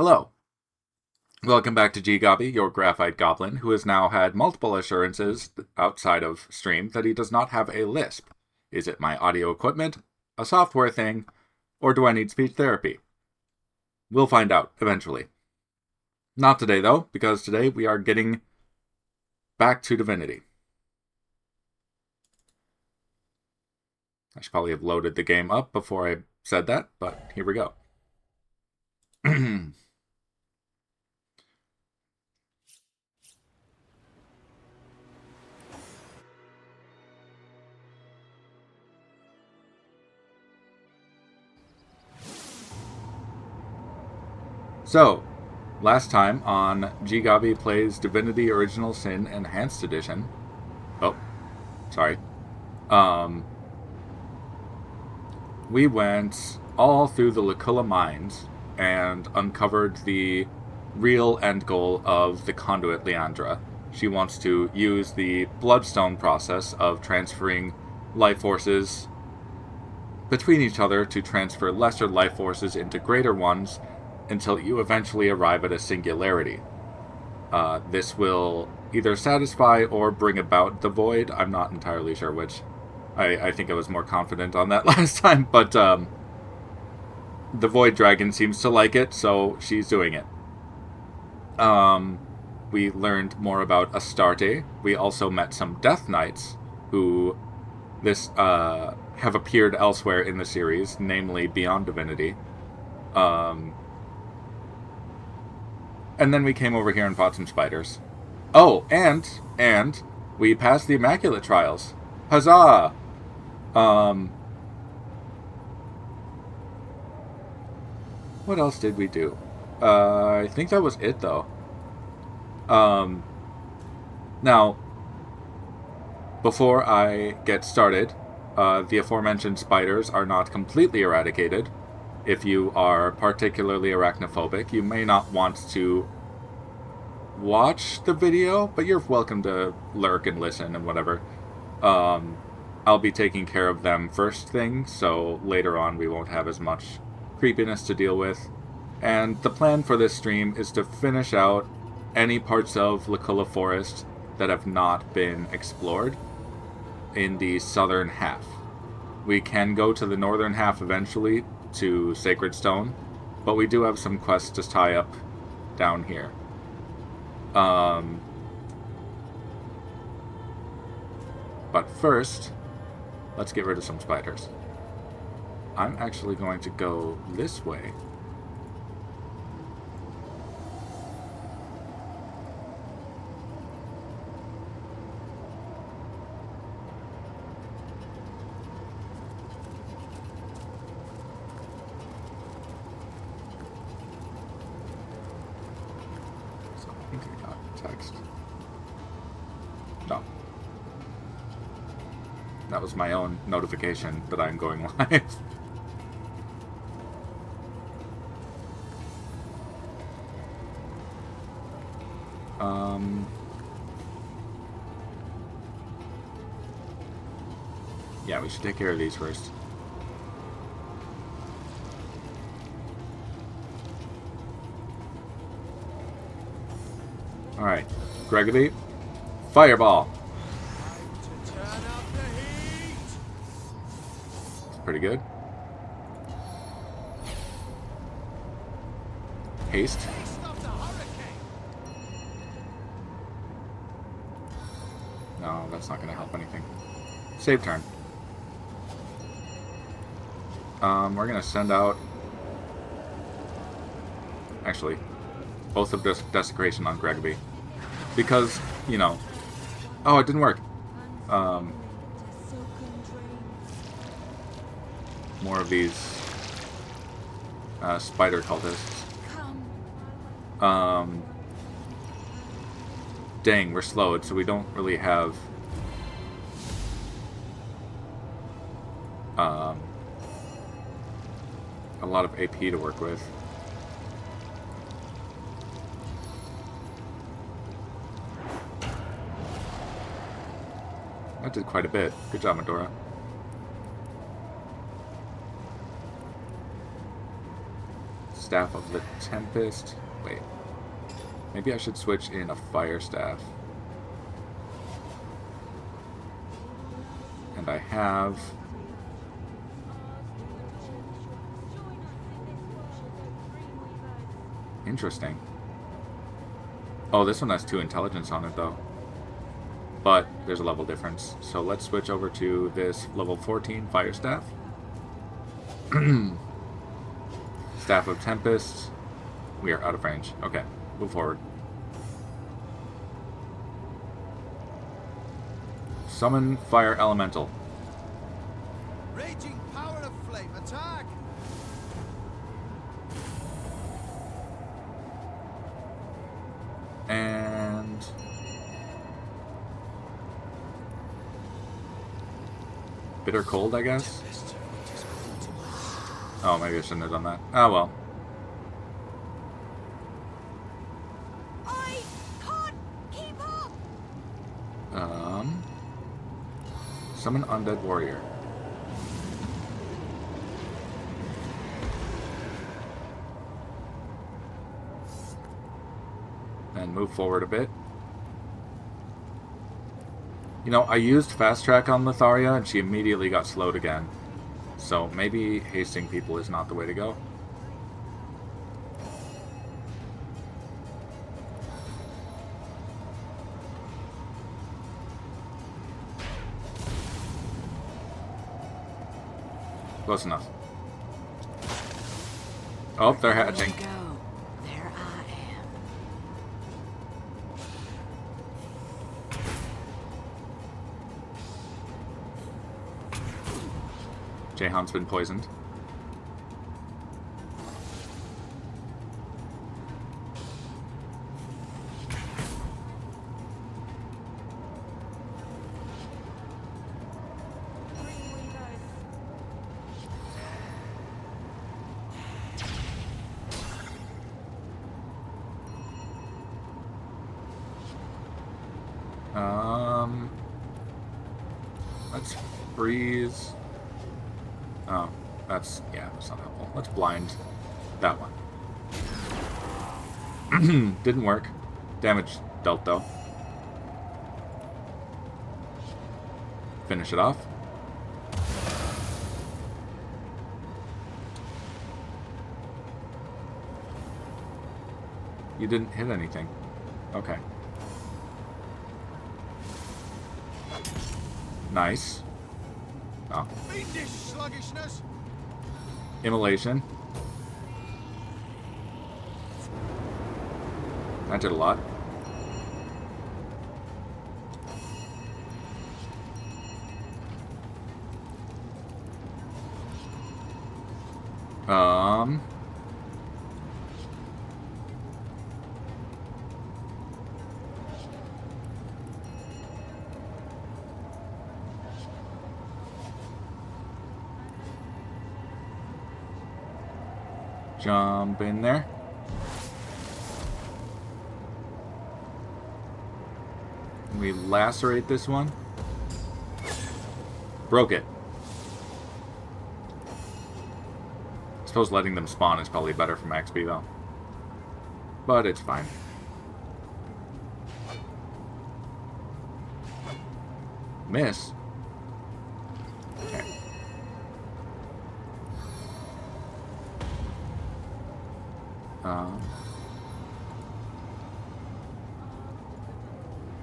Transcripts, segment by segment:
Hello. Welcome back to GGobbie, your graphite goblin, who has now had multiple assurances outside of stream that he does not have a lisp. Is it my audio equipment, a software thing, or do I need speech therapy? We'll find out eventually. Not today, though, because today we are getting back to Divinity. I should probably have loaded the game up before I said that, but here we go. So, last time on GGobbie Plays Divinity Original Sin Enhanced Edition. Oh, sorry. We went all through the Luculla mines and uncovered the real end goal of the conduit Leandra. She wants to use the bloodstone process of transferring life forces between each other to transfer lesser life forces into greater ones until you eventually arrive at a singularity. This will either satisfy or bring about the void. I'm not entirely sure which. I think I was more confident on that last time, but the void dragon seems to like it, so she's doing it. We learned more about Astarte. We also met some Death Knights who have appeared elsewhere in the series, namely Beyond Divinity. And then we came over here and fought some spiders. Oh, and we passed the Immaculate Trials. Huzzah! What else did we do? I think that was it, though. Now, before I get started, the aforementioned spiders are not completely eradicated. If you are particularly arachnophobic, you may not want to watch the video, but you're welcome to lurk and listen and whatever. I'll be taking care of them first thing, so later on we won't have as much creepiness to deal with. And the plan for this stream is to finish out any parts of Luculla Forest that have not been explored in the southern half. We can go to the northern half eventually, to Sacred Stone, but we do have some quests to tie up down here. But first, let's get rid of some spiders. I'm actually going to go this way. No. That was my own notification that I'm going live. Yeah, we should take care of these first. Alright, GGobbie, fireball. It's pretty good. Haste. No, that's not going to help anything. Save turn. We're going to send out... Actually, both of Desecration on GGobbie. Because, you know... Oh, it didn't work. More of these spider cultists. Dang, we're slowed, so we don't really have a lot of AP to work with. That did quite a bit. Good job, Medora. Staff of the Tempest. Wait. Maybe I should switch in a Fire Staff. And I have... Interesting. Oh, this one has 2 intelligence on it, though. But there's a level difference. So let's switch over to this level 14 Fire Staff. Staff of Tempest. We are out of range. Okay, move forward. Summon Fire Elemental. Raging power of flame, attack! And... Bitter Cold, I guess? Oh, maybe I shouldn't have done that. Oh, well. I can't keep up. Summon Undead Warrior. And move forward a bit. You know, I used Fast Track on Litharia, and she immediately got slowed again. So maybe hasting people is not the way to go. Close enough. Oh, they're hatching. There I am. Jahan's been poisoned. Let's freeze. Oh, that's not helpful. Let's blind that one. Didn't work. Damage dealt, though. Finish it off. You didn't hit anything. Okay. Nice. Oh. Fiendish sluggishness. Immolation. That did a lot. Jump in there. We lacerate this one. Broke it. I suppose letting them spawn is probably better for XP though. But it's fine. Miss. Okay.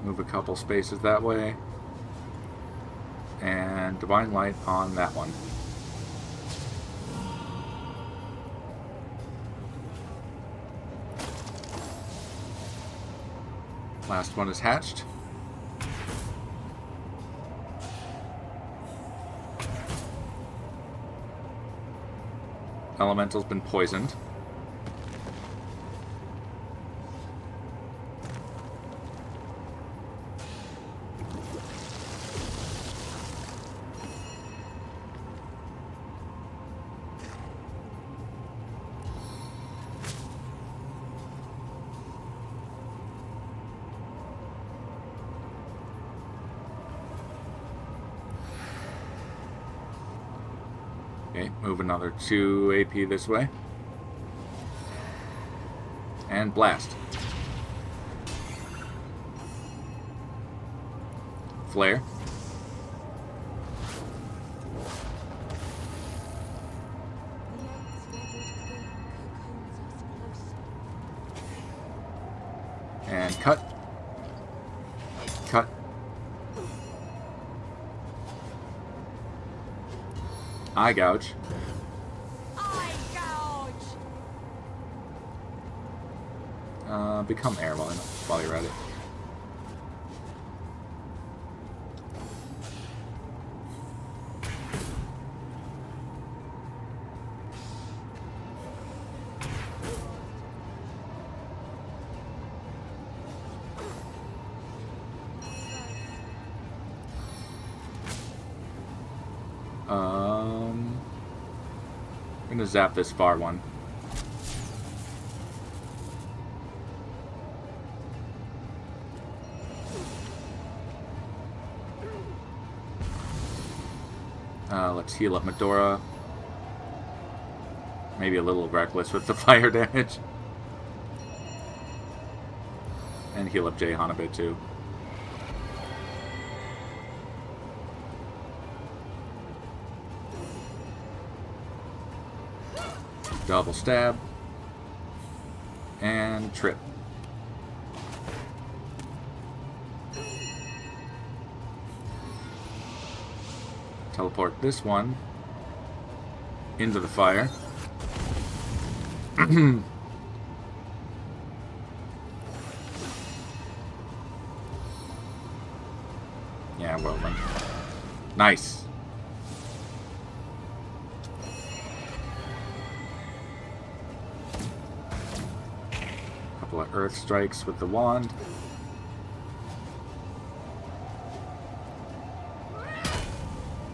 Move a couple spaces that way. And Divine Light on that one. Last one is hatched. Elemental's been poisoned. Okay, move another 2 AP this way. And blast. Flare. And cut. Cut. Eye gouge. Eye gouge. Become air while you're at it. I'm gonna zap this far one. Let's heal up Medora. Maybe a little reckless with the fire damage. And heal up Jahan a bit too. Double stab. And trip. Teleport this one into the fire. Yeah, well then. Nice. Couple of earth strikes with the wand.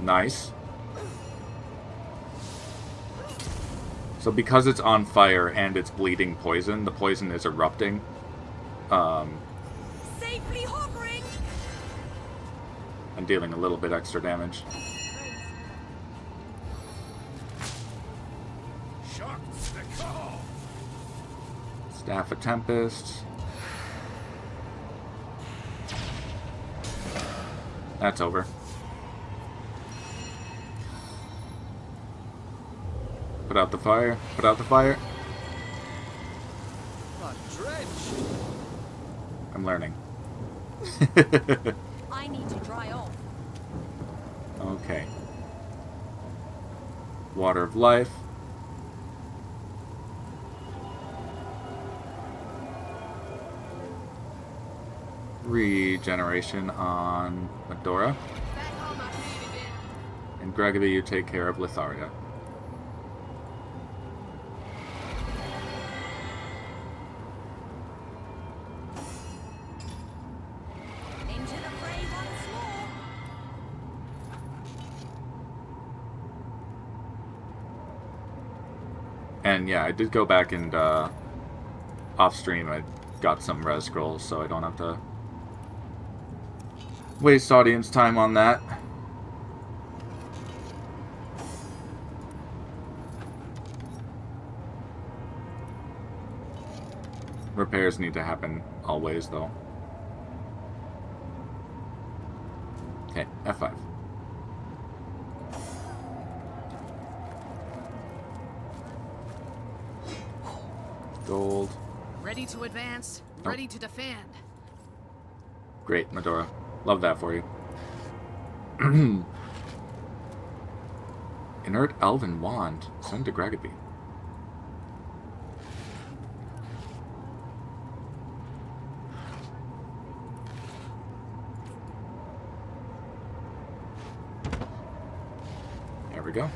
Nice. So because it's on fire and it's bleeding poison, the poison is erupting. Safely hovering. And dealing a little bit extra damage. Staff of Tempest. That's over. Put out the fire. Put out the fire. I'm drenched. I'm learning. I need to dry off. Okay. Water of Life. Regeneration on Medora. And GGobbie, you take care of Litharia. Into the fray once more. And yeah, I did go back and off stream I got some res scrolls, so I don't have to waste audience time on that. Repairs need to happen always, though. Okay, F5. Gold. Ready to advance, ready to defend. Great, Medora. Love that for you. Inert Elven Wand. Send to GGobbie. There we go.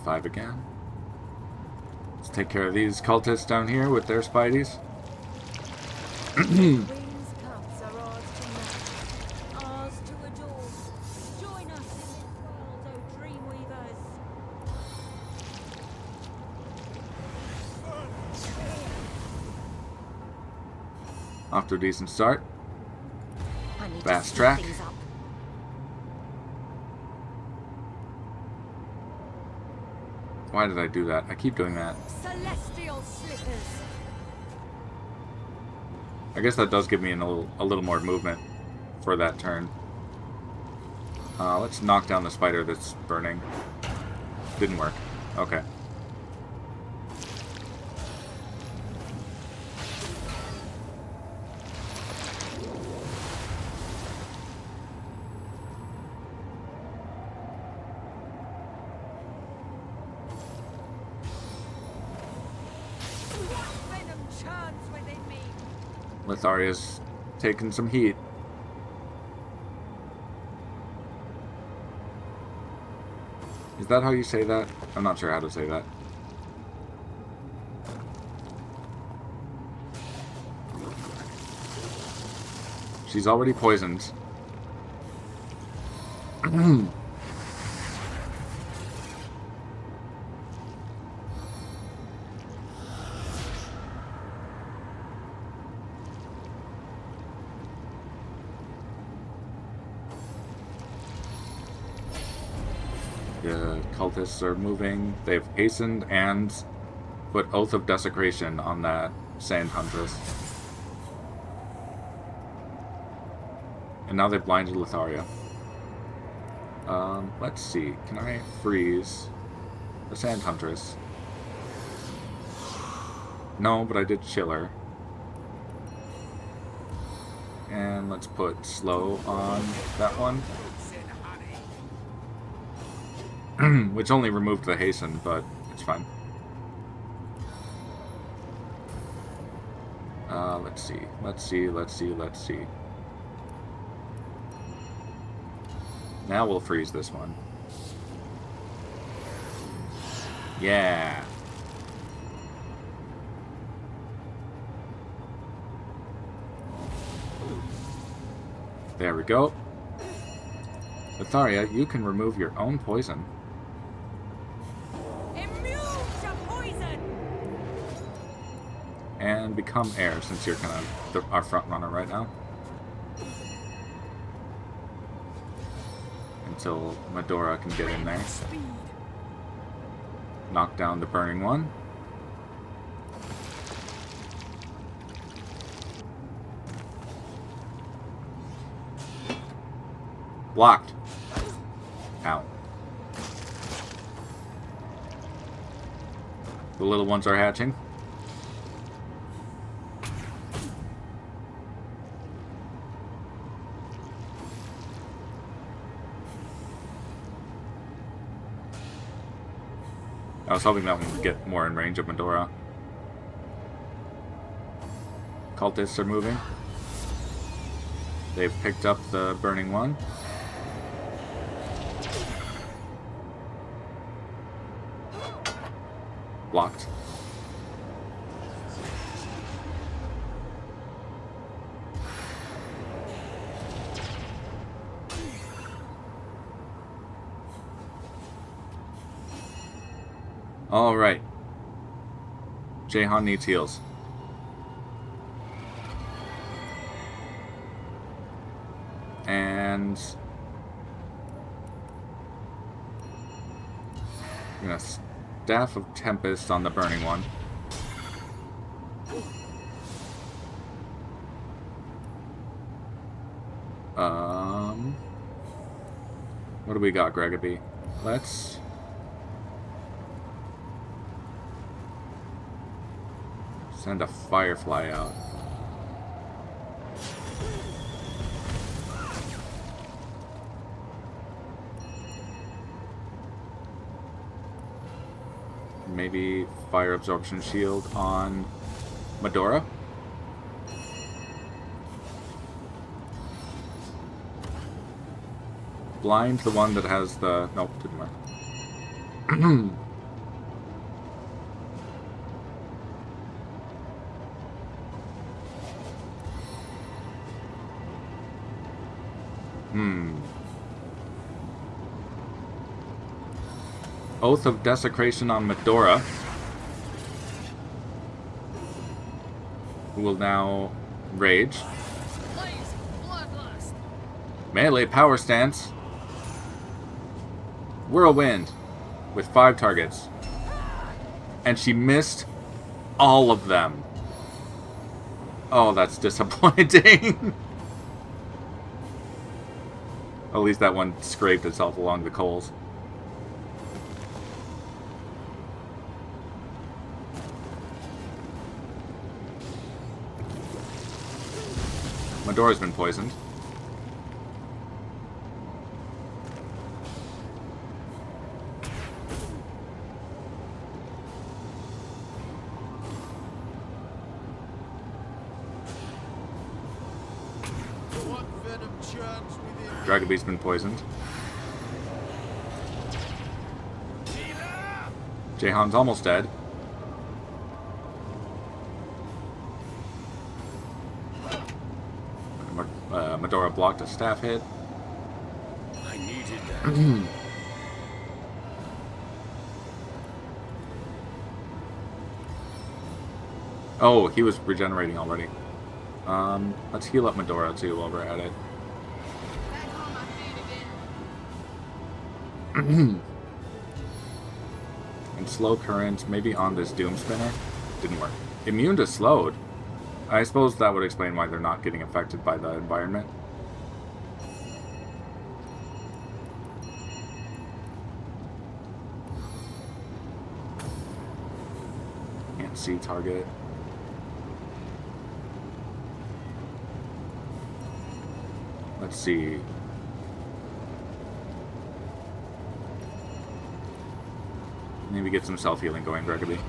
F5 again. Let's take care of these cultists down here with their spideys. Wings cups are ours to know, ours to adore. Join us in this world, O Dreamweavers. Off to a decent start. I need Fast to speed track. things up. Why did I do that? I keep doing that. Celestial slippers. I guess that does give me a little more movement for that turn. Let's knock down the spider that's burning. Didn't work. Okay. Venom churns within me. Litharia's taking some heat. Is that how you say that? I'm not sure how to say that. She's already poisoned. The cultists are moving. They've hastened and put Oath of Desecration on that Sand Huntress. And now they've blinded Litharia. Let's see. Can I freeze the Sand Huntress? No, but I did chill her. And let's put slow on that one. Which only removed the hasten, but it's fine. Let's see. Let's see. Now we'll freeze this one. Yeah. There we go. Litharia, you can remove your own poison. Immune to poison. And become air, since you're kind of our front runner right now. Until Medora can get in there. Speed. Knock down the burning one. Blocked. Ow. The little ones are hatching. I was hoping that one would get more in range of Medora. Cultists are moving. They've picked up the burning one. Blocked. Alright. Jahan needs heals. And I'm gonna Staff of Tempest on the burning one. What do we got, GGobbie? Let's send a Firefly out. Maybe Fire Absorption Shield on Medora? Blind the one that has the... Nope, didn't work. Oath of Desecration on Medora, who will now Rage. Blazing bloodlust. Melee power stance. Whirlwind. With 5 targets. And she missed all of them. Oh, that's disappointing. At least that one scraped itself along the coals. Medora's been poisoned. What venom churns within me? Dragobie's been poisoned. Jahan's almost dead. Medora blocked a staff hit. I needed that. Oh, he was regenerating already. Let's heal up Medora too while we're at it. Back on my feet again. And slow current, maybe on this Doom Spinner. Didn't work. Immune to slowed. I suppose that would explain why they're not getting affected by the environment. Can't see target. Let's see. Maybe get some self-healing going, GGobbie.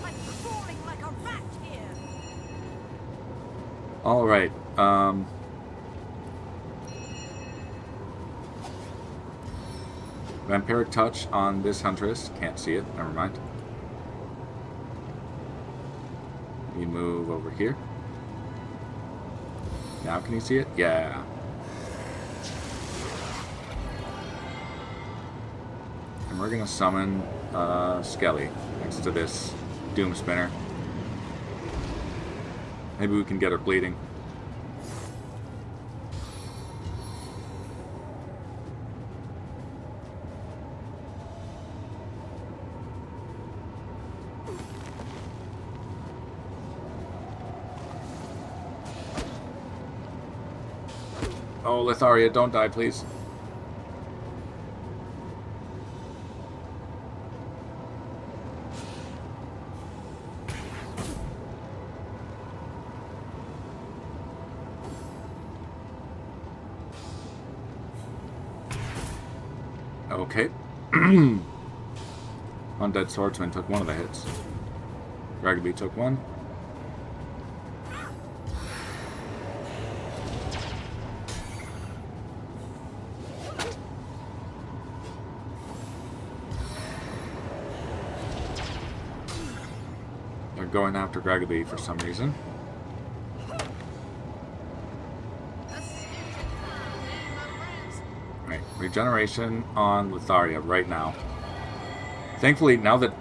I'm crawling like a rat here. Alright, Vampiric Touch on this Huntress. Can't see it, never mind. We move over here. Now can you see it? Yeah. And we're gonna summon Skelly next to this Doom Spinner. Maybe we can get her bleeding. Oh, Litharia, don't die, please. Okay. Undead Swordsman took one of the hits. GGobbie took one. They're going after GGobbie for some reason. Right, regeneration on Litharia right now. Thankfully, now that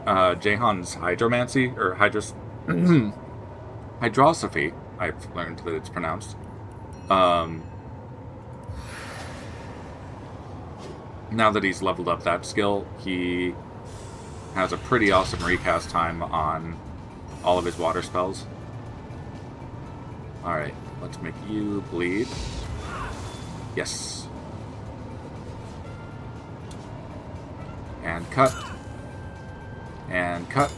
Jahan's hydromancy, or hydrosophy, I've learned that it's pronounced. Now that he's leveled up that skill, he has a pretty awesome recast time on all of his water spells. Alright, let's make you bleed. Yes. And cut. And cut.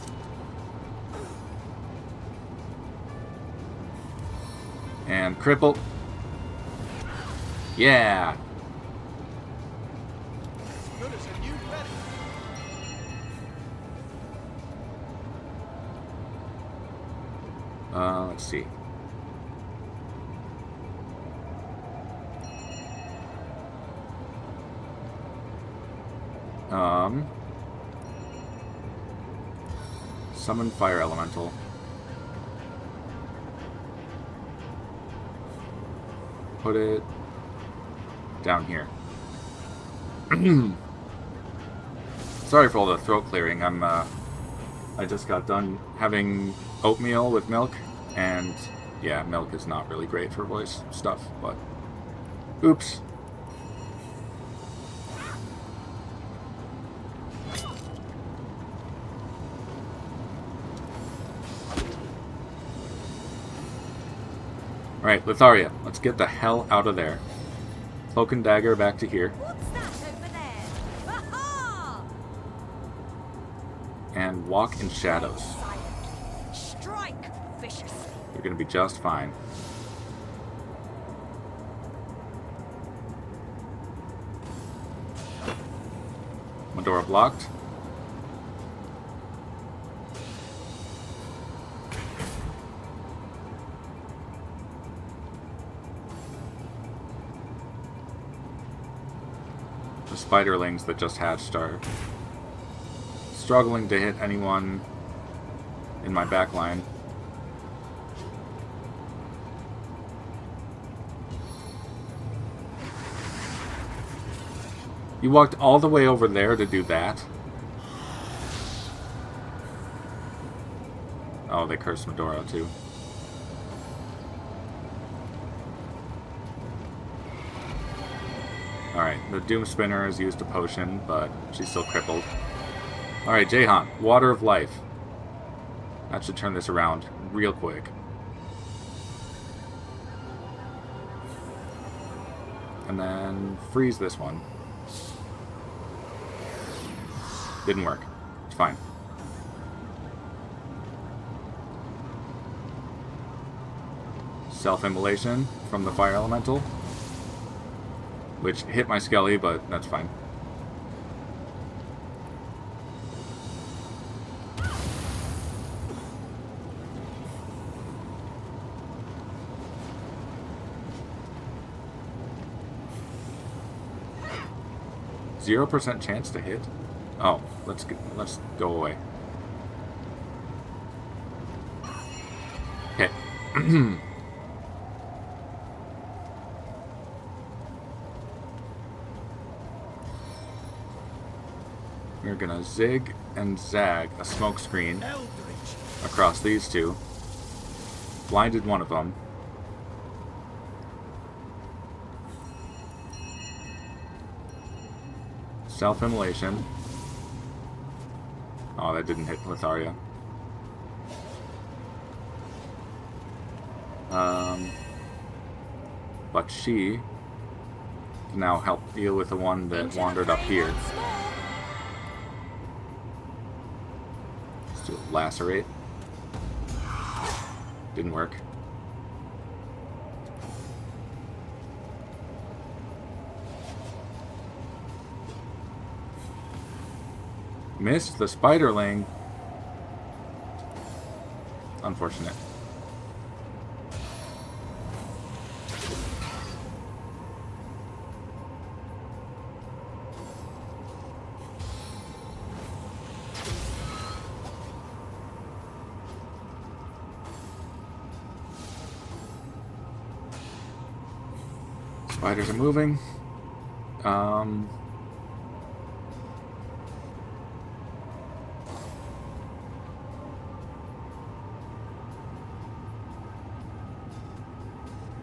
And cripple. Yeah. Good as a new penny. Let's see. Summon Fire Elemental. Put it down here. Sorry for all the throat clearing. I just got done having oatmeal with milk, and yeah, milk is not really great for voice stuff, but oops. Alright, Litharia, let's get the hell out of there. Cloak and dagger back to here. What's that over there? Aha! And walk in shadows. Silently. Strike viciously. You're gonna be just fine. Medora blocked. The spiderlings that just hatched are struggling to hit anyone in my back line. You walked all the way over there to do that? Oh, they cursed Medora too. Alright, the Doom Spinner has used a potion, but she's still crippled. Alright, Jahan, Water of Life. That should turn this around real quick. And then freeze this one. Didn't work. It's fine. Self-immolation from the Fire Elemental. Which hit my Skelly, but that's fine. %0 chance to hit? Oh, let's go away. Okay. We're gonna zig and zag a smoke screen across these two. Blinded one of them. Self-immolation. Oh, that didn't hit Litharia. But she can now help deal with the one that wandered up here. Let's do a lacerate. Didn't work. Missed the spiderling. Unfortunate. Spiders are moving.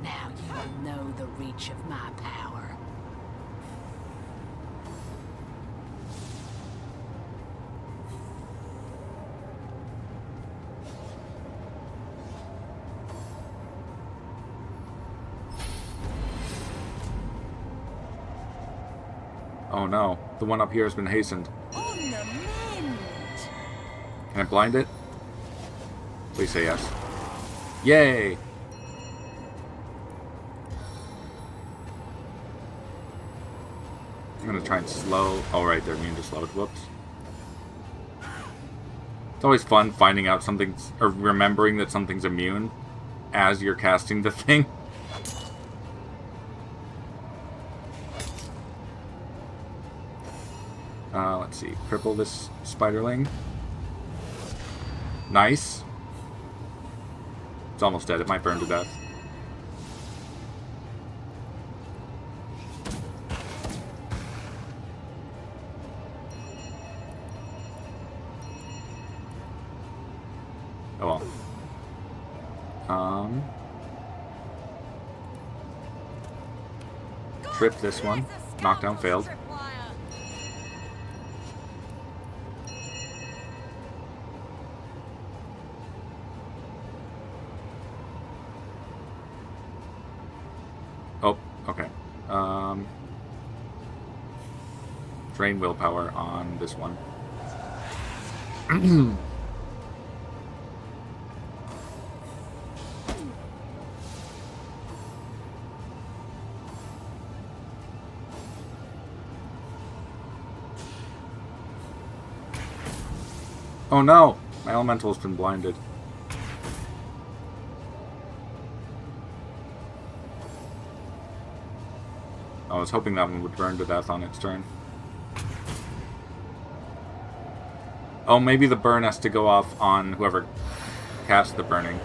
Now you will know the reach of my power. Oh no, the one up here has been hastened. On the mend. Can I blind it? Please say yes. Yay! I'm gonna try and slow. Oh, right, they're immune to slowed. Whoops. It's always fun finding out something's, or remembering that something's immune as you're casting the thing. Let's see. Cripple this spiderling. Nice. It's almost dead. It might burn to death. Trip this one. Knockdown failed. Oh, okay. Drain willpower on this one. Oh no! My elemental's been blinded. I was hoping that one would burn to death on its turn. Oh, maybe the burn has to go off on whoever cast the burning.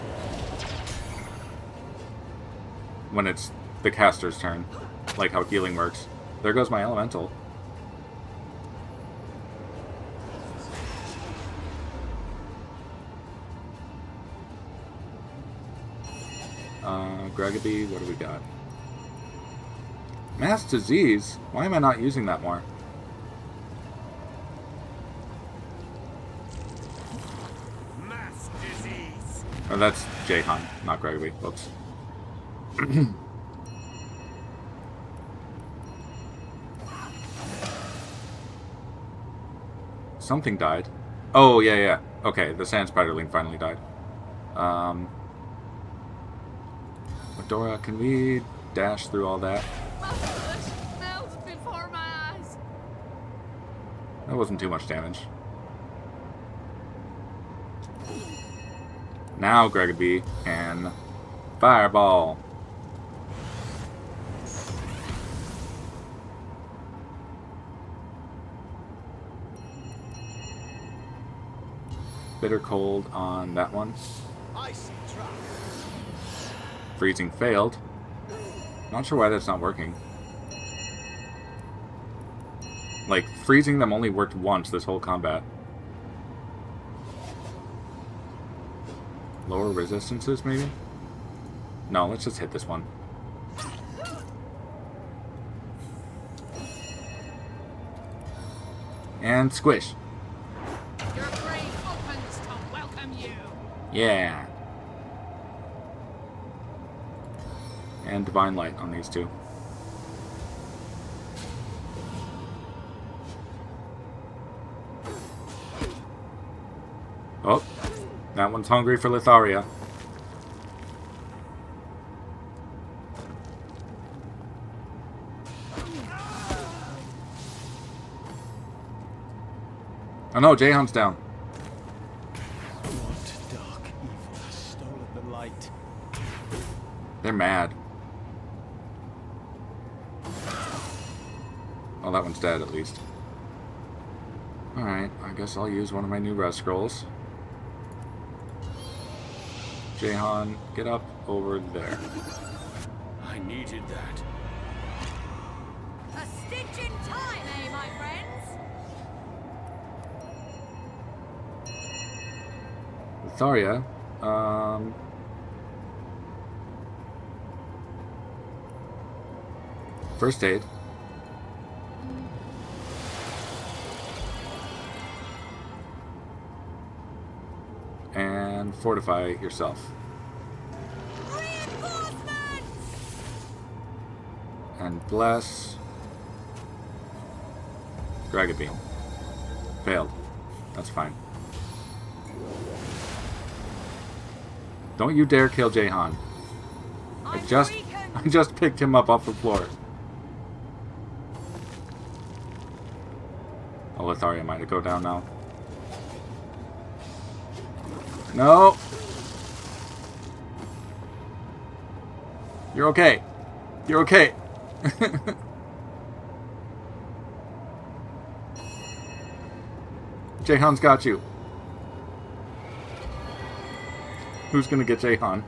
When it's the caster's turn. Like how healing works. There goes my elemental. GGobbie, what do we got? Mass disease? Why am I not using that more? Mass disease. Oh, that's Jahan, not GGobbie. Whoops. Something died. Oh, yeah. Okay, the sand spiderling finally died. Dora, can we dash through all that? My foot melted before my eyes. That wasn't too much damage. Now GGobbie can fireball. Bitter cold on that one. Icy trap. Freezing failed. Not sure why that's not working. Like, freezing them only worked once this whole combat. Lower resistances, maybe? No, let's just hit this one. And squish. Your brain opens to welcome you. Yeah. And Divine Light on these two. Oh, that one's hungry for Litharia. Oh no, Jahan's down. What dark evil has stolen the light? They're mad. Oh, that one's dead at least. Alright, I guess I'll use one of my new res scrolls. Jahan, get up over there. I needed that. A stitch in time, eh, my friends? Litharia, first aid. And fortify yourself. Reinforcements! And bless. GGobbie. Failed. That's fine. Don't you dare kill Jahan. I just picked him up off the floor. Oh, Litharia might go down now. No! You're okay. You're okay. Jahan's got you. Who's gonna get Jahan?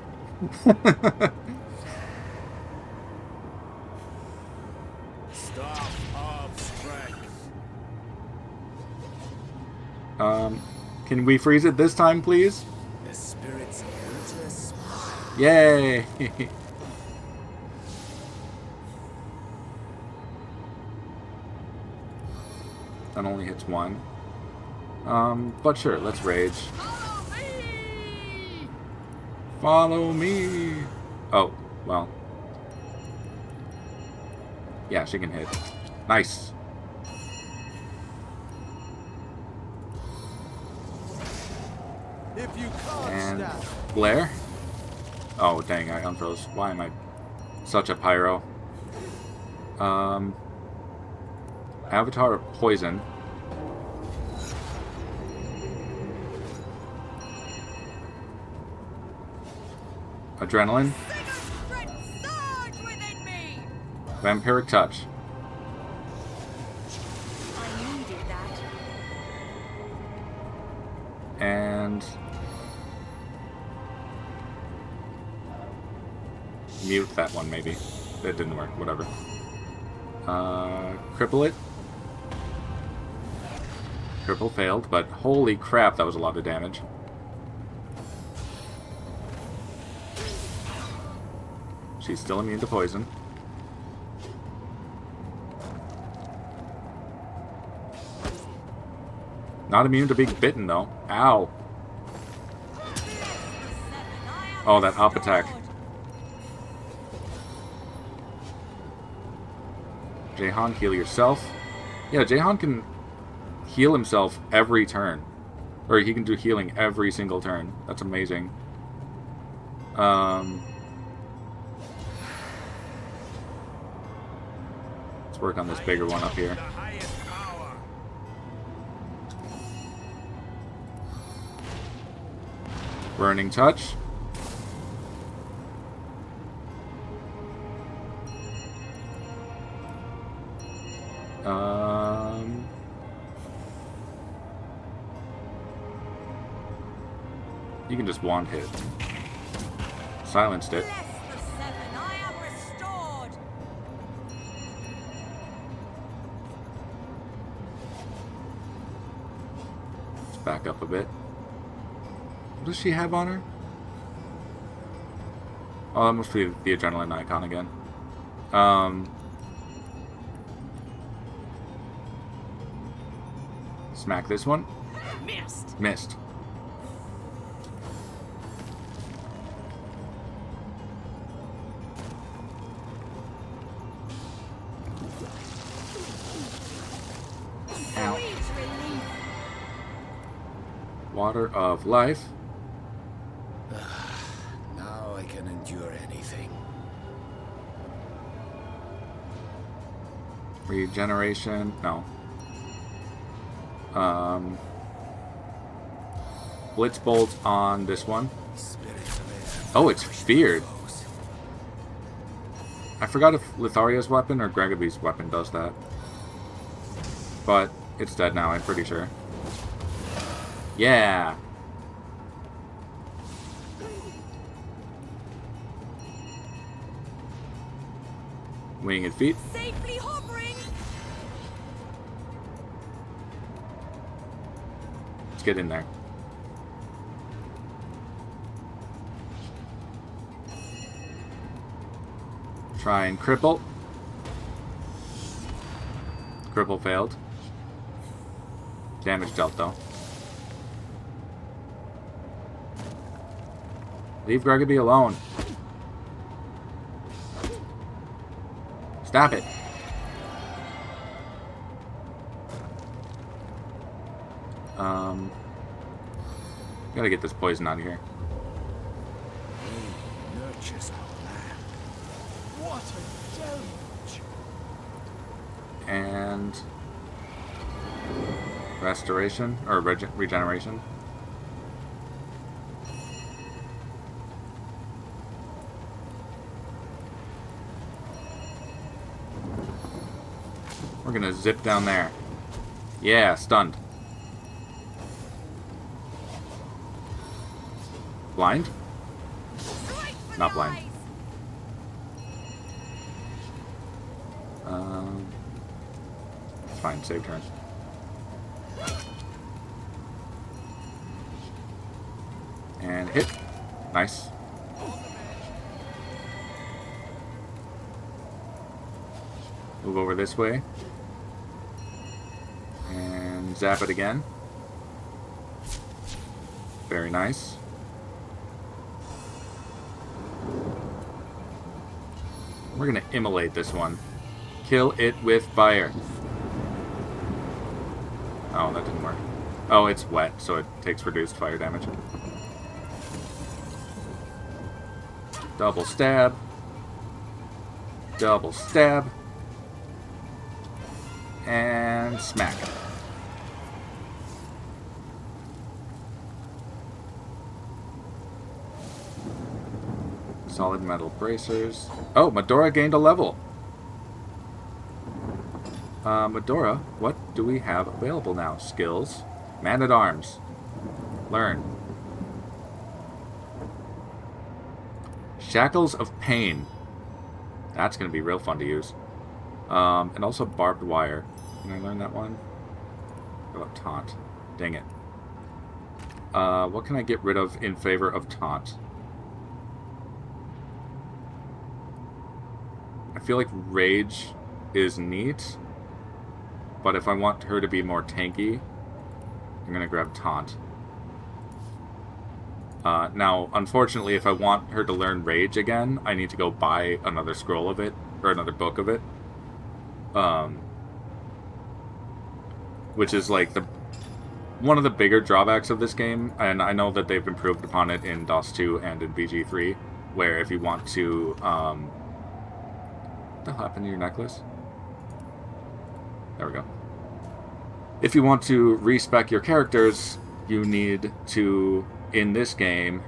Staff of strength. Can we freeze it this time, please? The spirits of winter smile. Yay! That only hits one. But sure, let's rage. Follow me! Follow me! Oh, well. Yeah, she can hit. Nice! If you can't And stand, Lair? Oh, dang, I unfroze. Why am I such a pyro? Avatar of Poison. Adrenaline. Sing a surge within me! Vampiric Touch. I needed that. And mute that one, maybe. That didn't work, whatever. Cripple it. Cripple failed, but holy crap, that was a lot of damage. She's still immune to poison. Not immune to being bitten, though. Ow. Oh, that up attack. Jahan, heal yourself. Yeah, Jahan can heal himself every turn. Or he can do healing every single turn. That's amazing. Let's work on this bigger one up here. The highest power. Burning Touch. You can just wand hit. Silenced it. Bless the seven, I am restored. Let's back up a bit. What does she have on her? Oh, that must be the adrenaline icon again. Smack this one. Missed. Missed. Ow. Sweet relief. Water of Life. Now I can endure anything. Regeneration. No. Blitz Bolt on this one. Spirits of air. Oh, it's feared. I forgot if Litharia's weapon or GGobbie's weapon does that. But it's dead now, I'm pretty sure. Yeah! Winged feet. Safely hovering. Let's get in there. Try and cripple. Cripple failed. Damage dealt, though. Leave GGobbie alone. Stop it. Gotta get this poison out of here. Nurtures our land. what a deluge! And restoration or regeneration. We're gonna zip down there. Yeah, stunned. Blind? Straight for Not the blind. eyes. It's fine, save turn. And hit. Nice. Move over this way. And zap it again. Very nice. We're gonna immolate this one. Kill it with fire. Oh, that didn't work. Oh, it's wet, so it takes reduced fire damage. Double stab. Double stab. And smack. Solid metal bracers. Oh, Medora gained a level. Medora, what do we have available now? Skills. Man-at-Arms. Learn. Shackles of Pain. That's going to be real fun to use. And also Barbed Wire. Can I learn that one? What about Taunt? Dang it. What can I get rid of in favor of Taunt? I feel like Rage is neat, but if I want her to be more tanky, I'm going to grab Taunt. Now, unfortunately, if I want her to learn Rage again, I need to go buy another scroll of it, or another book of it. Which is like one of the bigger drawbacks of this game, and I know that they've improved upon it in DOS 2 and in BG3, where if you want to, what the hell happened to your necklace? There we go. If you want to respec your characters, you need to, in this game,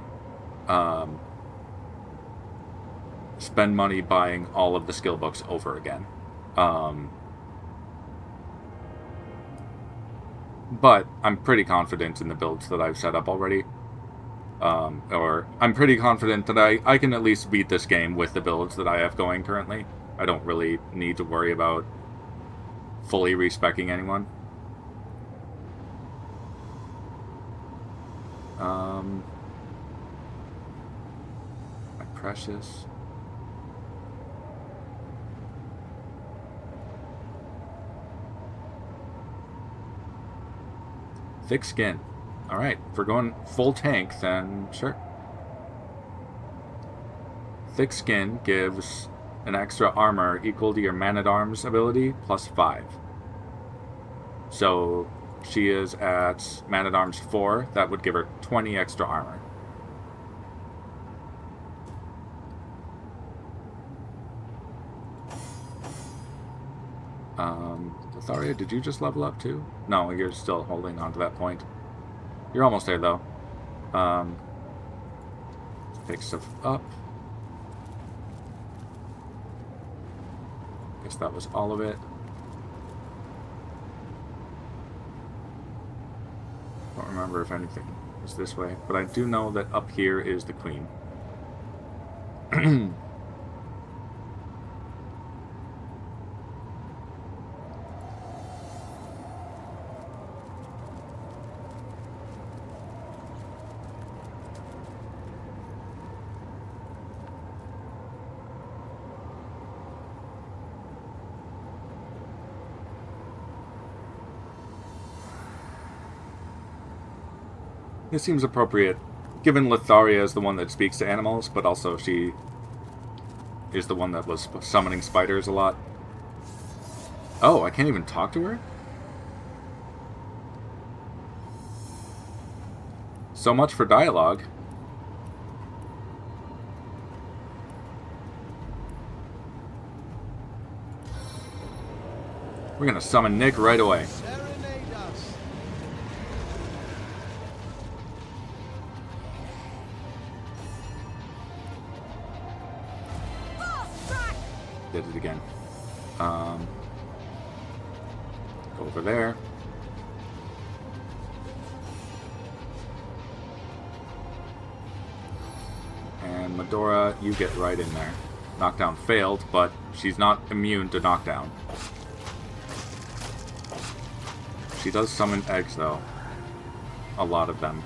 spend money buying all of the skill books over again. But I'm pretty confident in the builds that I've set up already. Or I'm pretty confident that I can at least beat this game with the builds that I have going currently. I don't really need to worry about fully respecking anyone. My precious. Thick skin. Alright, if we're going full tank, then sure. Thick skin gives an extra armor equal to your Man-at-Arms ability plus 5. So she is at Man-at-Arms 4. That would give her 20 extra armor. Lotharia, did you just level up too? No, you're still holding on to that point. You're almost there though. Pick stuff up. Guess that was all of it. Don't remember if anything was this way, but I do know that up here is the queen. This seems appropriate, given Lotharia is the one that speaks to animals, but also she is the one that was summoning spiders a lot. Oh, I can't even talk to her? So much for dialogue. We're gonna summon Nick right away. Serenade us. Did it again. Go over there. And Medora, you get right in there. Knockdown failed, but she's not immune to knockdown. She does summon eggs, though. A lot of them.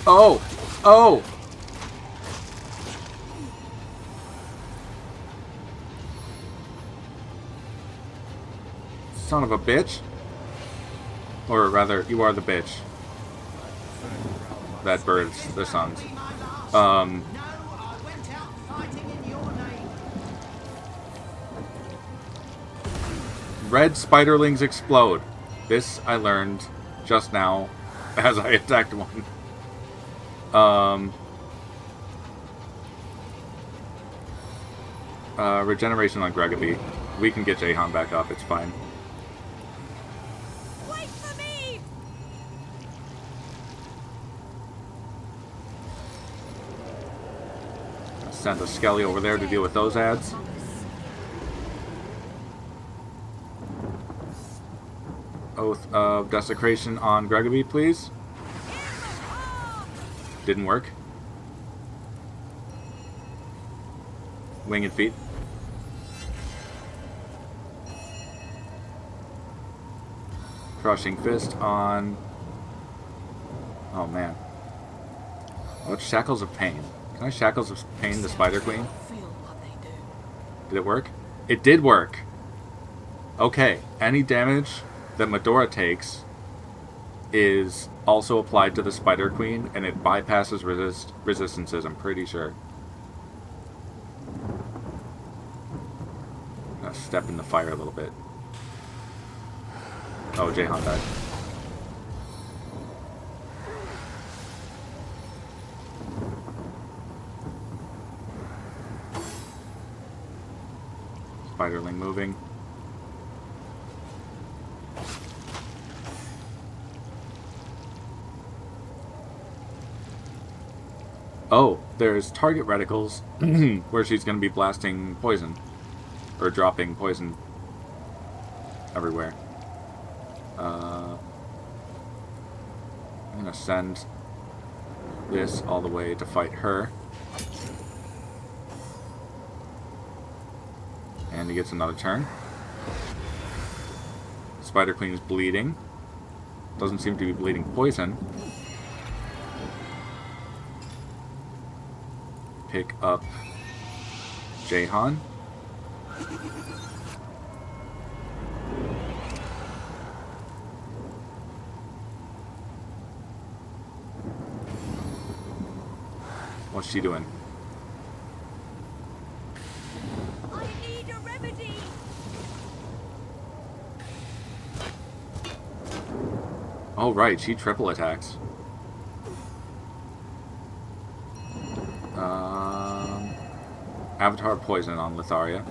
Oh! Oh! Son of a bitch. Or rather, you are the bitch. That bird's the sons. Red spiderlings explode. This I learned just now as I attacked one. Regeneration on GGobbie. We can get Jahan back up, it's fine. Wait for me! Send a Skelly over there to deal with those ads. Oath of Desecration on GGobbie, please. Didn't work. Winged Feet. Crushing Fist on... Oh man. What Shackles of Pain? Can I Shackles of Pain the Spider Queen? Feel what they do. Did it work? It did work! Okay, any damage that Medora takes is also applied to the Spider Queen, and it bypasses resistances, I'm pretty sure. I'm gonna step in the fire a little bit. Oh, Jahan died. Spiderling moving. Oh, there's target reticles where she's going to be blasting poison. Or dropping poison everywhere. I'm going to send this all the way to fight her. And he gets another turn. Spider Queen is bleeding. Doesn't seem to be bleeding poison. Pick up Jahan. What's she doing? I need a remedy! Oh right, she triple attacks. Avatar Poison on Litharia.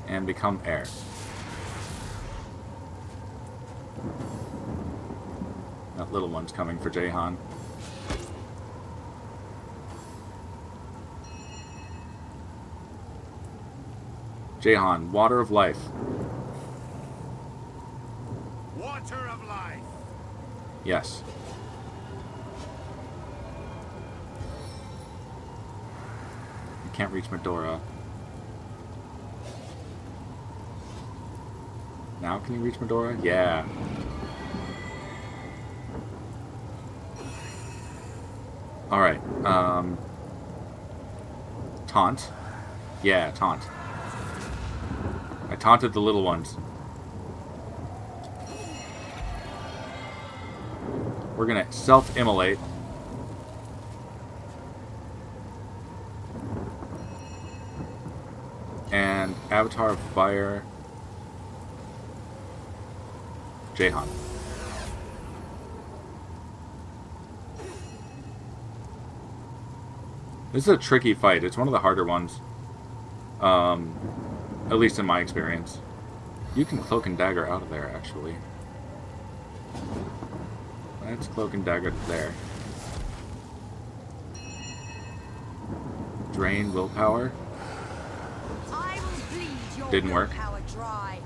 And become air. That little one's coming for Jahan. Jahan, Water of Life. Water of life. Yes. I can't reach Medora. Now can you reach Medora? Yeah. Alright, taunt. Yeah, taunt. I taunted the little ones. We're gonna self-immolate. And Avatar of Fire. Jahan. This is a tricky fight. It's one of the harder ones. At least in my experience. You can Cloak and Dagger out of there, actually. Let's Cloak and Dagger there. Drain Willpower. I will bleed your Didn't work. willpower dry.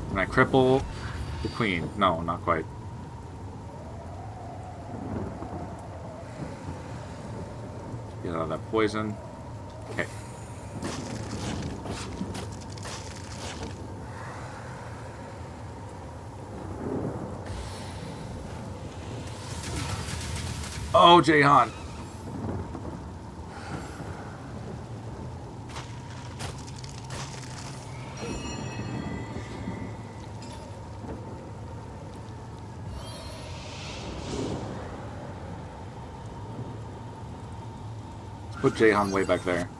Can I cripple the Queen? No, not quite. Get out of that poison. Okay. Oh, Jahan. Put Jahan way back there.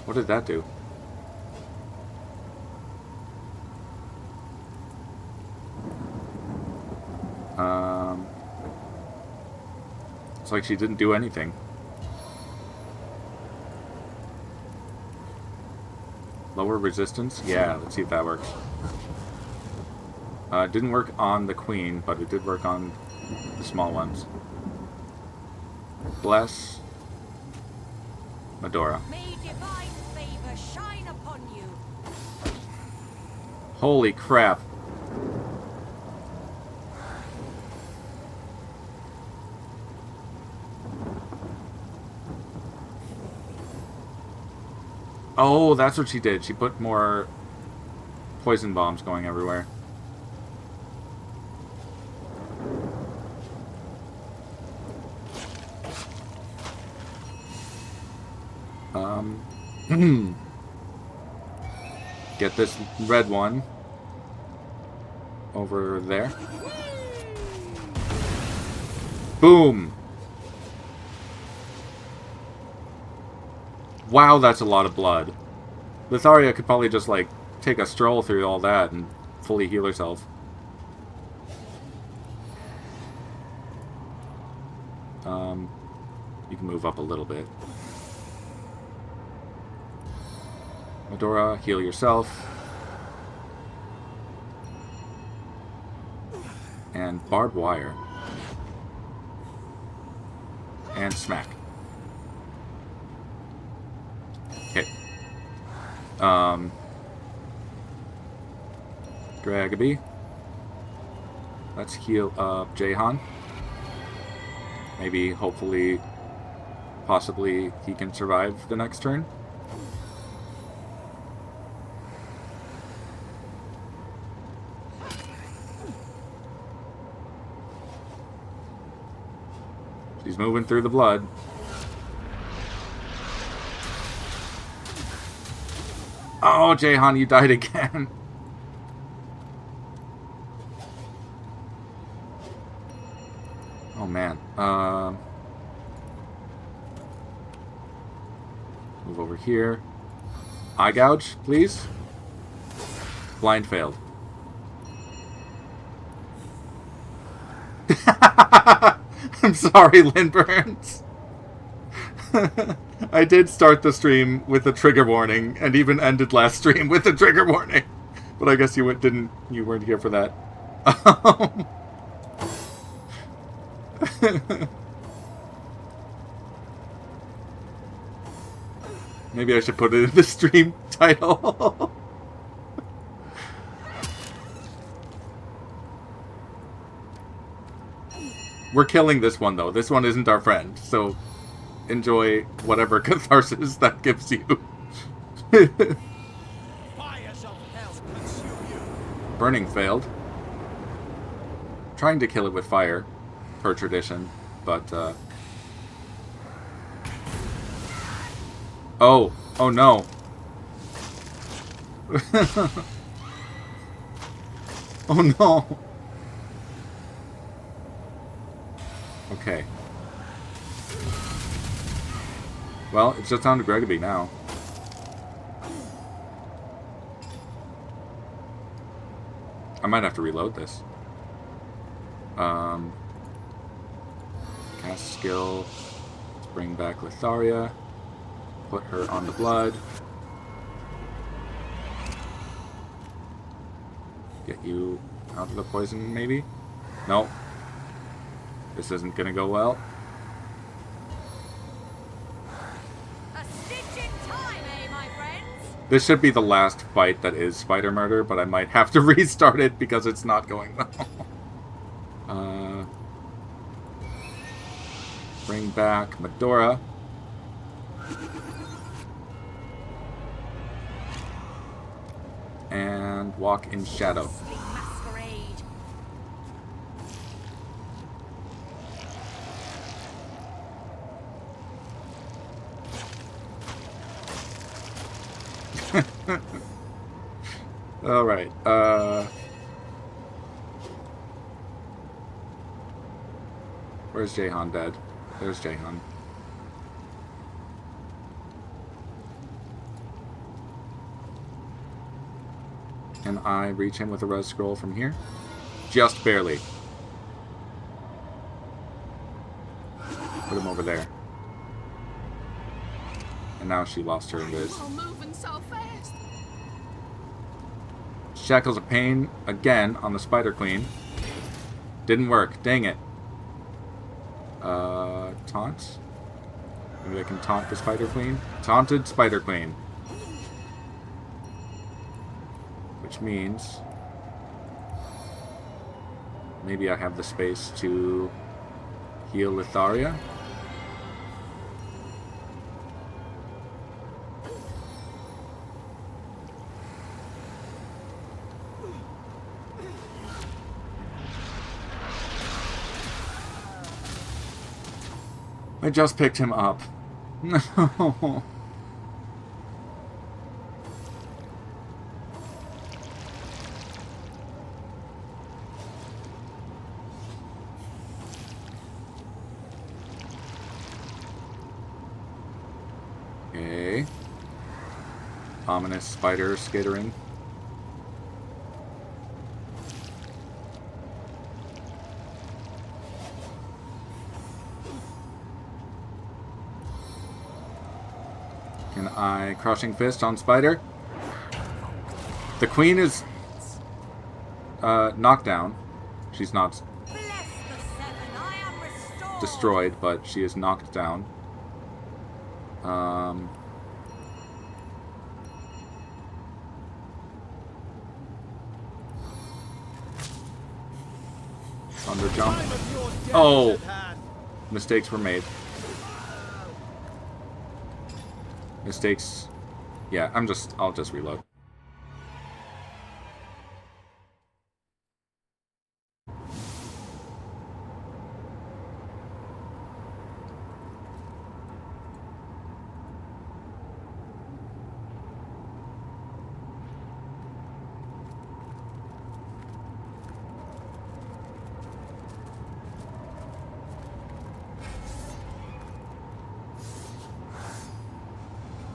What did that do? It's like she didn't do anything. Lower resistance? Yeah, let's see if that works. It didn't work on the queen, but it did work on the small ones. Bless Medora. May divine favor shine upon you. Holy crap. Oh, that's what she did. She put more poison bombs going everywhere. Get this red one over there. Boom! Wow, that's a lot of blood. Litharia could probably just, like, take a stroll through all that and fully heal herself. You can move up a little bit. Medora, heal yourself. And barbed wire. And smack. Okay. GGobbie. Let's heal up Jahan. Maybe, hopefully, possibly he can survive the next turn. She's moving through the blood. Oh, Jahan, you died again. Oh, man. Move over here. Eye gouge, please. Blind failed. I'm sorry, Lynn Burns. I did start the stream with a trigger warning, and even ended last stream with a trigger warning. But I guess you weren't here for that. Maybe I should put it in the stream title. We're killing this one, though. This one isn't our friend, so enjoy whatever catharsis that gives you. Fires of hell consume you. Burning failed. Trying to kill it with fire, per tradition, but, Oh no. Oh no. Okay. Well, it's just down to GGobbie now. I might have to reload this. Cast skill. Let's bring back Litharia. Put her on the blood. Get you out of the poison, maybe? Nope. This isn't gonna go well. A stitch in time, eh, my friends? This should be the last fight that is spider murder, but I might have to restart it because it's not going well. Bring back Medora. and walk in shadow. Ghostly masquerade. Alright, where's Jahan dead? There's Jahan. Can I reach him with a res scroll from here? Just barely. Put him over there. And now she lost her invis. You're moving so fast. Shackles of Pain again on the Spider Queen. Didn't work. Dang it. Taunt? Maybe I can taunt the Spider Queen? Taunted Spider Queen. Which means maybe I have the space to heal Litharia. I just picked him up. No. Okay. Ominous spider skittering. Can I crushing fist on spider? The queen is knocked down. She's not Bless the seven, I am restored. destroyed, but she is knocked down. Thunder jump. Time of your death Oh. is at hand. Mistakes were made. Mistakes. Yeah, I'll just reload.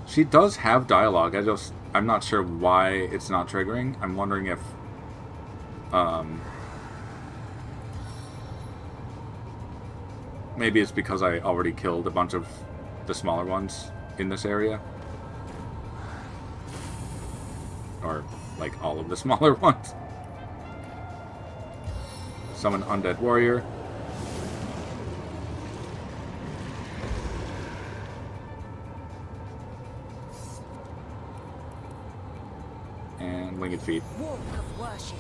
She does have dialogue. I'm not sure why it's not triggering. I'm wondering if maybe it's because I already killed a bunch of the smaller ones in this area. Or like all of the smaller ones. Summon Undead Warrior. And Winged Feet. Walk of worship.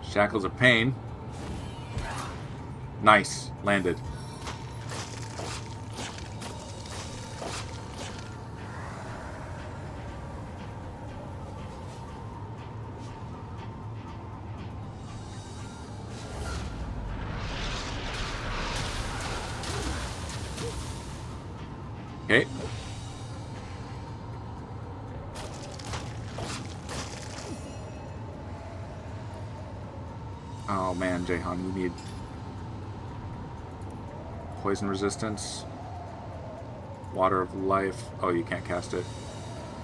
Shackles of Pain. Nice. Landed. Okay. Oh man, Jahan, you need poison resistance, water of life. Oh, you can't cast it.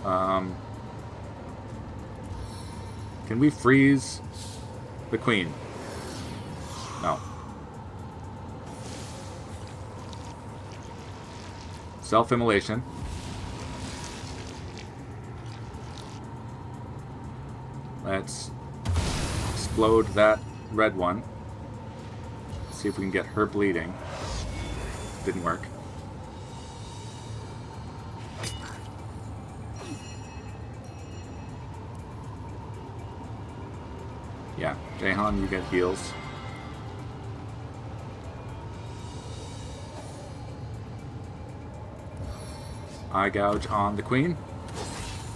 Can we freeze the queen? No. Self-immolation. Let's explode that red one. See if we can get her bleeding. Didn't work. Yeah, Jahan, you get heals. Eye gouge on the queen.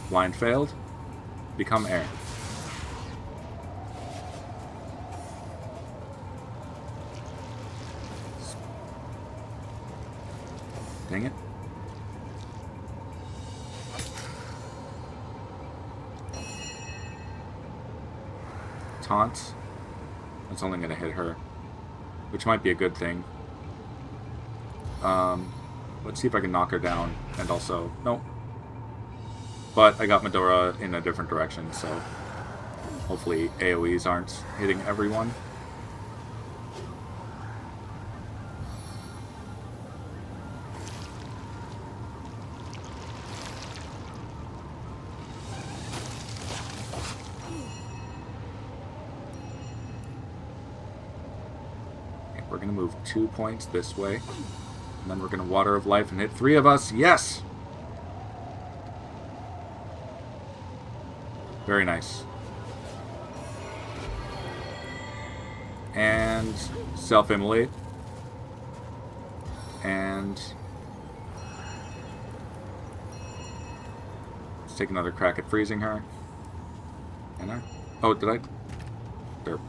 Blind failed. Become air. Dang it. Taunt. That's only going to hit her, which might be a good thing. Let's see if I can knock her down, and also... Nope. But I got Medora in a different direction, so hopefully AoEs aren't hitting everyone. We're going to move 2 points this way. And then we're going to Water of Life and hit 3 of us. Yes! Very nice. And self-immolate. And let's take another crack at freezing her. And I... Oh, did I? Derp.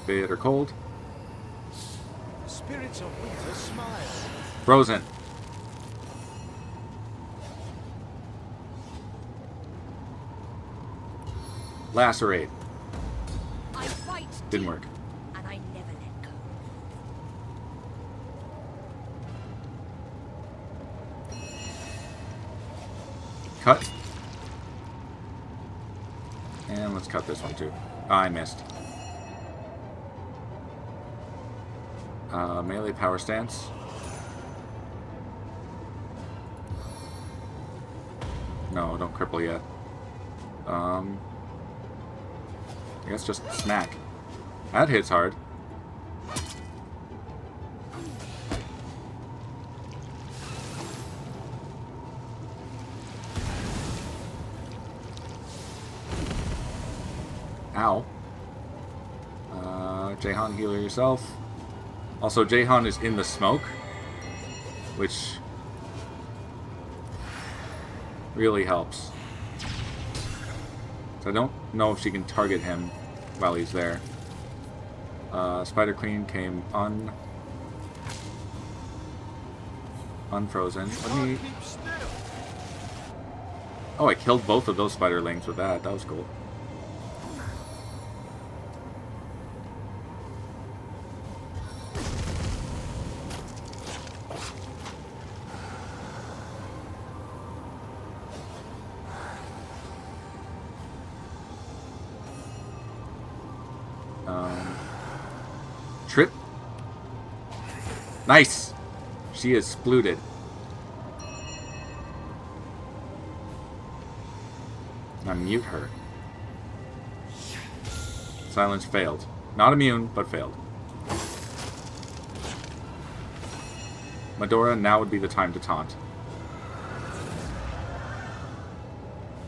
Bitter cold. Spirits of winter smile. Frozen. Lacerate. I fight Didn't deep, work. and I never let go. Cut. And let's cut this one too. I missed. Melee power stance. No, don't cripple yet. I guess just smack. That hits hard. Ow. Jahan, heal yourself. Also, Jahan is in the smoke, which really helps. So I don't know if she can target him while he's there. Spider Queen came unfrozen. Let me... Keep still. Oh, I killed both of those spiderlings with that. That was cool. Trip. Nice. She is splooted. Now mute her. Silence failed. Not immune, but failed. Medora, now would be the time to taunt.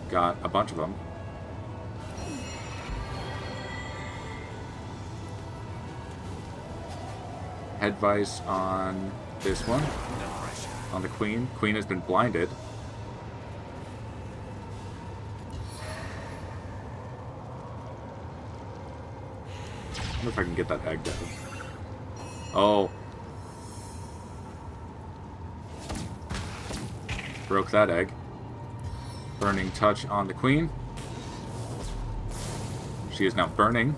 Got a bunch of them. Head vice on this one. On the queen. Queen has been blinded. I wonder if I can get that egg down. Oh. Broke that egg. Burning touch on the queen. She is now burning.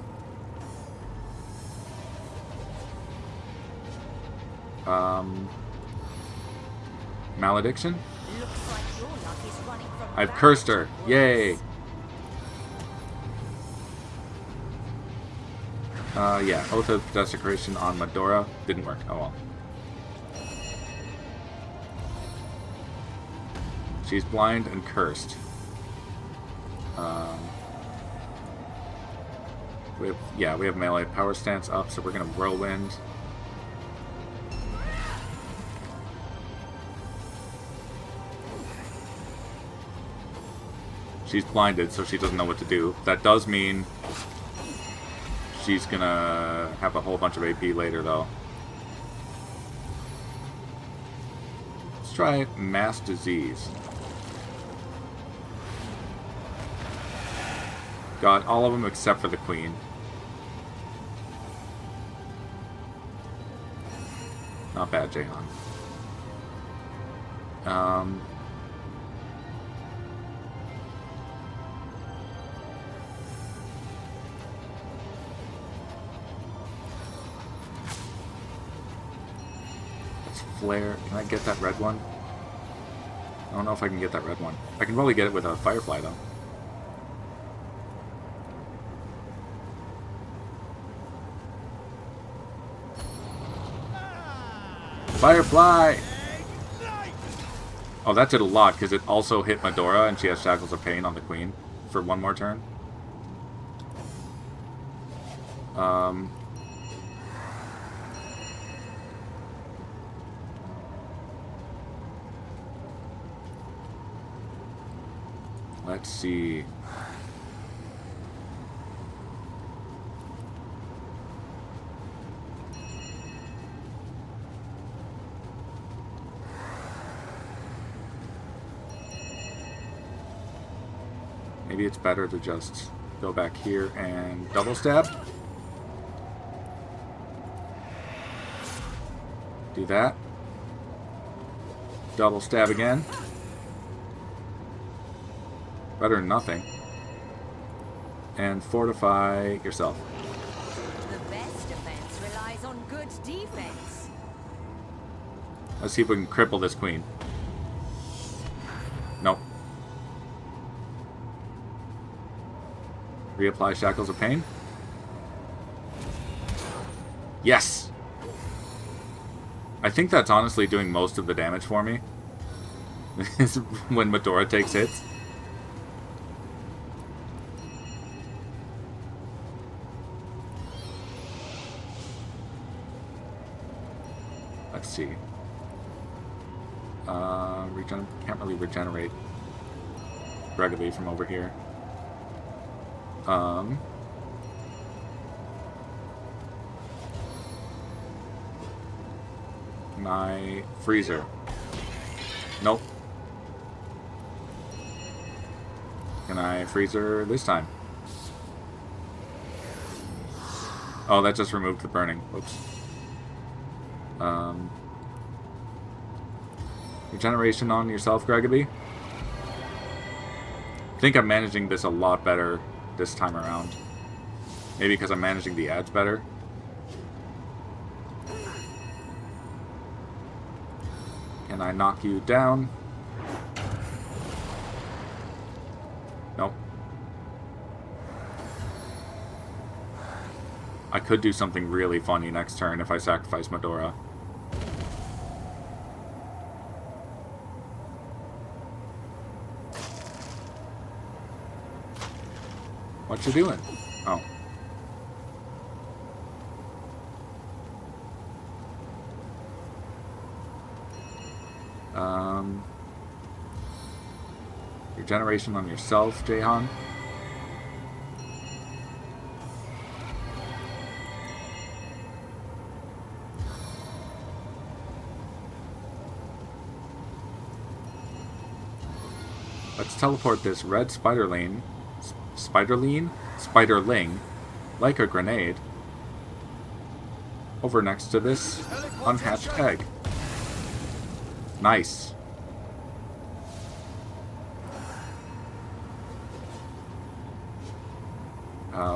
Malediction? Looks like your luck is running from I've bad cursed her. to Yay! worse. Yeah. Oath of Desecration on Medora. Didn't work. Oh well. She's blind and cursed. We have melee power stance up, so we're gonna whirlwind. She's blinded, so she doesn't know what to do. That does mean she's gonna have a whole bunch of AP later, though. try Mass Disease. Got all of them except for the Queen. Not bad, Jahan. Let's flare. Can I get that red one? I don't know if I can get that red one. I can probably get it with a Firefly, though. Firefly! Oh, that did a lot, because it also hit Medora, and she has Shackles of Pain on the Queen for one more turn. Let's see. Maybe it's better to just go back here and double stab. Do that. Double stab again. Better than nothing. And fortify yourself. The best defense relies on good defense. Let's see if we can cripple this Queen. Nope. Reapply Shackles of Pain. Yes! I think that's honestly doing most of the damage for me. When Medora takes hits. Let's see. Can't really regenerate GGobbie from over here. My freezer. Nope. Can I freezer this time? Oh, that just removed the burning. Whoops. Regeneration on yourself, GGobbie. I think I'm managing this a lot better this time around. Maybe because I'm managing the ads better. Can I knock you down? Nope. I could do something really funny next turn if I sacrifice Medora. What you doing? Oh. Regeneration on yourself, Jahan. Let's teleport this red Spiderling, like a grenade, over next to this unhatched egg. Nice.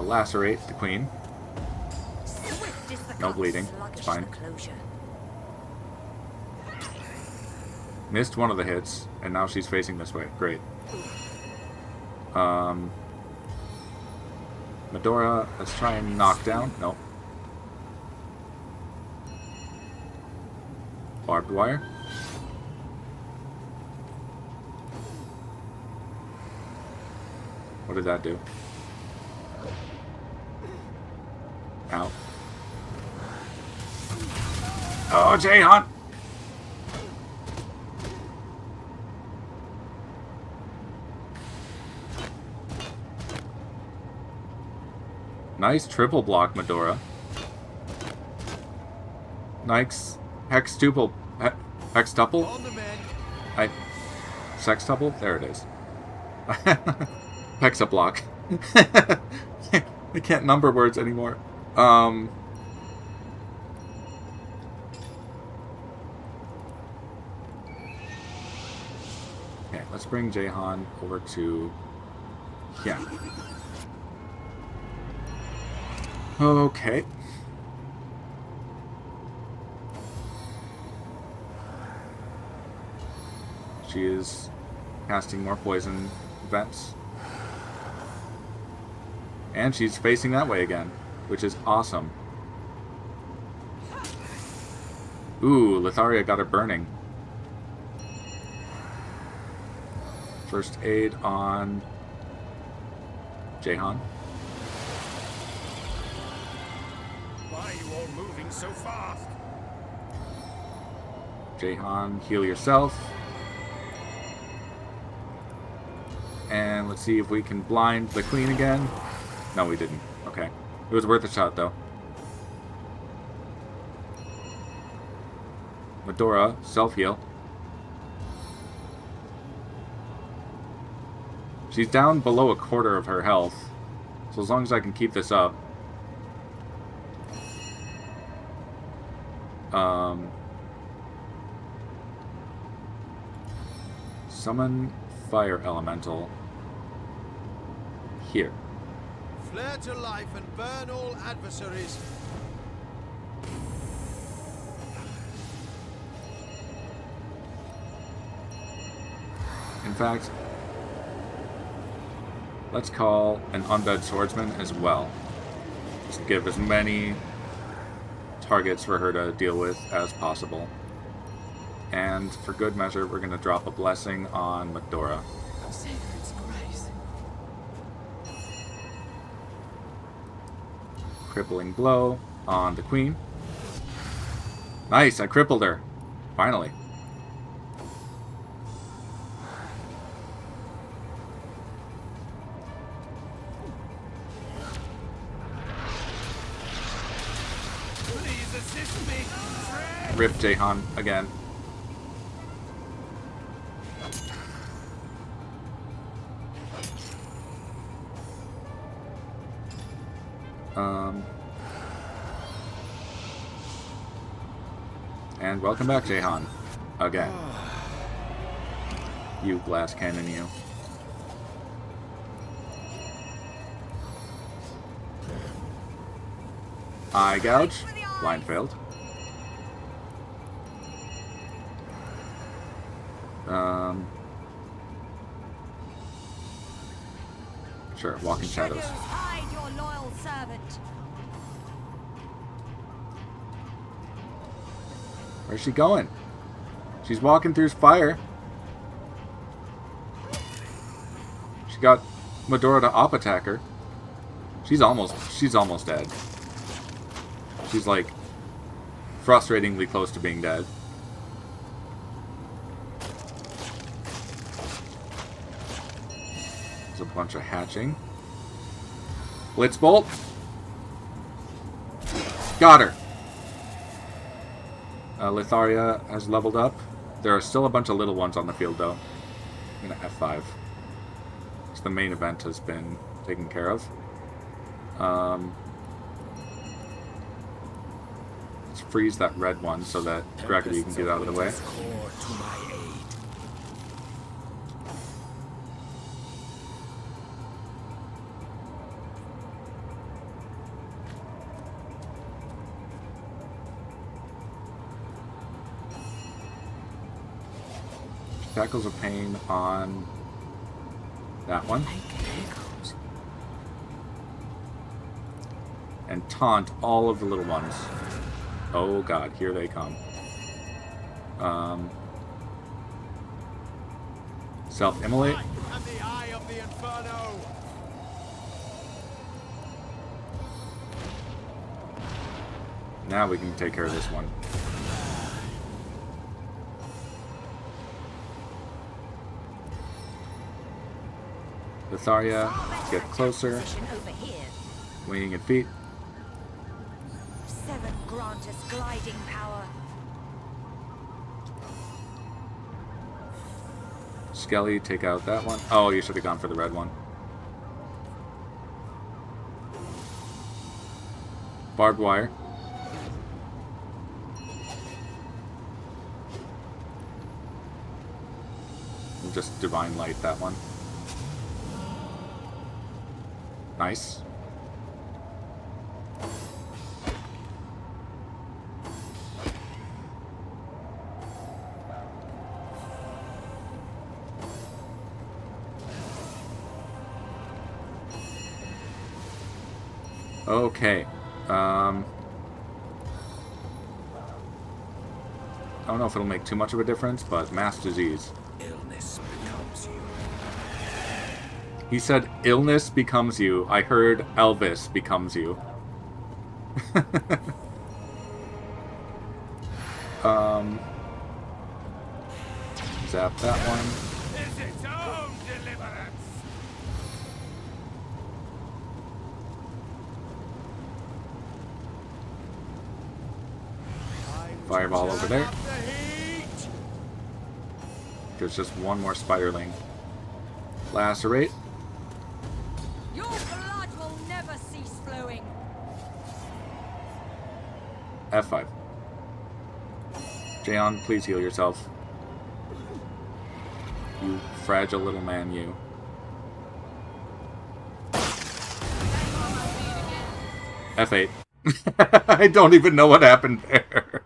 Lacerate the Queen. No bleeding. It's fine. Missed one of the hits, and now she's facing this way. Great. Medora, let's try and knock down. Nope. Barbed wire. What did that do? Ow. Oh, Jahan! Nice triple block, Medora. Nice hextuple. Hextuple? On the men. Sextuple? There it is. Hexablock. I can't number words anymore. Okay, let's bring Jahan over to... Yeah. Okay. She is casting more poison vents. And she's facing that way again, which is awesome. Ooh, Litharia got her burning. First aid on Jahan. Why are you all moving so fast? Jahan, heal yourself. And let's see if we can blind the queen again. No, we didn't. Okay. It was worth a shot, though. Medora, self-heal. She's down below a quarter of her health. So as long as I can keep this up. Summon Fire Elemental. Here. Flare to life and burn all adversaries. In fact, let's call an Undead Swordsman as well. Just give as many targets for her to deal with as possible. And for good measure, we're going to drop a blessing on Medora. Sacred's grace. Crippling blow on the queen. Nice, I crippled her. Finally. Please assist me. Rip Jahan again. And welcome back, Jahan. Again. You glass cannon, you. Eye gouge. Blind failed. Sure, walking shadows. Hide your loyal servant. Where's she going? She's walking through fire. She got Medora to op attack her. She's almost dead. She's like frustratingly close to being dead. There's a bunch of hatching. Blitzbolt. Got her. Litharia has leveled up. There are still a bunch of little ones on the field, though. I'm going to F5. So the main event has been taken care of. Let's freeze that red one so that GGobbie can get out of the way. Tackles of Pain on that one. And taunt all of the little ones. Oh god, here they come. Self-immolate. And the eye of the inferno. Now we can take care of this one. Litharia, get closer. Position over here. Wing and feet. 7 grant us gliding power. Skelly, take out that one. Oh, you should have gone for the red one. Barbed wire. We'll just divine light that one. Nice. Okay. I don't know if it'll make too much of a difference, but mass disease. Illness becomes you. He said illness becomes you. I heard Elvis becomes you. Zap that one. Is its own deliverance. Fireball over there. Up the heat. There's just one more spiderling. Lacerate. Your blood will never cease flowing. F5. Jaeon, please heal yourself. You fragile little man, you. F8. I don't even know what happened there.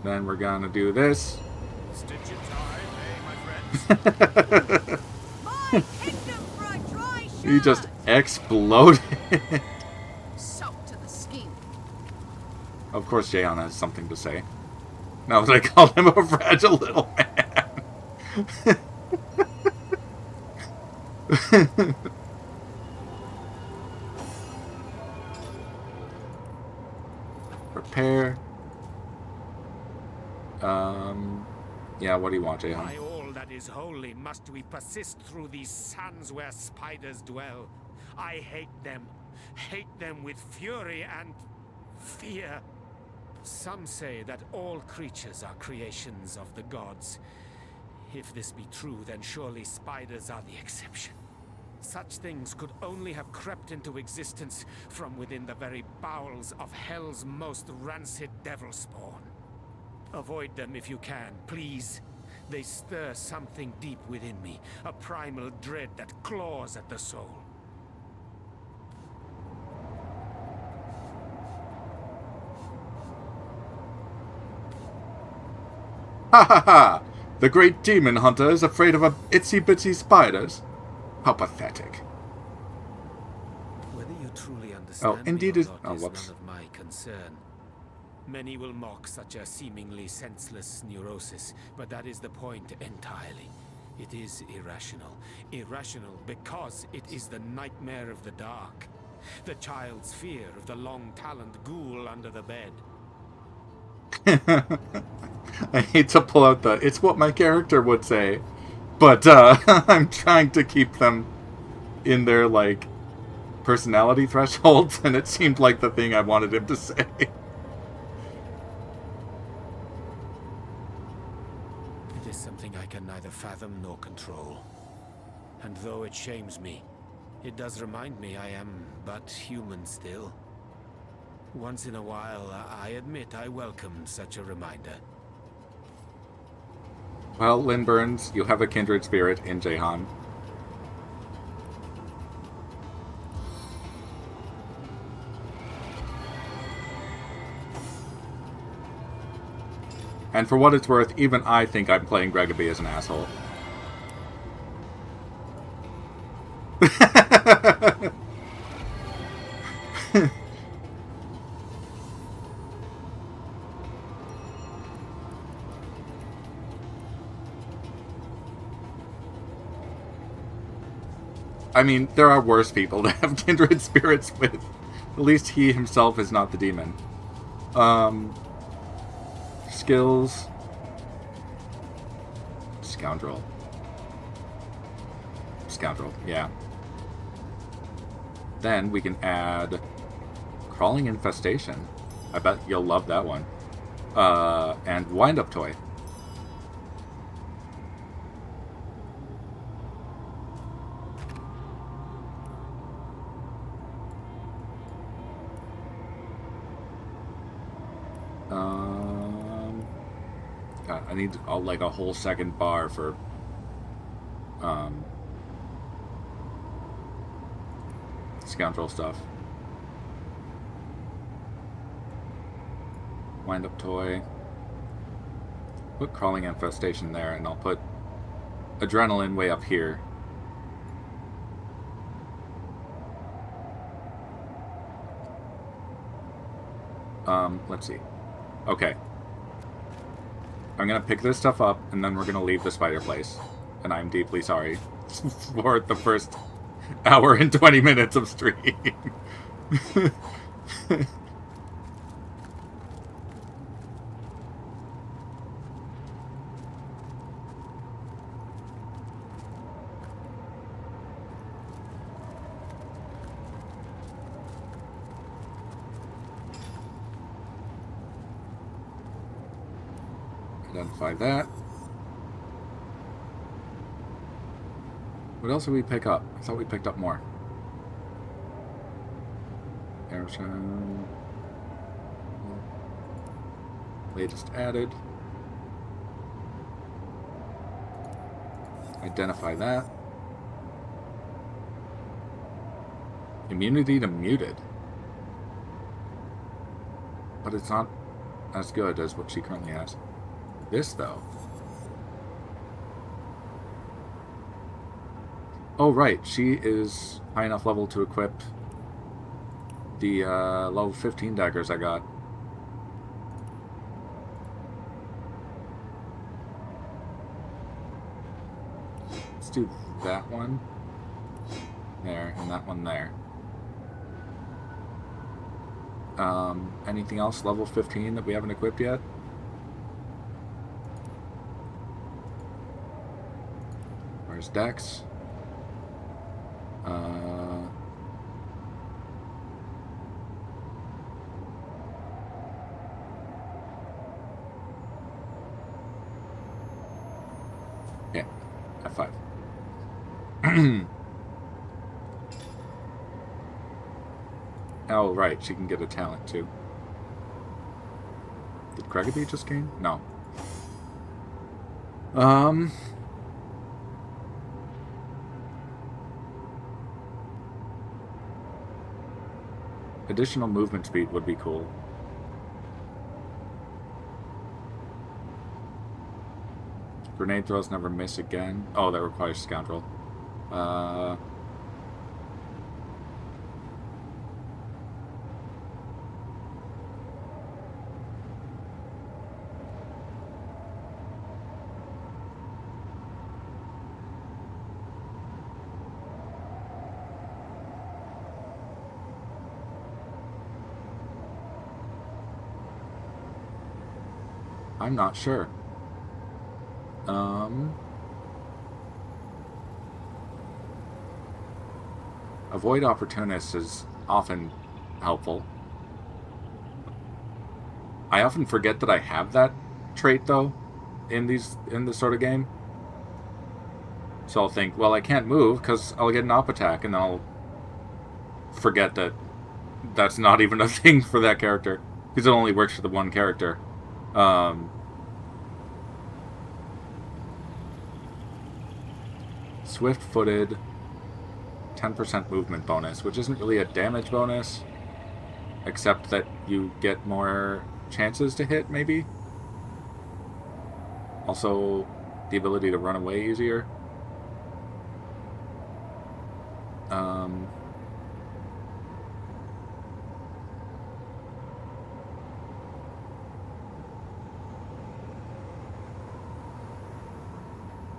Then we're gonna do this. Stitch in time, eh, my friends? My kingdom for a dry He shirt. just exploded. Soaked to the skin. Of course, Jaeon has something to say. Now that I called him a fragile little man. Prepare. Yeah, what do you want, Jaeon? By all that is holy, must we persist through these sands where spiders dwell? I hate them with fury and fear. Some say that all creatures are creations of the gods. If this be true, then surely spiders are the exception. Such things could only have crept into existence from within the very bowels of hell's most rancid devil spawn. Avoid them if you can, please. They stir something deep within me, a primal dread that claws at the soul. Ha ha ha! The great demon hunter is afraid of a itsy-bitsy spiders? How pathetic. Whether you truly understand indeed me or is- not oh, is whoops. none of my concern. Many will mock such a seemingly senseless neurosis, but that is the point entirely. It is irrational. Irrational because it is the nightmare of the dark. The child's fear of the long-taloned ghoul under the bed. I hate to pull out the it's what my character would say, but I'm trying to keep them in their, like, personality thresholds, and it seemed like the thing I wanted him to say. It is something I can neither fathom nor control. And though it shames me, it does remind me I am but human still. Once in a while, I admit I welcome such a reminder. Well, Lynn Burns, you have a kindred spirit in Jaehan. And for what it's worth, even I think I'm playing GGobbie as an asshole. I mean, there are worse people to have kindred spirits with. At least he himself is not the demon. Skills. Scoundrel. Scoundrel, yeah. Then we can add Crawling Infestation. I bet you'll love that one. And Wind-Up Toy. God, I need like a whole second bar for Scoundrel stuff. Wind-Up Toy. Put Crawling Infestation there, and I'll put Adrenaline way up here. Let's see. Okay. I'm gonna pick this stuff up, and then we're gonna leave the spider place. And I'm deeply sorry for the first hour and 20 minutes of stream. Identify that. What else did we pick up? I thought we picked up more. Airshine. Latest added. Identify that. Immunity to muted. But it's not as good as what she currently has. This, though. Oh, right. She is high enough level to equip the level 15 daggers I got. Let's do that one there and that one there. Anything else level 15 that we haven't equipped yet? Where's Dex? Yeah, F5. Oh, right, she can get a talent too. Did GGobbie just gain? No. Additional movement speed would be cool. Grenade throws never miss again. Oh, that requires Scoundrel. I'm not sure. Avoid opportunists is often helpful. I often forget that I have that trait though in this sort of game. So I'll think, well, I can't move because I'll get an op attack, and then I'll forget that that's not even a thing for that character because it only works for the one character. Swift-footed, 10% movement bonus, which isn't really a damage bonus, except that you get more chances to hit, maybe. Also, the ability to run away easier.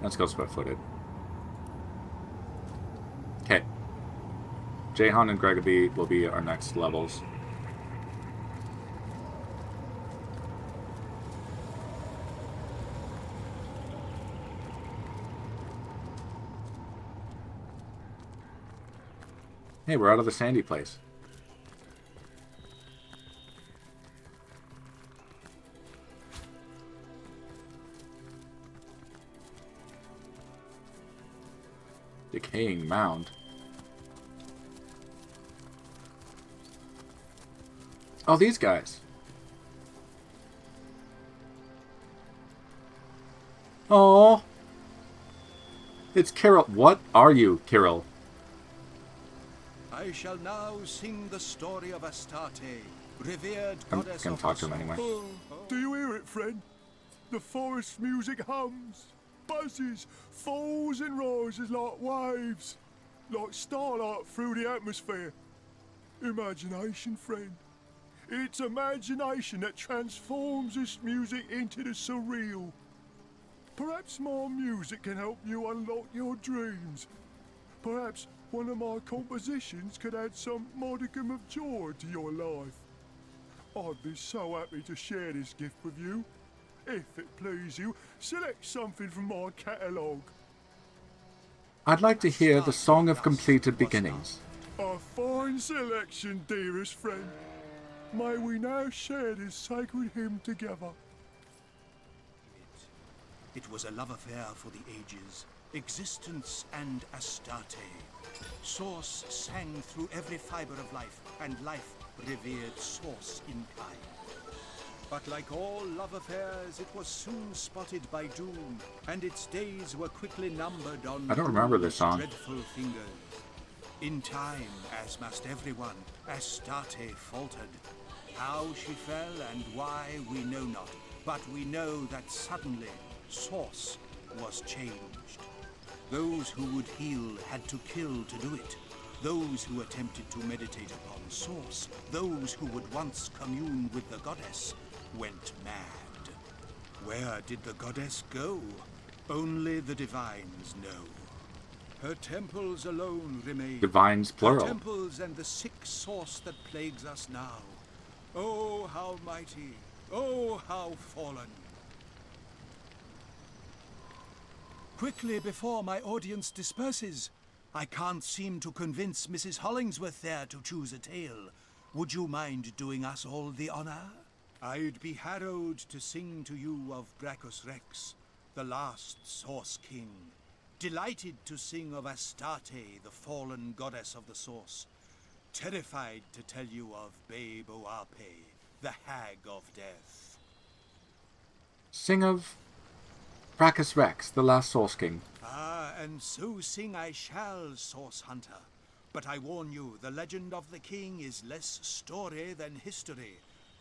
Let's go swift-footed. Okay. Jahan and GGobbie will be our next levels. Hey, we're out of the sandy place. Decaying mound. Oh, these guys. Oh, it's Kirill. What are you, Kirill? I shall now sing the story of Astarte, revered I'm goddess gonna of talk the to him anyway. soul. Do you hear it, friend? The forest music hums, buzzes, falls and rises like waves, like starlight through the atmosphere. Imagination, friend. It's imagination that transforms this music into the surreal. Perhaps more music can help you unlock your dreams. Perhaps one of my compositions could add some modicum of joy to your life. I'd be so happy to share this gift with you. If it please you, select something from my catalogue. I'd like to hear the Song of Completed Beginnings. A fine selection, dearest friend. May we now share this sacred hymn together. It was a love affair for the ages, existence and Astarte. Source sang through every fiber of life, and life revered Source in kind. But like all love affairs, it was soon spotted by doom, and its days were quickly numbered on I don't remember this Doom's song. dreadful fingers. In time, as must everyone, Astarte faltered. How she fell and why we know not, but we know that suddenly Source was changed. Those who would heal had to kill to do it. Those who attempted to meditate upon Source, those who would once commune with the goddess, went mad. Where did the goddess go? Only the divines know. Her temples alone remain. Divines, plural. Her temples and the sick Source that plagues us now. Oh, how mighty! Oh, how fallen! Quickly, before my audience disperses. I can't seem to convince Mrs. Hollingsworth there to choose a tale. Would you mind doing us all the honor? I'd be harrowed to sing to you of Brachus Rex, the last Source King. Delighted to sing of Astarte, the fallen goddess of the Source. Terrified to tell you of Babe Oape, the Hag of Death. Sing of Brachus Rex, the last Source King. Ah, and so sing I shall, Source Hunter. But I warn you, the legend of the king is less story than history.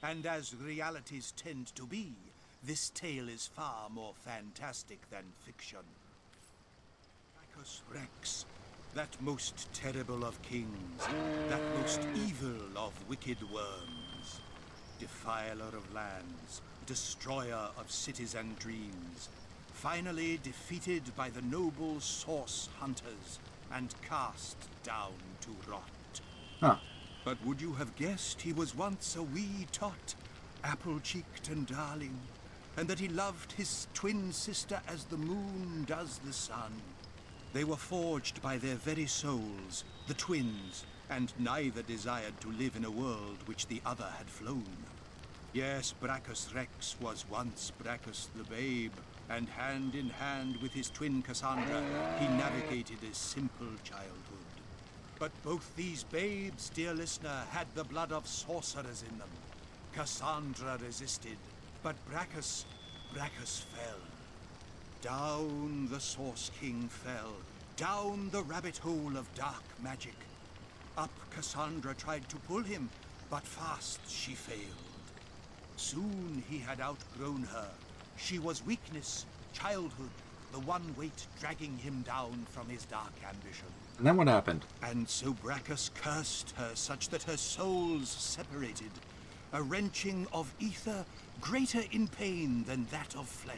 And as realities tend to be, this tale is far more fantastic than fiction. Brachus Rex, that most terrible of kings, that most evil of wicked worms, defiler of lands, destroyer of cities and dreams, finally defeated by the noble Source Hunters and cast down to rot. Huh. But would you have guessed he was once a wee tot, apple-cheeked and darling, and that he loved his twin sister as the moon does the sun? They were forged by their very souls, the twins, and neither desired to live in a world which the other had flown. Yes, Brachus Rex was once Brachus the Babe, and hand in hand with his twin Cassandra, he navigated a simple childhood. But both these babes, dear listener, had the blood of sorcerers in them. Cassandra resisted, but Brachus fell. Down the Source King fell, down the rabbit hole of dark magic. Up Cassandra tried to pull him, but fast she failed. Soon he had outgrown her. She was weakness, childhood, the one weight dragging him down from his dark ambition. And then what happened? And so Brachus cursed her such that her souls separated, a wrenching of ether greater in pain than that of flesh.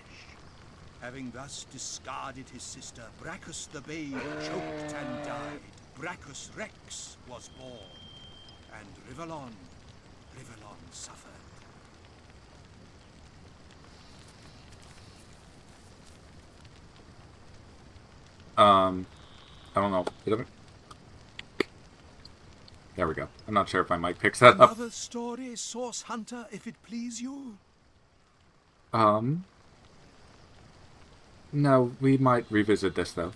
Having thus discarded his sister, Brachus the Babe choked and died. Brachus Rex was born, and Rivellon suffered. I don't know. There we go. I'm not sure if my mic picks that up. Another story, Source Hunter, if it please you? No, we might revisit this, though.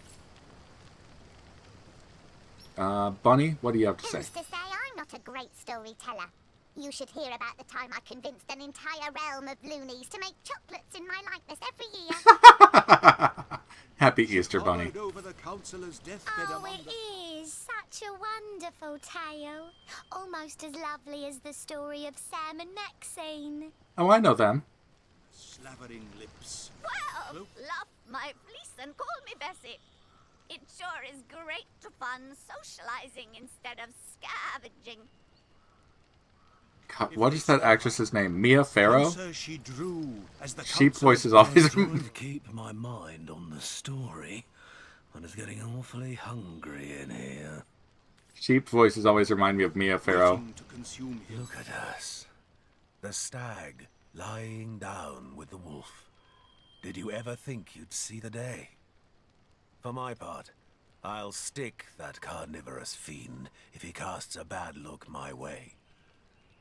Bonnie, what do you have to say? Who's to say I'm not a great storyteller? You should hear about the time I convinced an entire realm of loonies to make chocolates in my likeness every year. Happy Easter, Bunny. Hovered over the councillor's deathbed Oh, among it the... is such a wonderful tale. Almost as lovely as the story of Sam and Maxine. Oh, I know them. Slavering lips. Well, love my fleece and call me Bessie. It sure is great fun socializing instead of scavenging. God, what is that actress's name? Mia Farrow? Closer she drew as the Sheep councillor- voice is always... Trying to keep my mind on the story, but it's getting awfully hungry in here. Sheep voices always remind me of Mia Farrow. waiting to consume him. Look at us. The stag lying down with the wolf. Did you ever think you'd see the day? For my part, I'll stick that carnivorous fiend if he casts a bad look my way.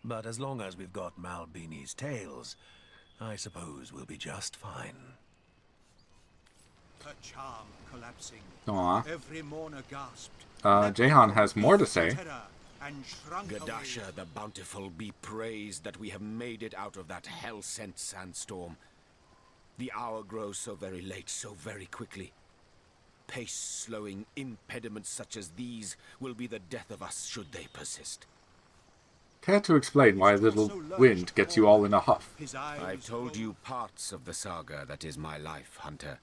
But as long as we've got Malbini's tails, I suppose we'll be just fine. Her charm collapsing. Aw. Every mourner gasped. Jehan has more to say. Terror and shrunk away. Gadasha the Bountiful be praised that we have made it out of that hell-sent sandstorm. The hour grows so very late, so very quickly. Pace-slowing impediments such as these will be the death of us should they persist. Care to explain why a little wind gets you all in a huff? His eyes I've told you parts of the saga that is my life, Hunter.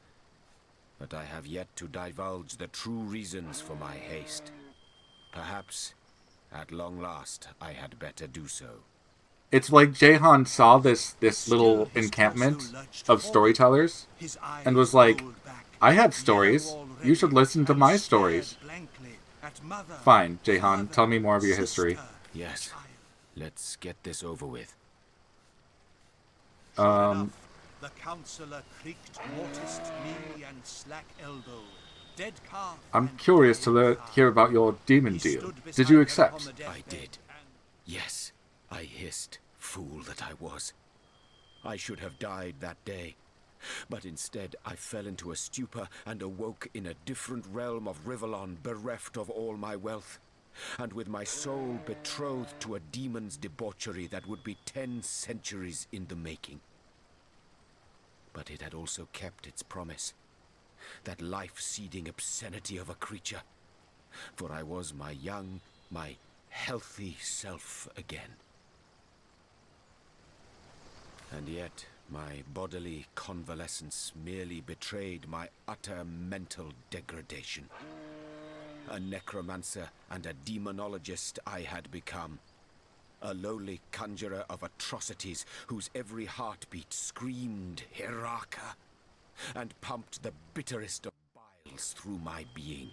But I have yet to divulge the true reasons for my haste. Perhaps, at long last, I had better do so. It's like Jehan saw this little encampment of storytellers his eyes and was like, rolled back. I have stories. You should listen to my stories. Blankly at mother, Fine, Jehan, father, tell me more of your history. sister, Yes, child. let's get this over with. Sure enough, the councillor creaked mortised knee and slack elbow. Dead calf I'm and curious to dying calf. hear about your demon He deal. stood Did beside you her accept? upon the I deathbed did. and- Yes, I hissed, fool that I was. I should have died that day. But instead, I fell into a stupor and awoke in a different realm of Rivellon, bereft of all my wealth, and with my soul betrothed to a demon's debauchery that would be 10 centuries in the making. But it had also kept its promise, that life-seeding obscenity of a creature, for I was my young, my healthy self again. And yet, my bodily convalescence merely betrayed my utter mental degradation. A necromancer and a demonologist I had become. A lowly conjurer of atrocities whose every heartbeat screamed Hiraka and pumped the bitterest of biles through my being.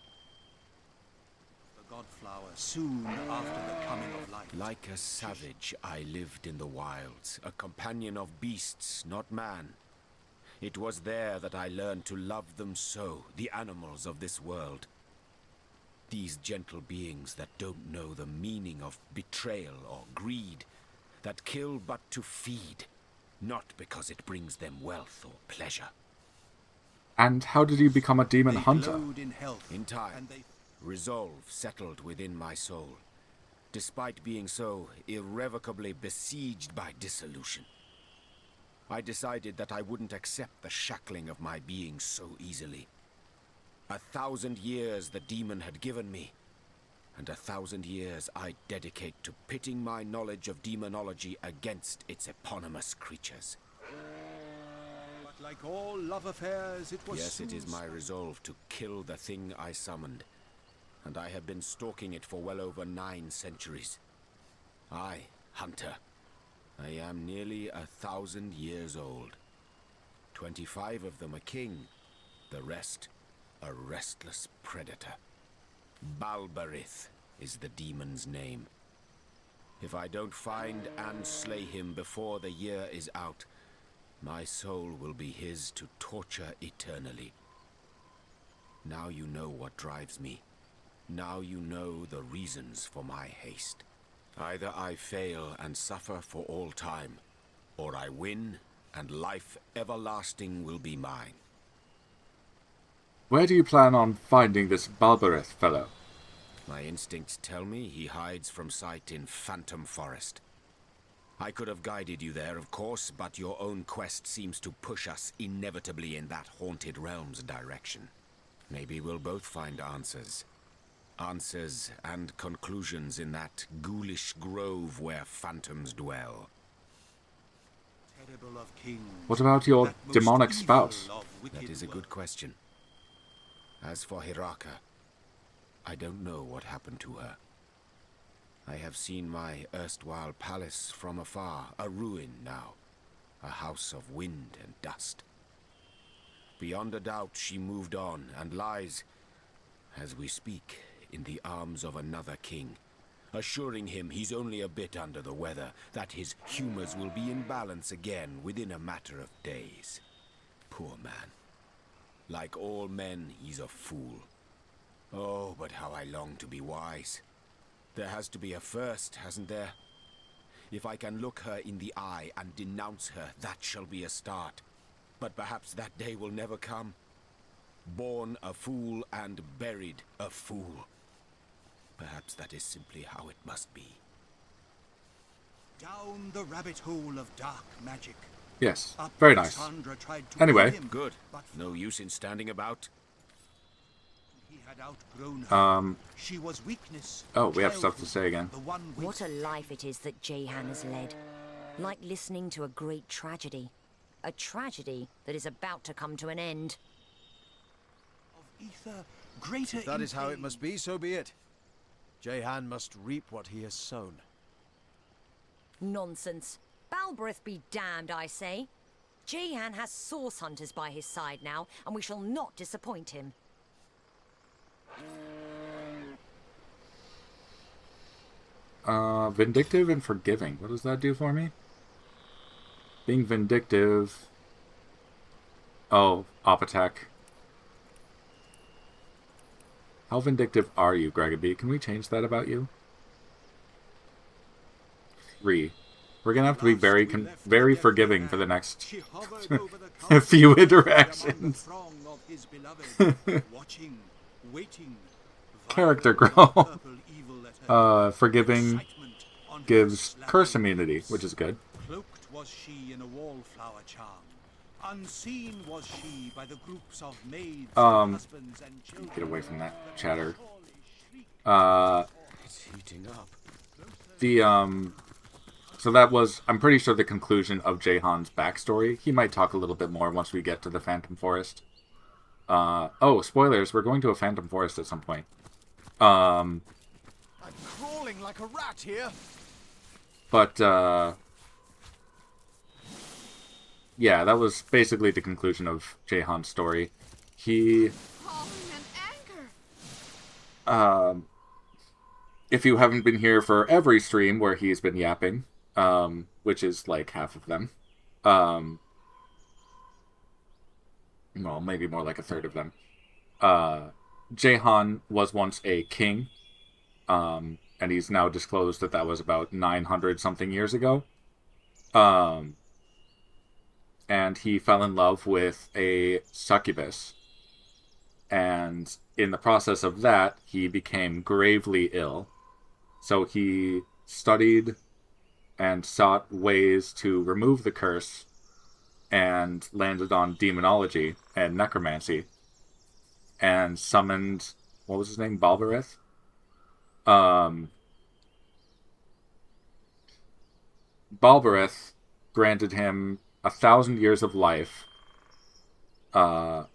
The godflower soon after the coming of light. Like a savage, I lived in the wilds, a companion of beasts, not man. It was there that I learned to love them so, the animals of this world. These gentle beings that don't know the meaning of betrayal or greed, that kill but to feed, not because it brings them wealth or pleasure. And how did you become a demon They hunter? glowed in health, In time, and they resolve settled within my soul, despite being so irrevocably besieged by dissolution. I decided that I wouldn't accept the shackling of my being so easily. 1,000 years the demon had given me, and 1,000 years I'd dedicate to pitting my knowledge of demonology against its eponymous creatures. But like all love affairs, it was Yes, it soon is my resolve to kill the thing I summoned, and I have been stalking it for well over 9 centuries. I, Hunter, I am nearly 1,000 years old. 25 of them a king, the rest a restless predator. Balbarith is the demon's name. If I don't find and slay him before the year is out, my soul will be his to torture eternally. Now you know what drives me. Now you know the reasons for my haste. Either I fail and suffer for all time, or I win and life everlasting will be mine. Where do you plan on finding this Balbereth fellow? My instincts tell me he hides from sight in Phantom Forest. I could have guided you there, of course, but your own quest seems to push us inevitably in that haunted realm's direction. Maybe we'll both find answers. Answers and conclusions in that ghoulish grove where phantoms dwell. Terrible of kings, What about your that most demonic evil spouse? of wicked That is a good question. As for Hiraka, I don't know what happened to her. I have seen my erstwhile palace from afar, a ruin now, a house of wind and dust. Beyond a doubt, she moved on and lies, as we speak, in the arms of another king, assuring him he's only a bit under the weather, that his humors will be in balance again within a matter of days. Poor man. Like all men, he's a fool. Oh, but how I long to be wise. There has to be a first, hasn't there? If I can look her in the eye and denounce her, that shall be a start. But perhaps that day will never come. Born a fool and buried a fool. Perhaps that is simply how it must be. Down the rabbit hole of dark magic. Yes, Up very nice. Cassandra tried to Anyway. kill him, Good. but No use in standing about. he had outgrown her. She was weakness. Oh, we have stuff to childhood, say again. The one What a life it is that Jehan has led. Like listening to a great tragedy. A tragedy that is about to come to an end. of ether greater If that in is how it pain. must be, so be it. Jehan must reap what he has sown. Nonsense. Balbereth be damned, I say. Jehan has source hunters by his side now, and we shall not disappoint him. Vindictive and forgiving. What does that do for me? Being vindictive. Oh, op attack. How vindictive are you, GGobbie? Can we change that about you? 3. We're gonna have to be very forgiving for the next She hovered over the few castle interactions. among the throng of his beloved, watching, waiting. Character vibrating growth. purple evil at her Forgiving excitement on her gives slapping curse immunity, lips. which is good. Cloaked was she in a wallflower charm. Unseen was she by the groups of maids, and husbands, and children. Get away from that chatter. It's heating up. So that was, I'm pretty sure, the conclusion of Jehan's backstory. He might talk a little bit more once we get to the Phantom Forest. Oh, spoilers, we're going to a Phantom Forest at some point. I'm crawling like a rat here. But, yeah, that was basically the conclusion of Jehan's story. He, Falling in anger. if you haven't been here for every stream where he's been yapping, which is like half of them, well, maybe more like a third of them, Jehan was once a king, and he's now disclosed that that was about 900-something years ago. And he fell in love with a succubus. And in the process of that, he became gravely ill. So he studied and sought ways to remove the curse and landed on demonology and necromancy and summoned, what was his name, Balbereth? Balbereth granted him 1,000 years of life in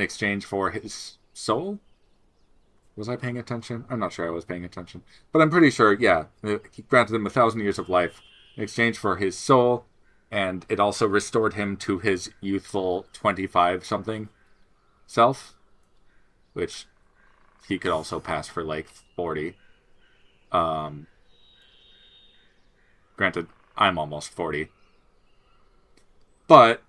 exchange for his soul? Was I paying attention? I'm not sure I was paying attention. But I'm pretty sure, yeah, he granted him 1,000 years of life in exchange for his soul, and it also restored him to his youthful 25-something self, which he could also pass for, like, 40. Granted, I'm almost 40. But,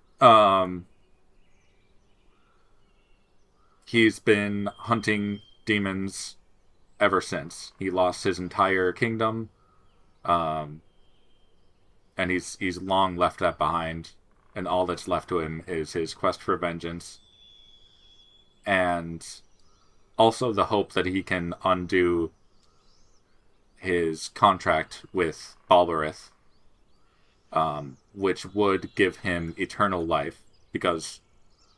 he's been hunting demons ever since. He lost his entire kingdom, and he's long left that behind, and all that's left to him is his quest for vengeance, and also the hope that he can undo his contract with Balberith, which would give him eternal life, because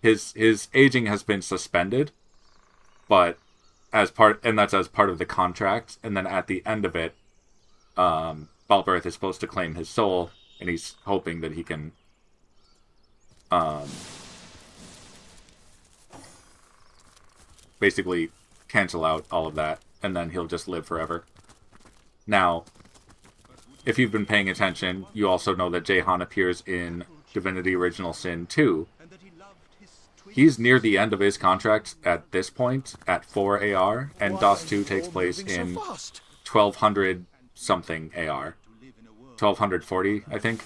his aging has been suspended, but that's as part of the contract, and then at the end of it, Balberith is supposed to claim his soul, and he's hoping that he can basically cancel out all of that, and then he'll just live forever. Now, if you've been paying attention, you also know that Jehan appears in Divinity Original Sin 2. He's near the end of his contract at this point, at 4 AR, and DOS 2 takes place in 1200 something AR. 1240, I think.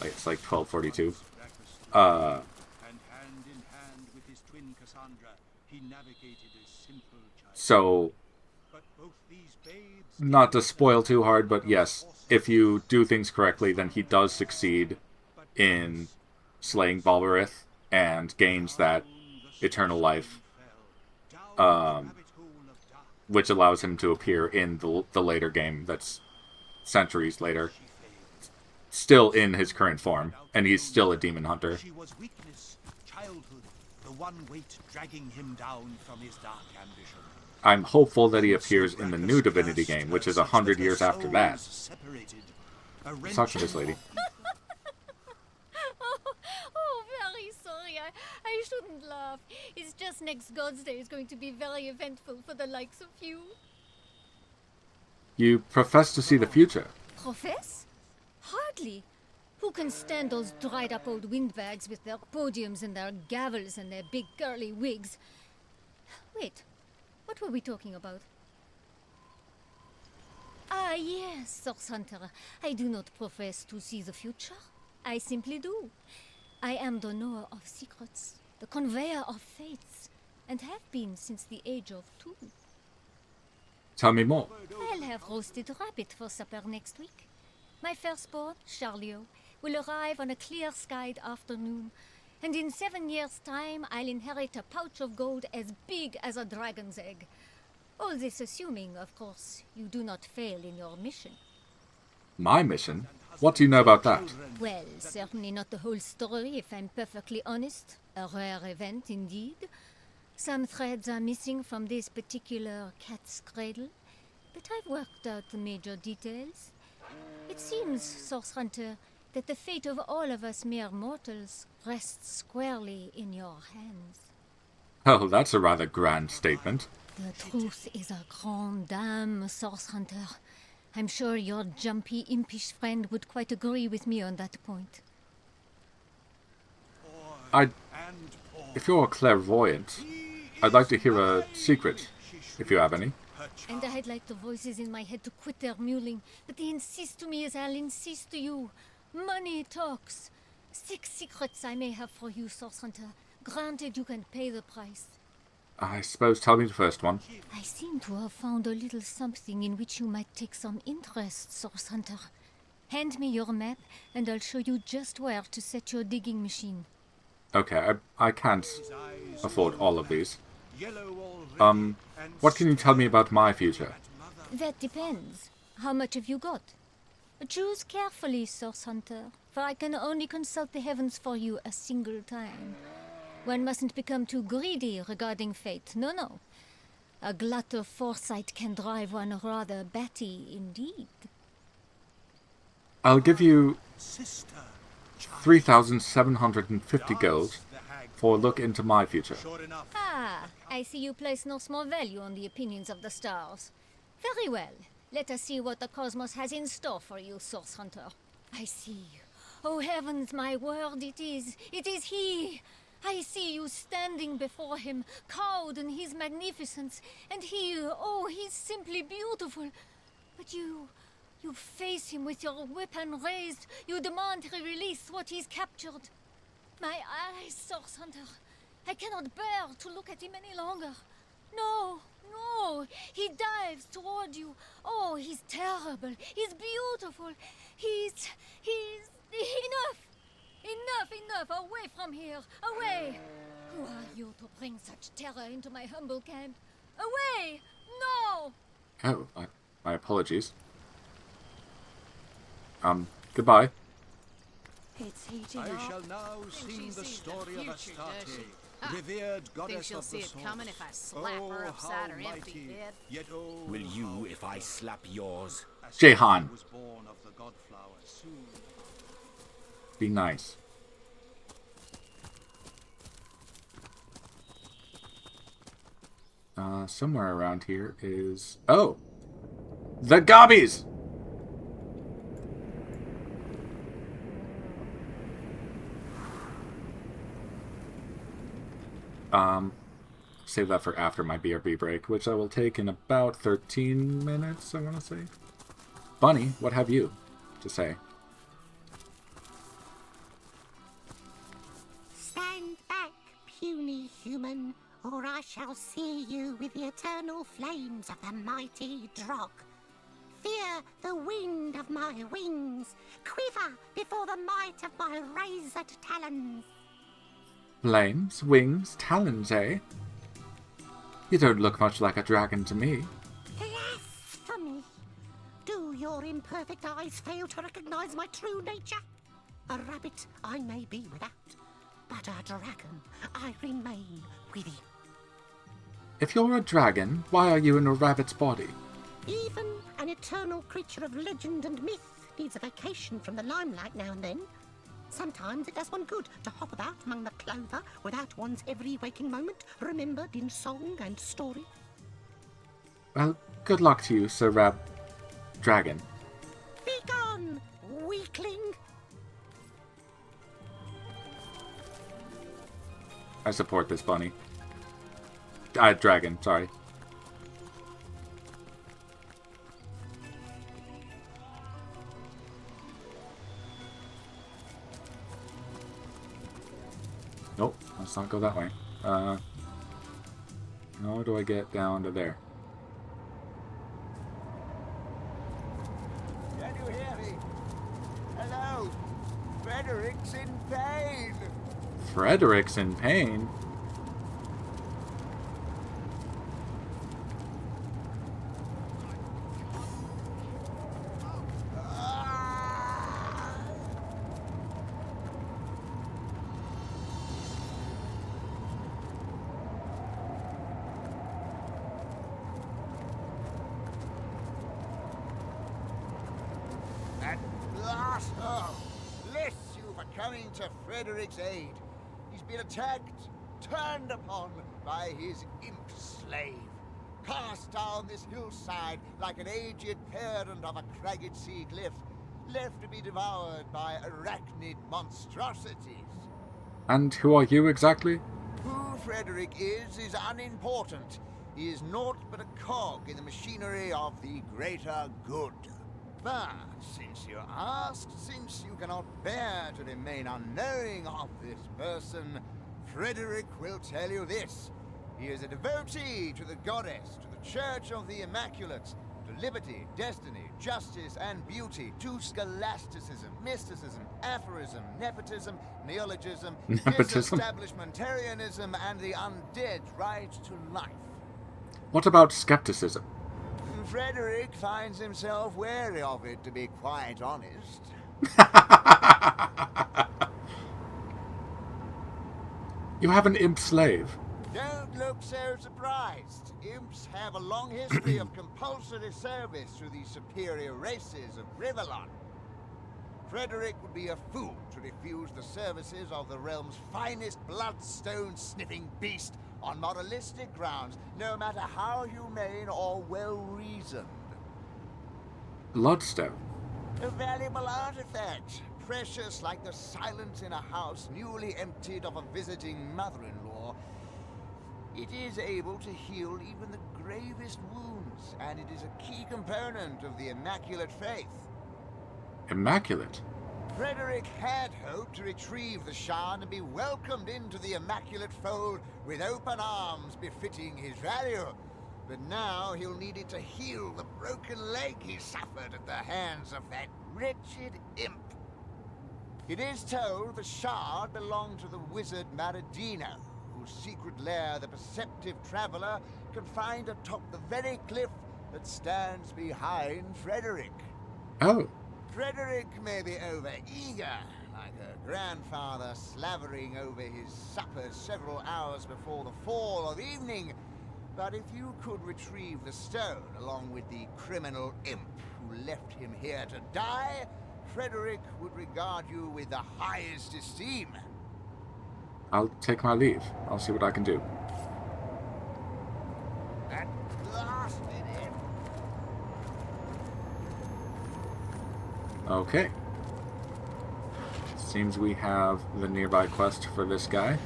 It's like 1242. So, not to spoil too hard, but yes, if you do things correctly, then he does succeed in slaying Balberith and gains that eternal life, which allows him to appear in the later game that's centuries later, still in his current form, and he's still a demon hunter. She was weakness, childhood, the one weight dragging him down from his dark ambition. I'm hopeful that he appears in the new Divinity game, which is 100 years after that. Let's talk to this lady. Oh, very sorry. I shouldn't laugh. It's just next God's Day is going to be very eventful for the likes of you. You profess to see the future. Profess? Hardly. Who can stand those dried-up old windbags with their podiums and their gavels and their big curly wigs? Wait, what were we talking about? Ah, yes, Source Hunter. I do not profess to see the future. I simply do. I am the knower of secrets, the conveyor of fates, and have been since the age of 2. Tell me more. I'll have roasted rabbit for supper next week. My firstborn, Charlio, will arrive on a clear-skied afternoon, and in 7 years' time I'll inherit a pouch of gold as big as a dragon's egg. All this assuming, of course, you do not fail in your mission. My mission? What do you know about that? Well, certainly not the whole story, if I'm perfectly honest. A rare event, indeed. Some threads are missing from this particular cat's cradle, but I've worked out the major details. It seems, Source Hunter, that the fate of all of us mere mortals rests squarely in your hands. Oh, that's a rather grand statement. The truth is a grande dame, Source Hunter. I'm sure your jumpy, impish friend would quite agree with me on that point. If you're clairvoyant, I'd like to hear a secret, if you have any. And I'd like the voices in my head to quit their mewling, but they insist to me as I'll insist to you. Money talks. 6 secrets I may have for you, Source Hunter. Granted, you can pay the price. I suppose tell me the first one. I seem to have found a little something in which you might take some interest, Source Hunter. Hand me your map, and I'll show you just where to set your digging machine. Okay, I can't afford all of these. What can you tell me about my future? That depends. How much have you got? Choose carefully, Source Hunter, for I can only consult the heavens for you a single time. One mustn't become too greedy regarding fate. No. A glut of foresight can drive one rather batty indeed. I'll give you 3,750 gold for a look into my future. Ah, I see you place no small value on the opinions of the stars. Very well. Let us see what the cosmos has in store for you, Source Hunter. I see. Oh heavens, my word, it is he! I see you standing before him, cowed in his magnificence, and he's simply beautiful. But you face him with your weapon raised, you demand he release what he's captured. My eyes, Source Hunter. I cannot bear to look at him any longer. No, no, he dives toward you. Oh, he's terrible. He's beautiful. He's... Enough, away from here, away. Who are you to bring such terror into my humble camp? Away, no. Oh, my apologies. Goodbye. It's heating I up. shall now sing the sees the story of future, Astarte, does she? Ha! revered Think goddess she'll of see the it sword. coming if I slap her upside her empty head? Yet oh, Will you how if I slap yours? Astarte Jehan. was born of the godflower soon. Be nice. Somewhere around here is... Oh! The Gobbies! Save that for after my BRB break, which I will take in about 13 minutes, I want to say. Bunny, what have you to say? Stand back, puny human, or I shall sear you with the eternal flames of the mighty Drog. Fear the wind of my wings, quiver before the might of my razored talons. Flames, wings, talons, eh? You don't look much like a dragon to me. Blasphemy! Do your imperfect eyes fail to recognize my true nature? A rabbit I may be without, but a dragon I remain within. If you're a dragon, why are you in a rabbit's body? Even an eternal creature of legend and myth needs a vacation from the limelight now and then. Sometimes it does one good to hop about among the clover without one's every waking moment remembered in song and story. Well, good luck to you, Sir Dragon. Be gone, weakling! I support this bunny. Dragon, sorry. Nope, let's not go that way. How do I get down to there? Can you hear me? Hello? Frederick's in pain. Frederick's in pain? At last! Oh, bless you for coming to Frederick's aid. He's been attacked, turned upon by his imp slave. Cast down this hillside like an aged parent of a cragged sea cliff, left to be devoured by arachnid monstrosities. And who are you exactly? Who Frederick is unimportant. He is naught but a cog in the machinery of the greater good. But since you asked, since you cannot bear to remain unknowing of this person, Frederick will tell you this. He is a devotee to the goddess, to the Church of the Immaculate, to liberty, destiny, justice, and beauty, to scholasticism, mysticism, aphorism, nepotism, neologism, disestablishmentarianism, and the undead right to life. What about skepticism? Frederick finds himself wary of it, to be quite honest. You have an imp slave. Don't look so surprised. Imps have a long history of compulsory service to the superior races of Rivellon. Frederick would be a fool to refuse the services of the realm's finest bloodstone-sniffing beast on moralistic grounds, no matter how humane or well-reasoned. Bloodstone. A valuable artifact, precious like the silence in a house newly emptied of a visiting mother-in-law. It is able to heal even the gravest wounds, and it is a key component of the Immaculate Faith. Immaculate? Frederick had hoped to retrieve the Shan and be welcomed into the immaculate fold with open arms befitting his value. But now he'll need it to heal the broken leg he suffered at the hands of that wretched imp. It is told the shard belonged to the wizard Maradino, whose secret lair the perceptive traveler can find atop the very cliff that stands behind Frederick. Oh. Frederick may be over-eager, like a grandfather slavering over his supper several hours before the fall of evening, but if you could retrieve the stone along with the criminal imp who left him here to die, Frederick would regard you with the highest esteem. I'll take my leave. I'll see what I can do. At last it is. Okay. Seems we have the nearby quest for this guy.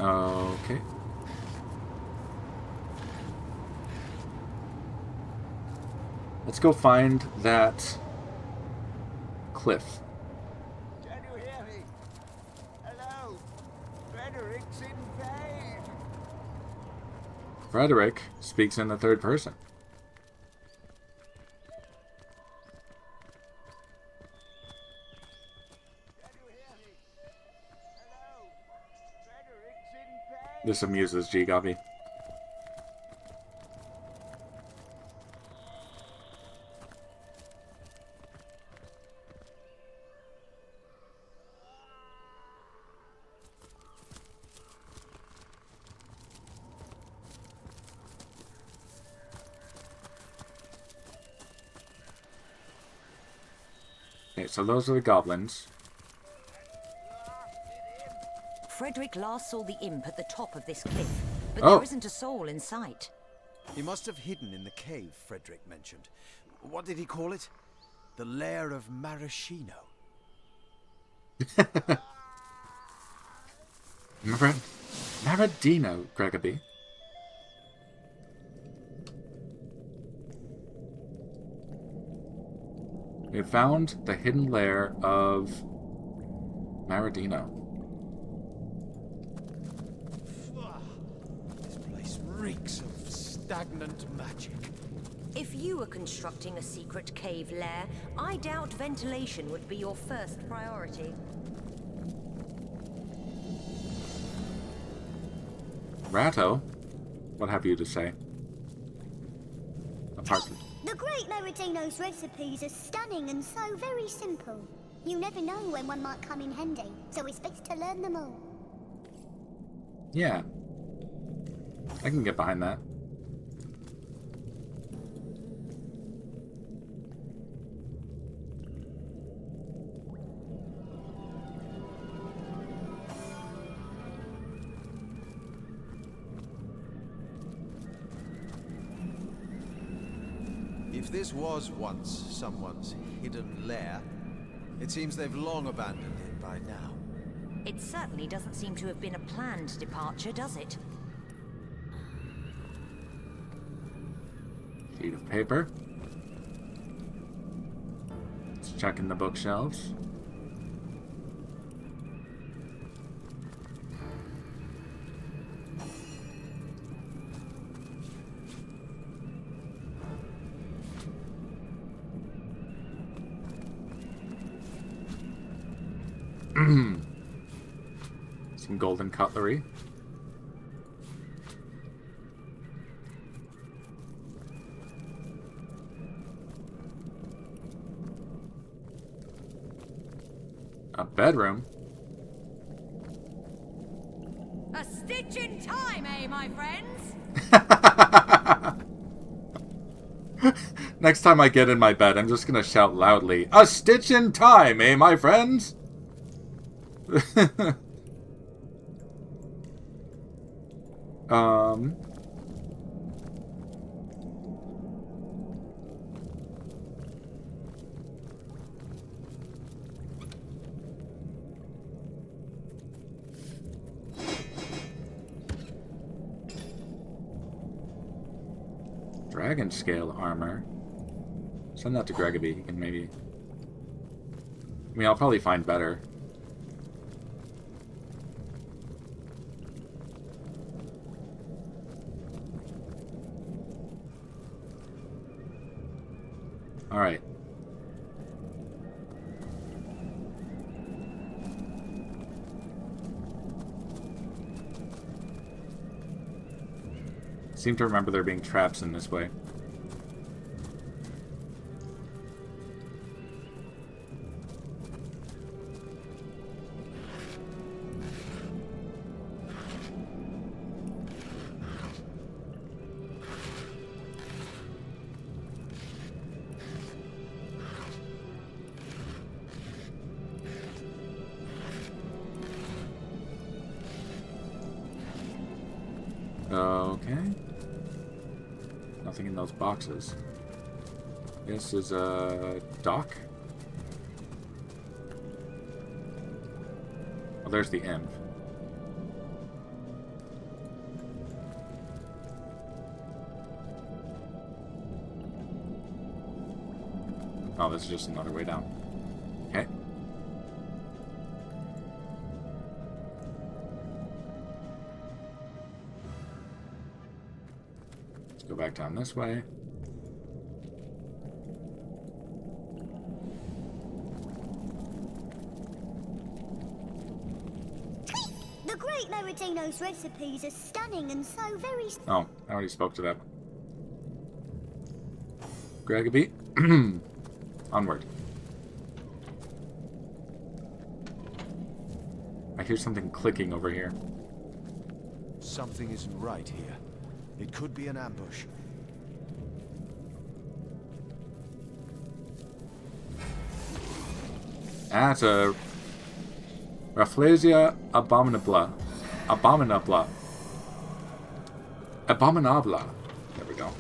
Okay. Let's go find that cliff. Can you hear me? Hello? Frederick's in pain. Frederick speaks in the third person. Can you hear me? Hello? Frederick's in pain. This amuses GGobbie. Okay, so those are the goblins. Frederick last saw the imp at the top of this cliff, but Oh. there isn't a soul in sight. He must have hidden in the cave Frederick mentioned. What did he call it? The Lair of Maraschino. Maradino, GGobbie. We have found the hidden lair of Maradino. This place reeks of stagnant magic. If you were constructing a secret cave lair, I doubt ventilation would be your first priority. Ratto, what have you to say? Apart from... The Great Maradino's recipes are stunning and so very simple. You never know when one might come in handy, so it's best to learn them all. Yeah. I can get behind that. If this was once someone's hidden lair, it seems they've long abandoned it by now. It certainly doesn't seem to have been a planned departure, does it? Sheet of paper. Let's check in the bookshelves. Some golden cutlery. A bedroom. A stitch in time, eh, my friends? Next time I get in my bed, I'm just gonna shout loudly, "A stitch in time, eh, my friends?" Dragon scale armor. Send that to GGobbie. He can maybe... I mean, I'll probably find better. Alright. Seem to remember there being traps in this way. Okay. Nothing in those boxes. This is a dock. Oh, there's the imp. Oh, this is just another way down. Okay. Go back down this way. The great Maradino's recipes are stunning and so very... Oh, I already spoke to that. GGobbie. Onward. I hear something clicking over here. Something isn't right here. It could be an ambush. Ah, it's a Rafflesia abominabla. Abominabla. Abominabla. There we go.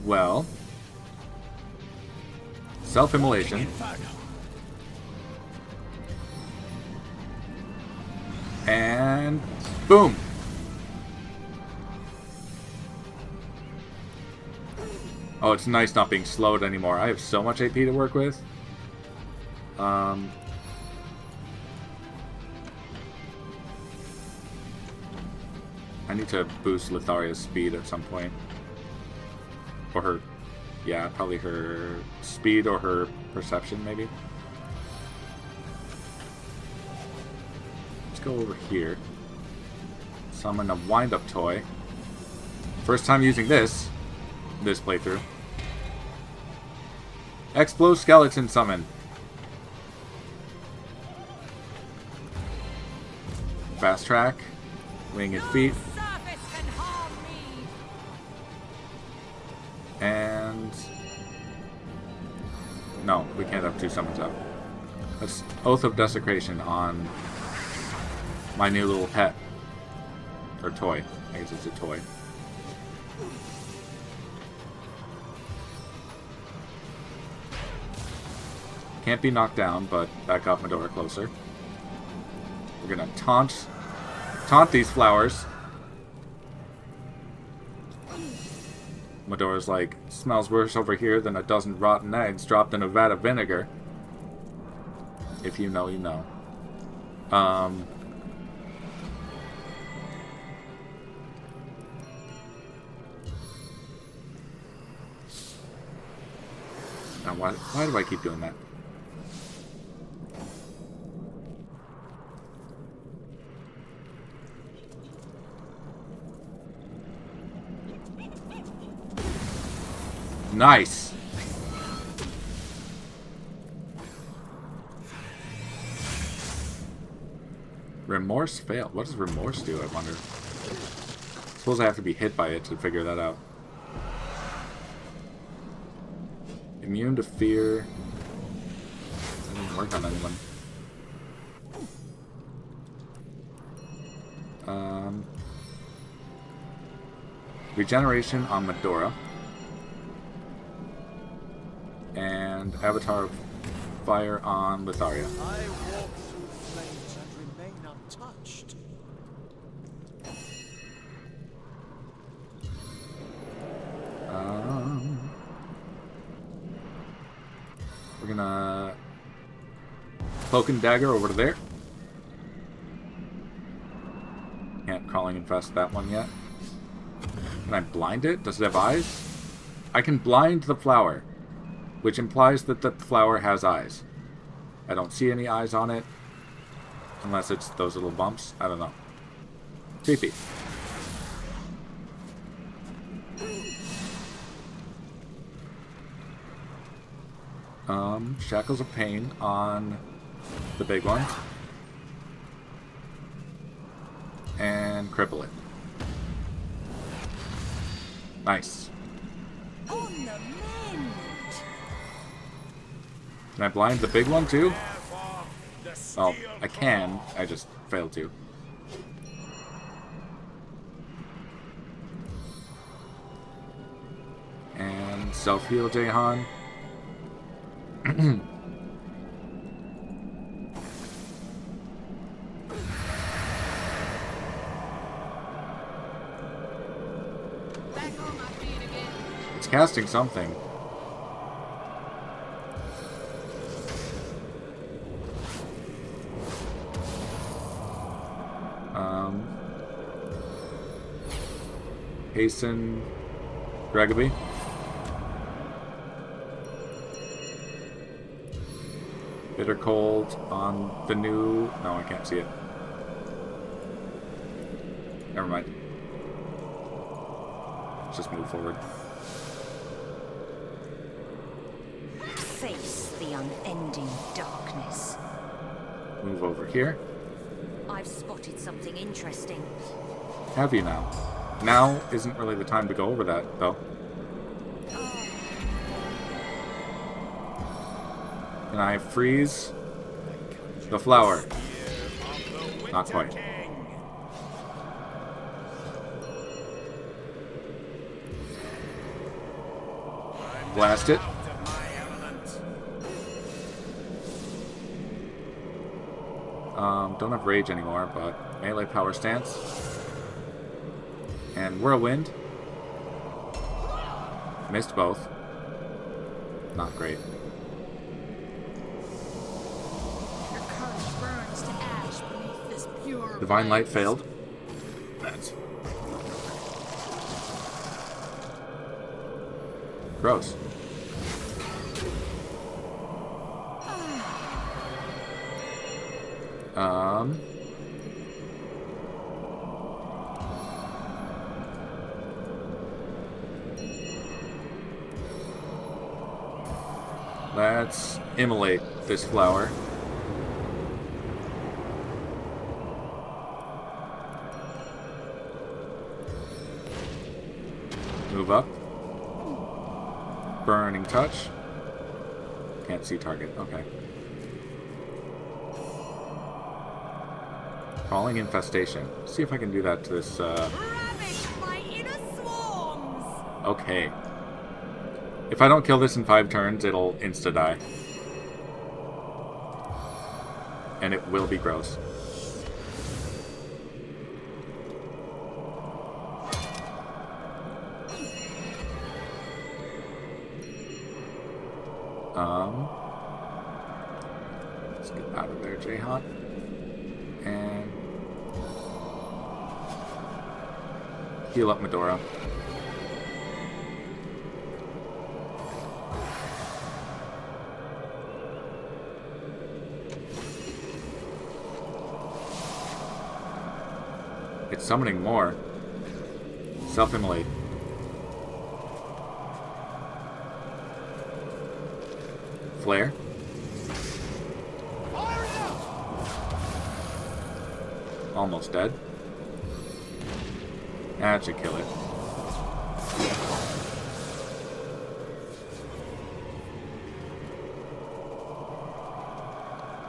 Well. Self-immolation. And boom. Oh, it's nice not being slowed anymore. I have so much AP to work with. I need to boost Litharia's speed at some point. Or her... Yeah, probably her speed or her perception, maybe. Let's go over here. Summon a wind-up toy. First time using this playthrough. Exoskeleton summon. Fast track. Wing and feet. And... No, we can't have two summons up. That's Oath of Desecration on my new little pet. Or toy. I guess it's a toy. Can't be knocked down, but back up Medora closer. We're gonna taunt these flowers. Medora's like, smells worse over here than a dozen rotten eggs dropped in a vat of vinegar. If you know, you know. Now why do I keep doing that? Nice. Remorse failed. What does remorse do, I wonder? Suppose I have to be hit by it to figure that out. Immune to fear. That didn't work on anyone. Regeneration on Medora. And Avatar of Fire on Litharia. I walk through flames and Cloak and dagger over to there. Can't crawling infest that one yet. Can I blind it? Does it have eyes? I can blind the flower, which implies that the flower has eyes. I don't see any eyes on it, unless it's those little bumps. I don't know. Creepy. Shackles of Pain on the big one. And cripple it. Nice. On the mend. Can I blind the big one too? Oh, I can. I just failed to. And self-heal Jahan. It's casting something. Hasten GGobbie. Bitter Cold on the new... No, I can't see it. Never mind. Let's just move forward. Face the unending darkness. Move over here. I've spotted something interesting. Have you now? Now isn't really the time to go over that, though. Can I freeze the flower? Not quite. Blast it. Don't have rage anymore, but melee power stance. And whirlwind. Missed both. Not great. Divine Light failed. That's gross. Let's immolate this flower. Move up. Burning touch. Can't see target. Okay. Crawling infestation. See if I can do that to this. Okay. If I don't kill this in 5 turns, it'll insta-die. And it will be gross. Let's get out of there, Jahan. And heal up Medora. It's summoning more. Self-immolate. Flare. Almost dead. That should kill it.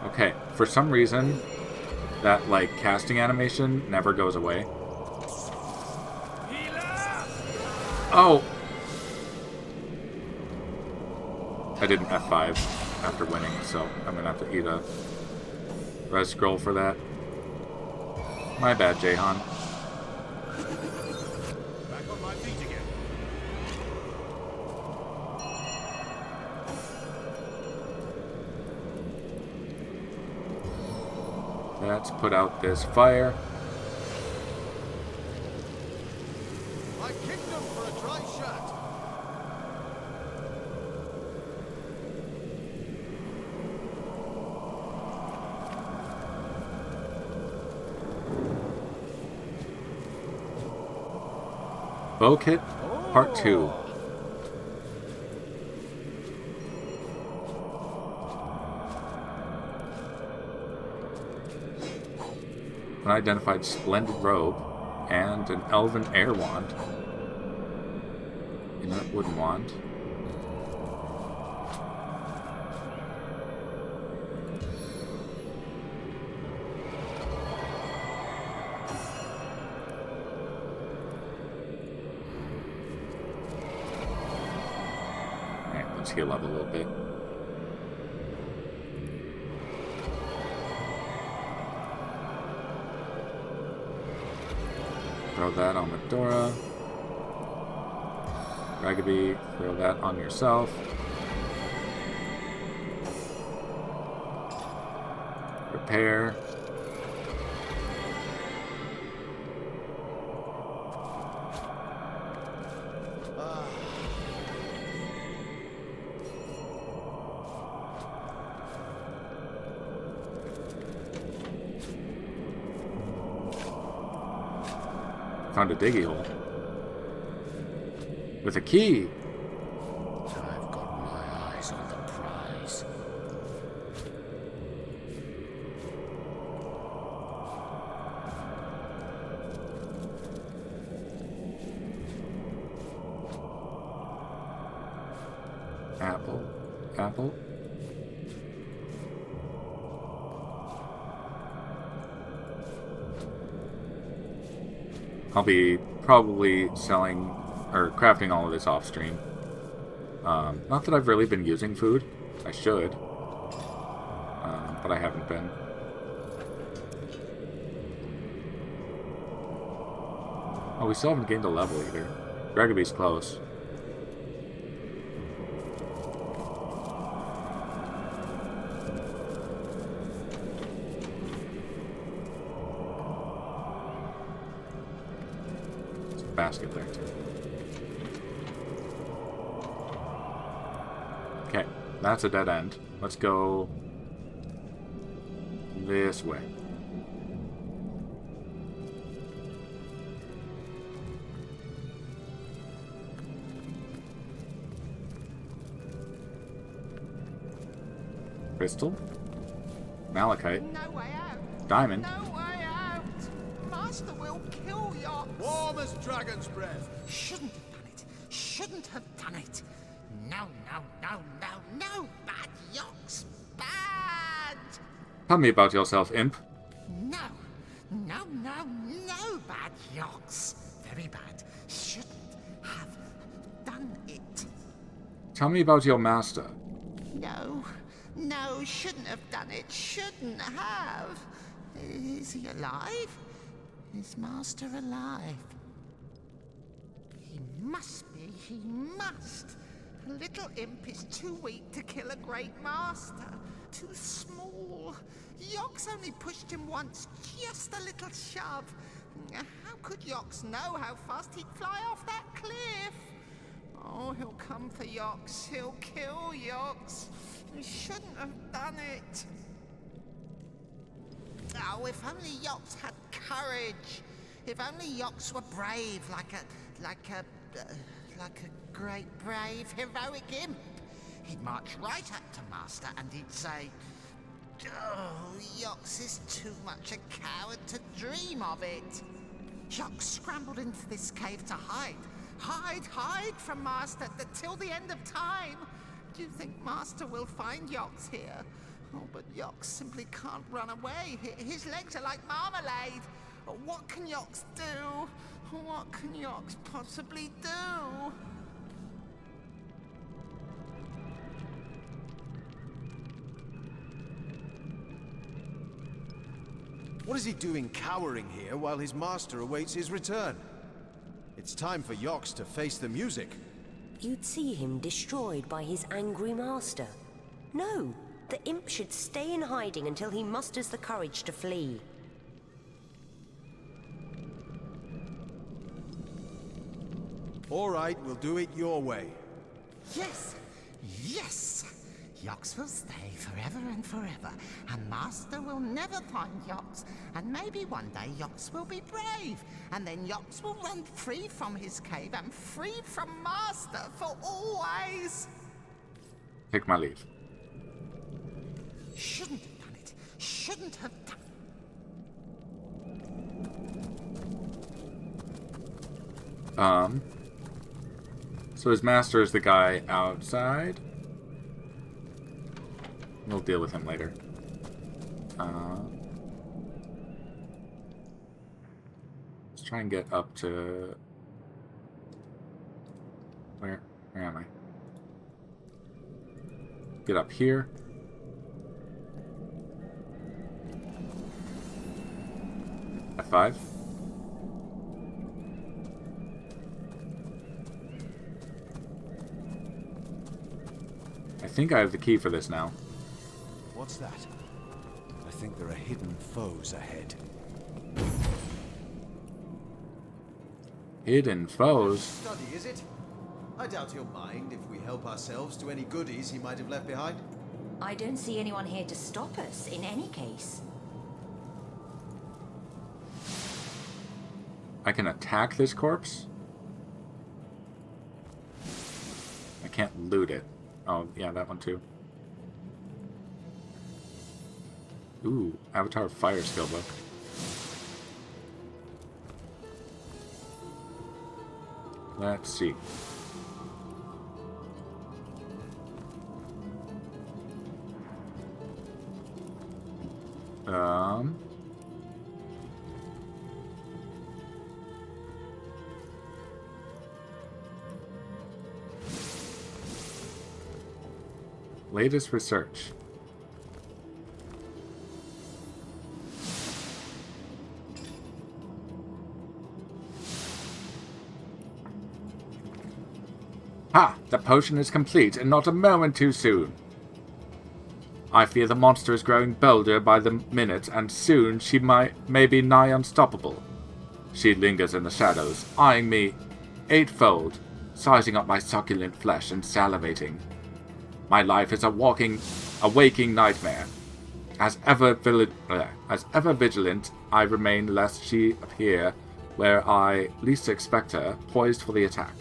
Okay, for some reason, that, like, casting animation never goes away. Oh! I didn't F5 after winning, so I'm gonna have to eat a res scroll for that. My bad, Jahan. Back on my feet again. Let's put out this fire. My kingdom for a dry shirt. Bow Kit, Part 2. An identified splendid robe and an elven air wand. Inert wooden wand. Alright, let's heal up a little bit. Throw that on Medora. GGobbie, throw that on yourself. Repair. Found a diggy hole. With a key! I've got my eyes on the prize. Apple. Apple. I'll be probably selling or crafting all of this off stream. Not that I've really been using food. I should. But I haven't been. Oh, we still haven't gained a level either. GGobbie's close. Basket there too. Okay, that's a dead end. Let's go this way. Crystal, malachite, No way out. diamond. No way out. Master will kill Yox. Warm as dragon's breath. Shouldn't have done it. Shouldn't have done it. No, no, no, no, no. Bad Yox. Bad. Tell me about yourself, imp. No, no, no, no, bad Yox. Very bad. Shouldn't have done it. Tell me about your master. No, no, shouldn't have done it. Shouldn't have. Is he alive? Is Master alive? He must be. He must. A little imp is too weak to kill a great master. Too small. Yox only pushed him once, just a little shove. How could Yox know how fast he'd fly off that cliff? Oh, he'll come for Yox. He'll kill Yox. He shouldn't have done it. Oh, if only Yox had courage. If only Yox were brave, like a great, brave, heroic imp. He'd march right up to Master and he'd say, "Oh, Yox is too much a coward to dream of it." Yox scrambled into this cave to hide. Hide from Master till the end of time. Do you think Master will find Yox here? Oh, but Yox simply can't run away. His legs are like marmalade. What can Yox do? What can Yox possibly do? What is he doing cowering here while his master awaits his return? It's time for Yox to face the music. You'd see him destroyed by his angry master. No, The imp should stay in hiding until he musters the courage to flee. All right, we'll do it your way. Yes, yes! Yox will stay forever and forever, and Master will never find Yox. And maybe one day Yox will be brave, and then Yox will run free from his cave and free from Master for always. Take my leave. Shouldn't have done it. Shouldn't have done So his master is the guy outside. We'll deal with him later. Let's try and get up to... Where am I? Get up here. F5. I think I have the key for this now. What's that? I think there are hidden foes ahead. Hidden foes? Study, is it? I doubt he'll mind if we help ourselves to any goodies he might have left behind. I don't see anyone here to stop us, in any case. I can attack this corpse? I can't loot it. Oh, yeah, that one too. Ooh, Avatar Fire skill book. Let's see. Latest research. Ha! The potion is complete, and not a moment too soon. I fear the monster is growing bolder by the minute, and soon she may be nigh unstoppable. She lingers in the shadows, eyeing me eightfold, sizing up my succulent flesh and salivating. My life is a waking nightmare. As ever vigilant, I remain lest she appear where I least expect her, poised for the attack.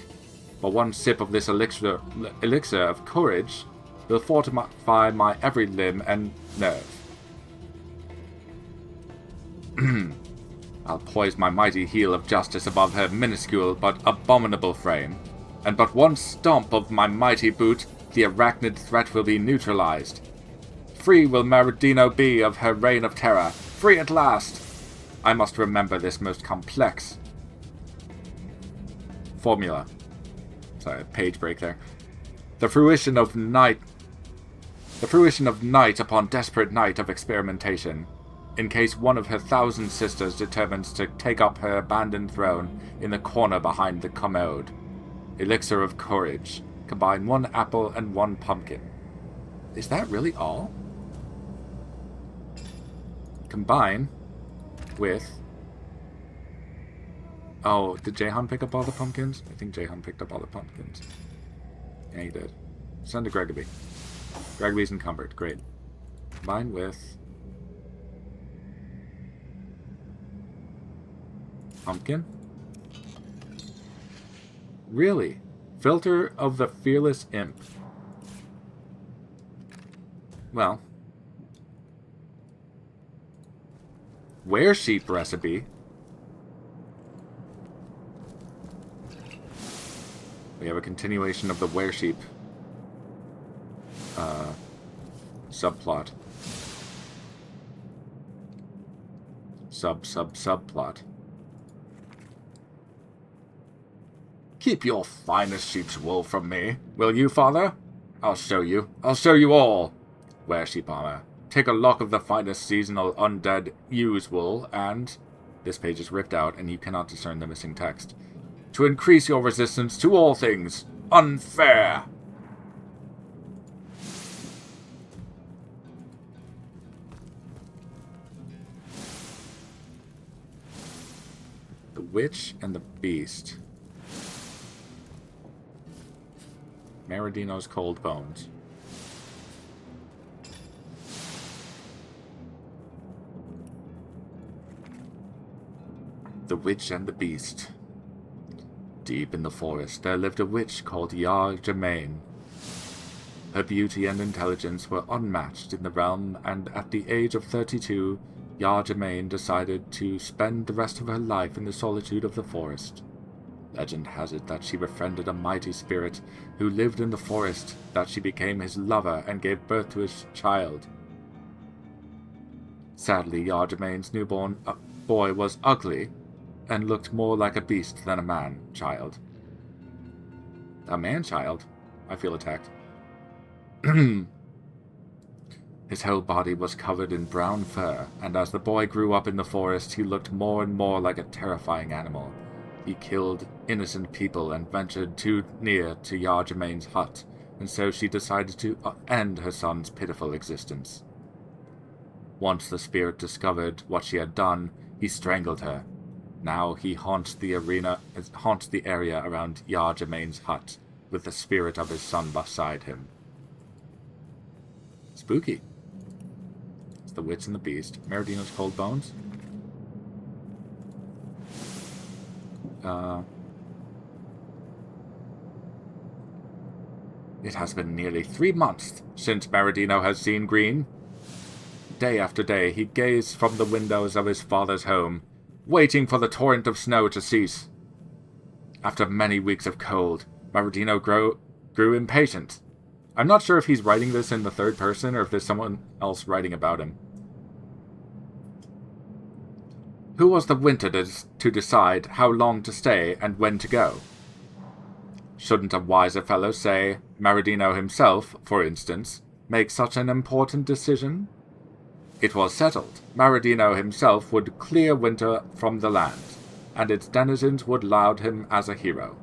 But one sip of this elixir of courage will fortify my every limb and nerve. I'll poise my mighty heel of justice above her minuscule but abominable frame, and but one stomp of my mighty boot, the arachnid threat will be neutralized. Free will Maradino be of her reign of terror, free at last! I must remember this most complex formula. Sorry, page break there. The fruition of night upon desperate night of experimentation, in case one of her 1,000 sisters determines to take up her abandoned throne in the corner behind the commode. Elixir of courage. Combine 1 apple and 1 pumpkin. Is that really all? Combine with... Oh, did Jahan pick up all the pumpkins? I think Jahan picked up all the pumpkins. Yeah, he did. Send to GGobbie. GGobbie's encumbered. Great. Combine with... pumpkin? Really? Filter of the Fearless Imp. Well. Weresheep recipe. We have a continuation of the Weresheep subplot. Subplot. Keep your finest sheep's wool from me, will you, father? I'll show you. I'll show you all. Wear sheep armor. Take a lock of the finest seasonal undead ewe's wool, and... This page is ripped out, and you cannot discern the missing text. To increase your resistance to all things unfair. Witch and the Beast. Maradino's Cold Bones. The Witch and the Beast. Deep in the forest, there lived a witch called Yar Germain. Her beauty and intelligence were unmatched in the realm, and at the age of 32, Yar Germain decided to spend the rest of her life in the solitude of the forest. Legend has it that she befriended a mighty spirit who lived in the forest, that she became his lover and gave birth to his child. Sadly, Yar Germain's newborn boy was ugly, and looked more like a beast than a man-child. A man-child? I feel attacked. His whole body was covered in brown fur, and as the boy grew up in the forest, he looked more and more like a terrifying animal. He killed innocent people and ventured too near to Yar Germain's hut, and so she decided to end her son's pitiful existence. Once the spirit discovered what she had done, he strangled her. Now he haunts the area around Yar Germain's hut, with the spirit of his son beside him. Spooky. It's the Witch and the Beast. Maradino's Cold Bones. It has been nearly 3 months since Maradino has seen green. Day after day, he gazed from the windows of his father's home, waiting for the torrent of snow to cease. After many weeks of cold, Maradino grew impatient. I'm not sure if he's writing this in the third person or if there's someone else writing about him. Who was the winter to decide how long to stay and when to go? Shouldn't a wiser fellow, say Maradino himself, for instance, make such an important decision? It was settled. Maradino himself would clear winter from the land, and its denizens would laud him as a hero.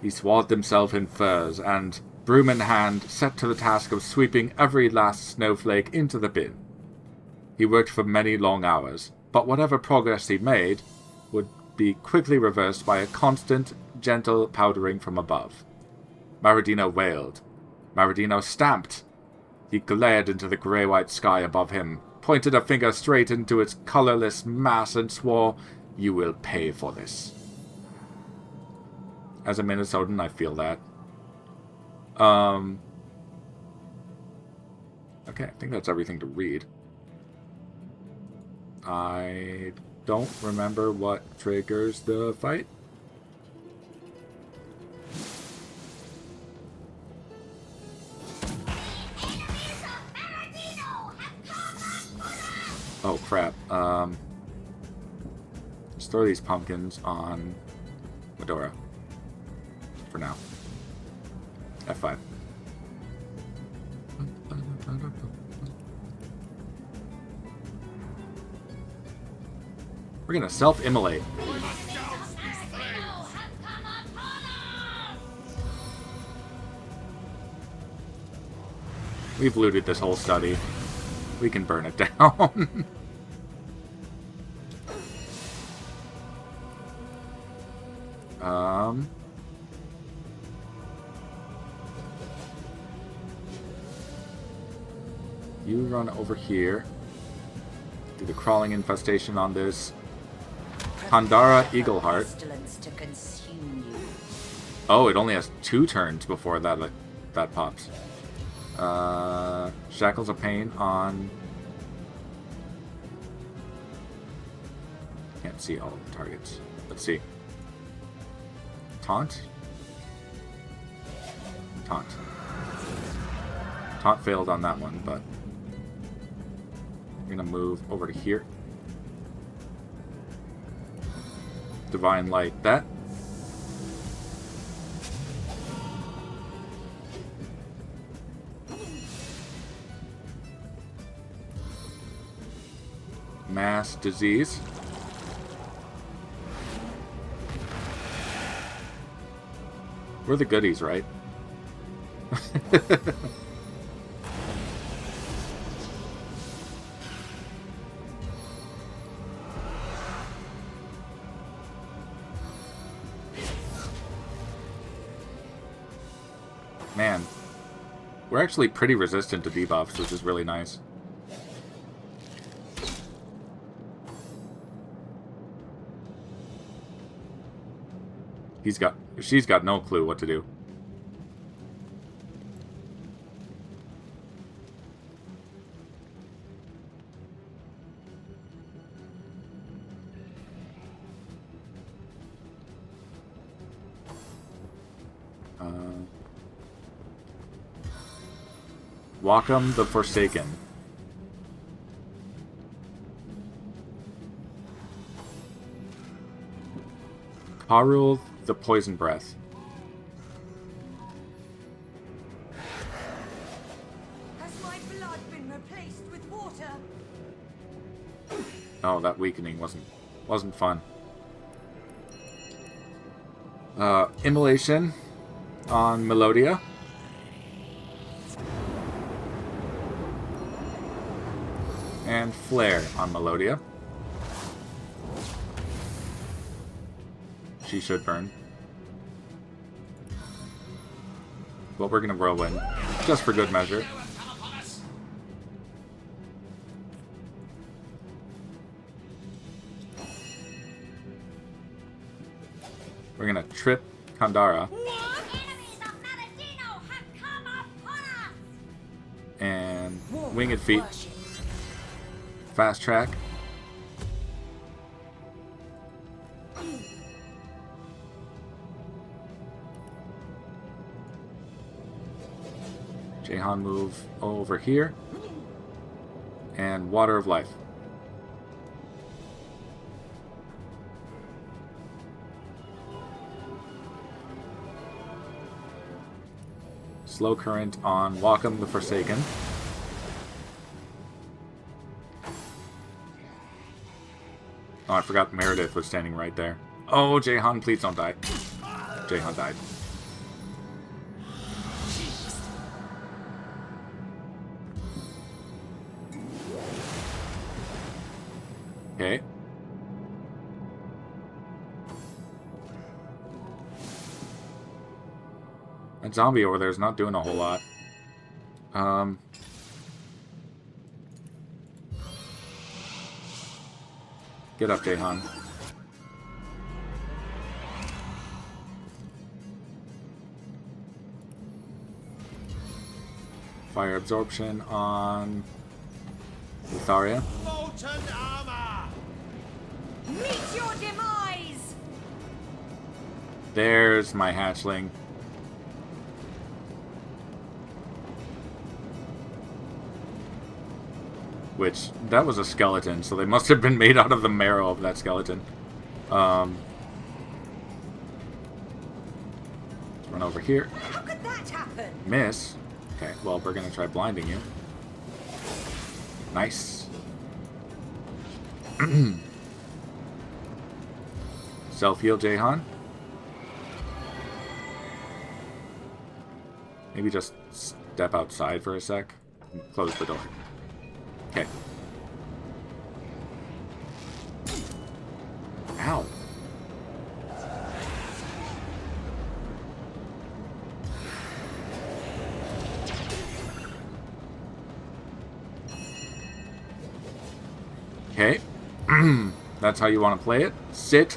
He swathed himself in furs, and, broom in hand, set to the task of sweeping every last snowflake into the bin. He worked for many long hours, but whatever progress he made would be quickly reversed by a constant, gentle powdering from above. Maradino wailed. Maradino stamped. He glared into the grey-white sky above him, pointed a finger straight into its colourless mass, and swore, "You will pay for this." As a Minnesotan, I feel that. Okay, I think that's everything to read. I don't remember what triggers the fight. Oh crap. Let's throw these pumpkins on Medora. For now. F5. We're gonna self-immolate. We've looted this whole study. We can burn it down. You run over here. Do the crawling infestation on this Pandara Eagleheart. Oh, it only has 2 turns before that pops. Shackles of Pain on... Can't see all the targets. Let's see. Taunt? Taunt. Taunt failed on that one, but... We're gonna move over to here. Divine Light that. Mass Disease. We're the goodies, right? Man, we're actually pretty resistant to debuffs, which is really nice. She's got no clue what to do. Wacom the Forsaken. Karul the Poison Breath. Has my blood been replaced with water? Oh, that weakening wasn't fun. Immolation on Melodia. And Flare on Melodia. She should burn. But we're gonna roll in, just for good measure. We're gonna trip Kandara. And Winged Feet. Fast track. Jahan move over here. And Water of Life. Slow Current on Wacom the Forsaken. Oh, I forgot Meredith was standing right there. Oh, Jahan, please don't die. Jahan died. Okay. That zombie over there is not doing a whole lot. Get up, Jahan. Fire absorption on Litharia. Molten armor! Meet your demise! There's my hatchling. Which, that was a skeleton, so they must have been made out of the marrow of that skeleton. Let's run over here. How could that happen? Miss. Okay, well, we're gonna try blinding you. Nice. Self-heal, Jahan. Maybe just step outside for a sec. And close the door. Okay. Ow. Okay. That's how you want to play it. Sit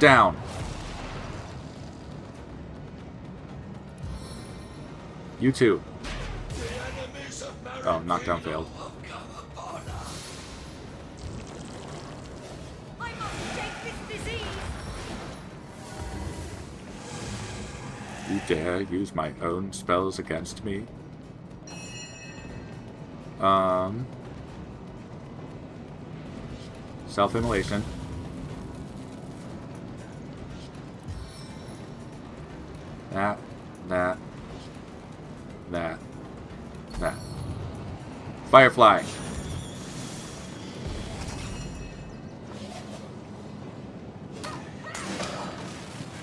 down. You too. Oh, knockdown failed. You dare use my own spells against me? Self-immolation. That. Firefly.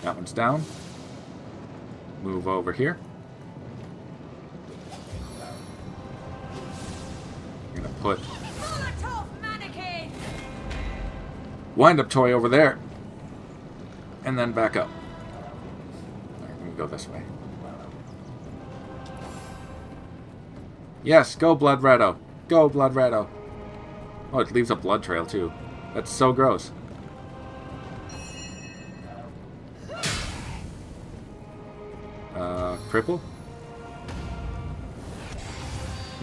That one's down. Move over here. I'm gonna put wind-up toy over there. And then back up. Alright, let me go this way. Yes, go Blood Ratto. Go Blood Ratto. Oh, it leaves a blood trail too. That's so gross. Cripple?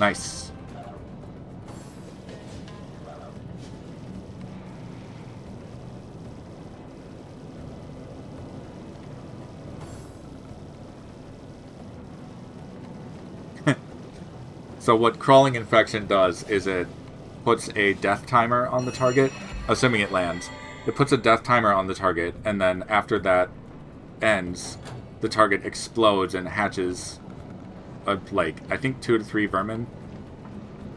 Nice. So what Crawling Infection does is it puts a death timer on the target, assuming it lands. It puts a death timer on the target, and then after that ends, the target explodes and hatches, like, I think 2 to 3 vermin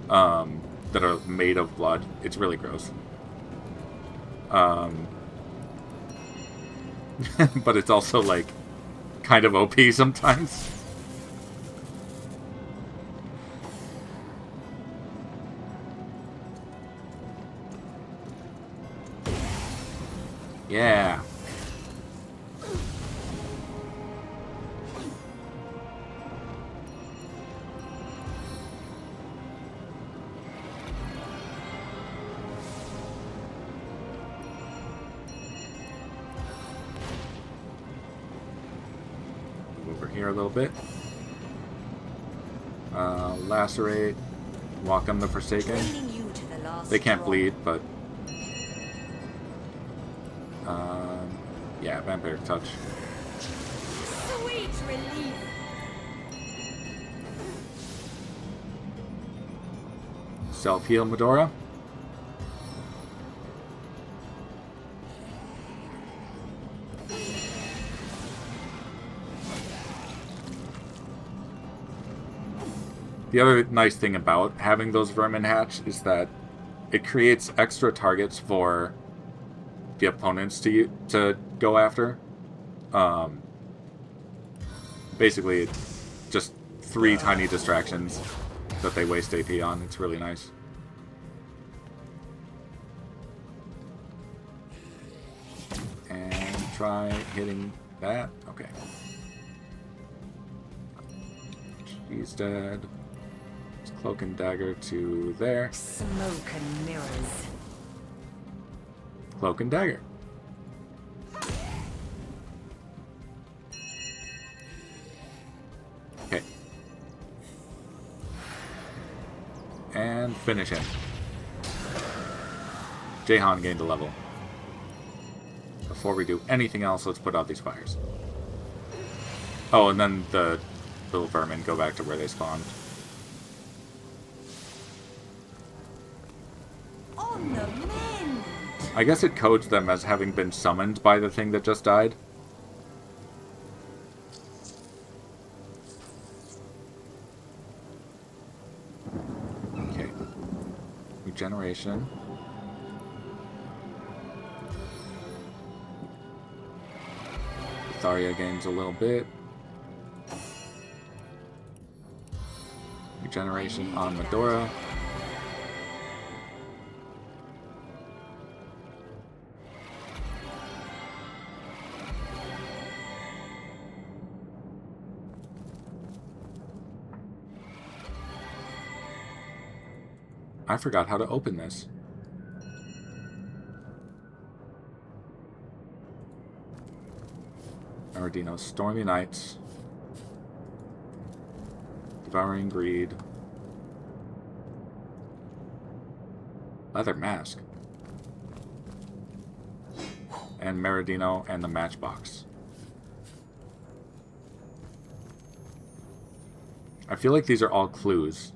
that are made of blood. It's really gross. But it's also, like, kind of OP sometimes. Yeah. Move over here a little bit. Lacerate. Welcome the Forsaken. They can't bleed, but... yeah, Vampiric Touch. Sweet relief. Self-heal Medora. The other nice thing about having those vermin hatch is that it creates extra targets for the opponents to go after. Basically, just 3 tiny distractions that they waste AP on. It's really nice. And try hitting that. Okay. He's dead. It's Cloak and Dagger to there. Smoke and mirrors. Cloak and Dagger. Okay. And finish him. Jahan gained a level. Before we do anything else, let's put out these fires. Oh, and then the little vermin go back to where they spawned. On the mend. I guess it codes them as having been summoned by the thing that just died. Okay. Regeneration. Tharia gains a little bit. Regeneration on Medora. I forgot how to open this. Maradino, Stormy Nights. Devouring Greed. Leather Mask. And Maradino and the Matchbox. I feel like these are all clues.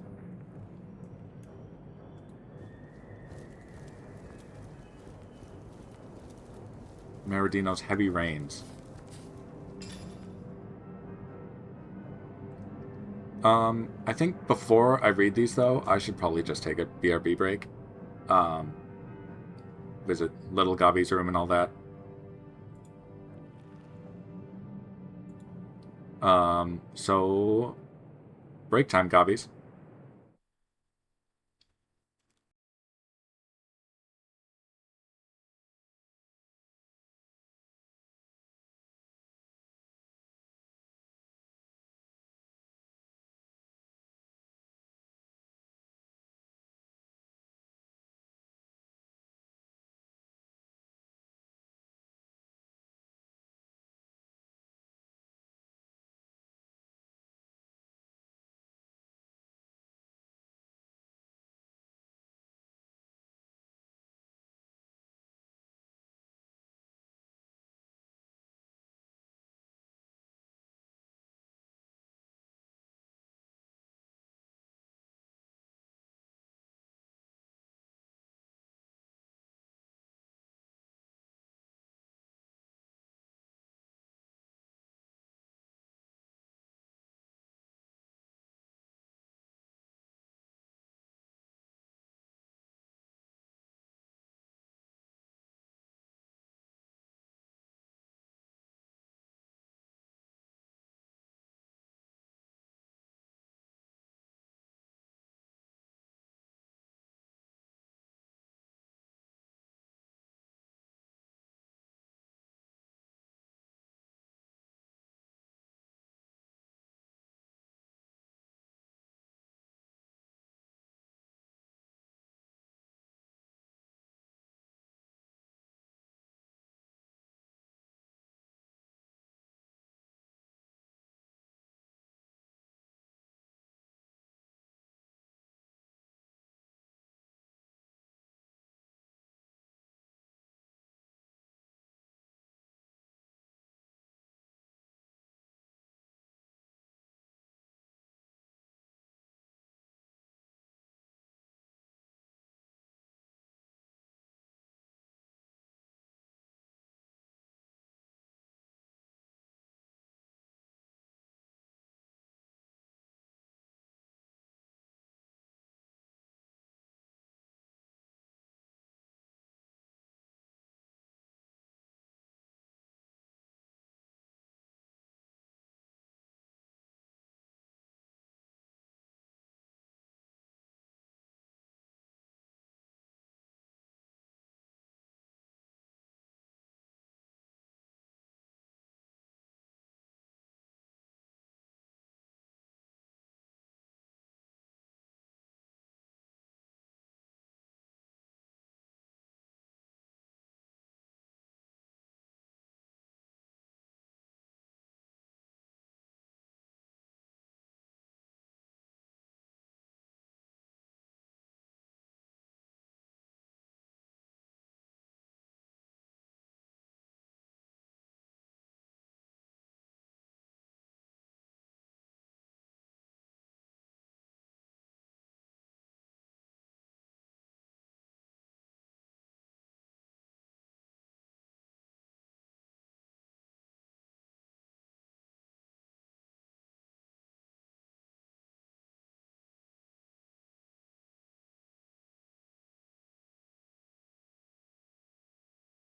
Maradino's Heavy Rains. I think before I read these, though, I should probably just take a BRB break. Visit Little Gobbie's room and all that. So, break time, Gobbies.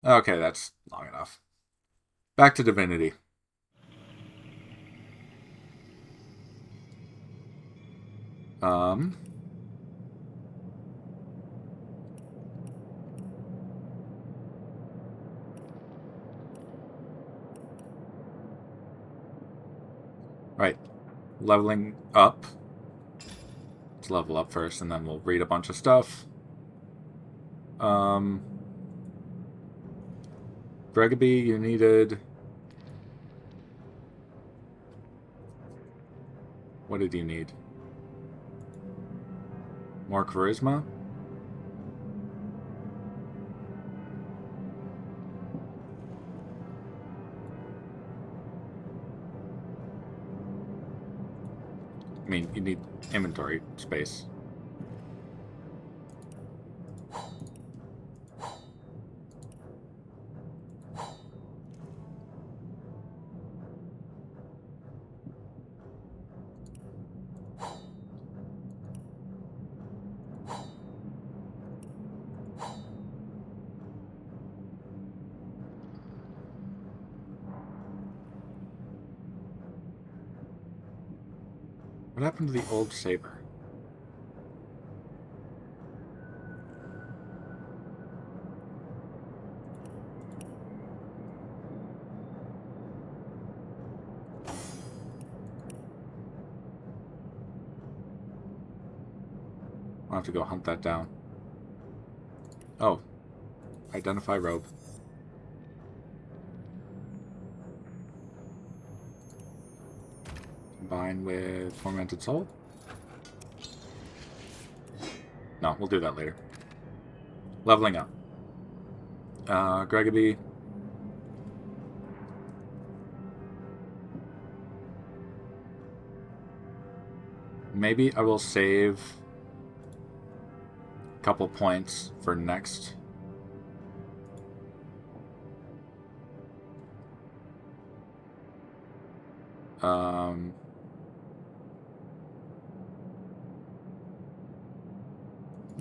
Okay, that's long enough. Back to Divinity. Right. Leveling up. Let's level up first, and then we'll read a bunch of stuff. GGobbie, you needed... What did you need? More charisma? I mean, you need inventory space. What happened to the old saber? I'll have to go hunt that down. Oh. Identify robe. Combine with Tormented Soul? No, we'll do that later. Leveling up. GGobbie. Maybe I will save a couple points for next.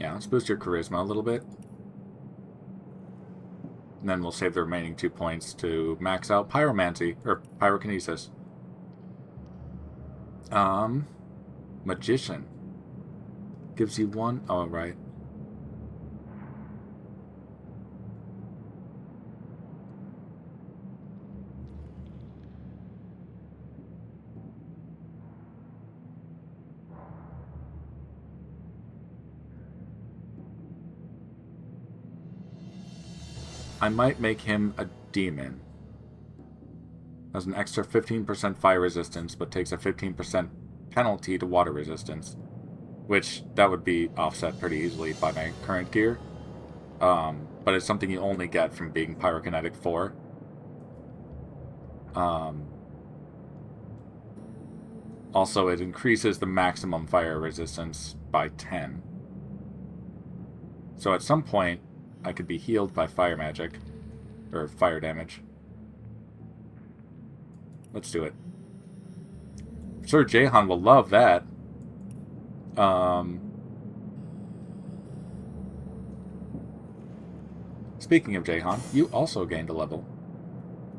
Yeah, let's boost your charisma a little bit. And then we'll save the remaining 2 points to max out pyromancy, or pyrokinesis. Magician. Gives you 1... Oh, right. I might make him a demon. Has an extra 15% fire resistance, but takes a 15% penalty to water resistance. Which, that would be offset pretty easily by my current gear. But it's something you only get from being Pyrokinetic 4. Also, it increases the maximum fire resistance by 10. So at some point, I could be healed by fire magic. Or fire damage. Let's do it. I'm sure Jahan will love that. Speaking of Jahan, you also gained a level.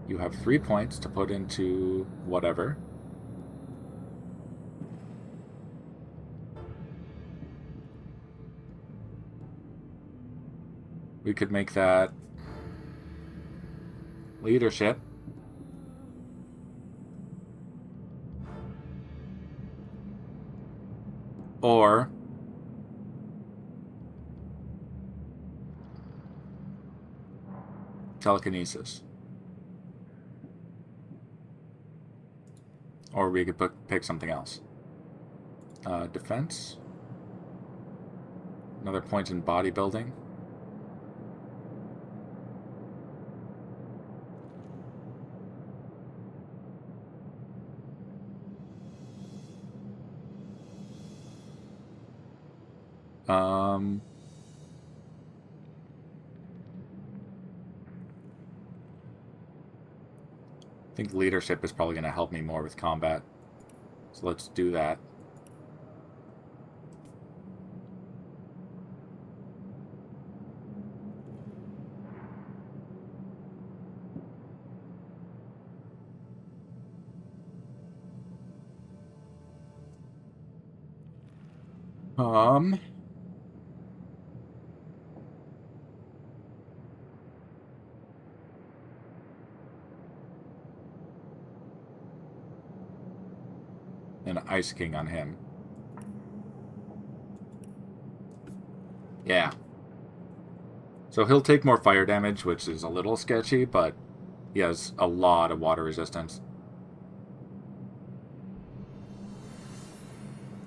You have 3 points to put into whatever. We could make that leadership. Or telekinesis. Or we could pick something else. Defense. Another point in bodybuilding. I think leadership is probably going to help me more with combat. So let's do that. And Ice King on him. Yeah. So he'll take more fire damage, which is a little sketchy, but he has a lot of water resistance.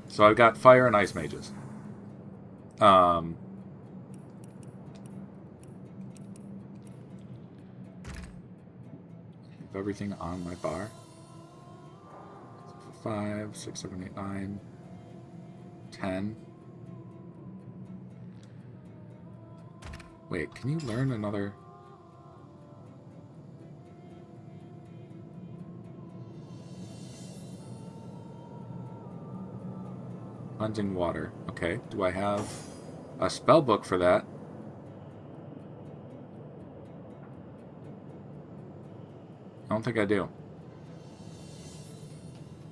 So I've got fire and ice mages. Keep everything on my bar. 5, 6, 7, 8, 9, 10. Wait, can you learn another? Cleansing water. Okay, do I have a spell book for that? I don't think I do.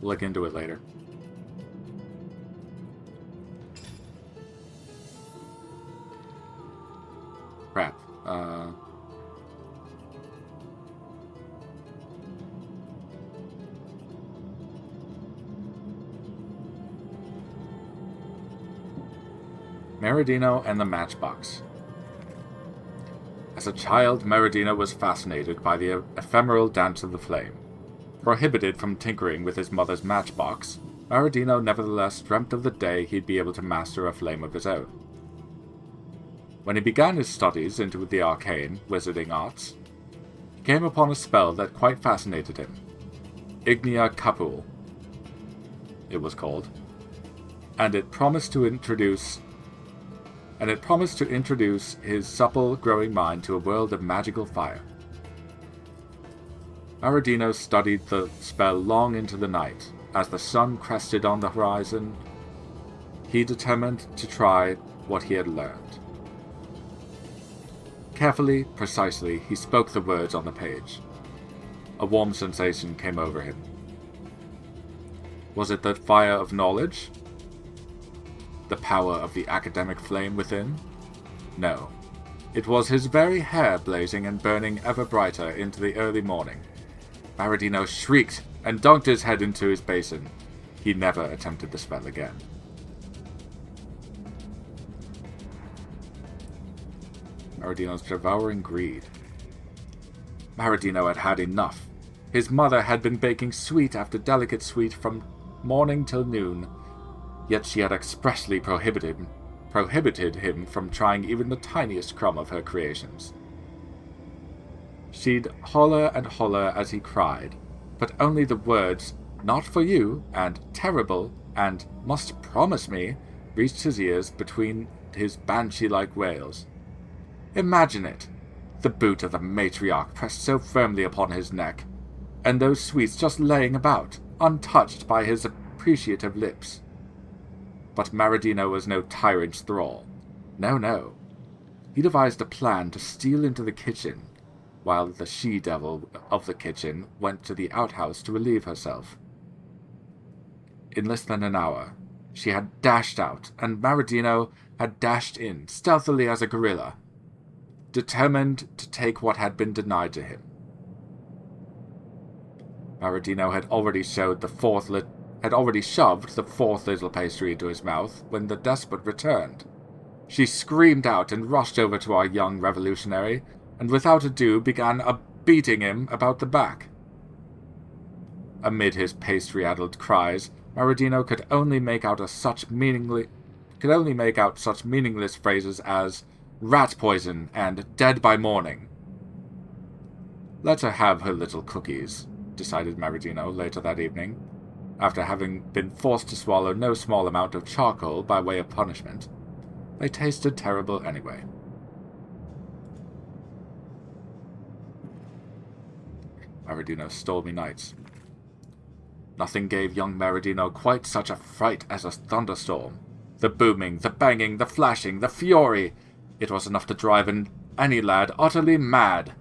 Look into it later. Crap. Maradino and the Matchbox. As a child, Maradino was fascinated by the ephemeral dance of the flame. Prohibited from tinkering with his mother's matchbox, Maradino nevertheless dreamt of the day he'd be able to master a flame of his own. When he began his studies into the arcane, wizarding arts, he came upon a spell that quite fascinated him. Ignia Capul, it was called, and it promised to introduce his supple, growing mind to a world of magical fire. Maradino studied the spell long into the night. As the sun crested on the horizon, he determined to try what he had learned. Carefully, precisely, he spoke the words on the page. A warm sensation came over him. Was it the fire of knowledge? The power of the academic flame within? No. It was his very hair blazing and burning ever brighter into the early morning. Maradino shrieked and dunked his head into his basin. He never attempted the spell again. Maradino's devouring greed. Maradino had had enough. His mother had been baking sweet after delicate sweet from morning till noon, yet she had expressly prohibited him from trying even the tiniest crumb of her creations. She'd holler and holler as he cried, but only the words, "Not for you," and "Terrible," and "Must promise me," reached his ears between his banshee-like wails. Imagine it! The boot of the matriarch pressed so firmly upon his neck, and those sweets just laying about, untouched by his appreciative lips. But Maradino was no tyrant's thrall. No, no. He devised a plan to steal into the kitchen, while the she-devil of the kitchen went to the outhouse to relieve herself. In less than an hour, she had dashed out, and Maradino had dashed in, stealthily as a gorilla, determined to take what had been denied to him. Maradino had already shoved the fourth little pastry into his mouth when the despot returned. She screamed out and rushed over to our young revolutionary, and without ado began beating him about the back. Amid his pastry-addled cries, Maradino could only make out such meaningless phrases as "rat poison" and "dead by morning." Let her have her little cookies, decided Maradino later that evening, after having been forced to swallow no small amount of charcoal by way of punishment. They tasted terrible anyway. Maradino's stormy nights. Nothing gave young Maradino quite such a fright as a thunderstorm. The booming, the banging, the flashing, the fury. It was enough to drive any lad utterly mad.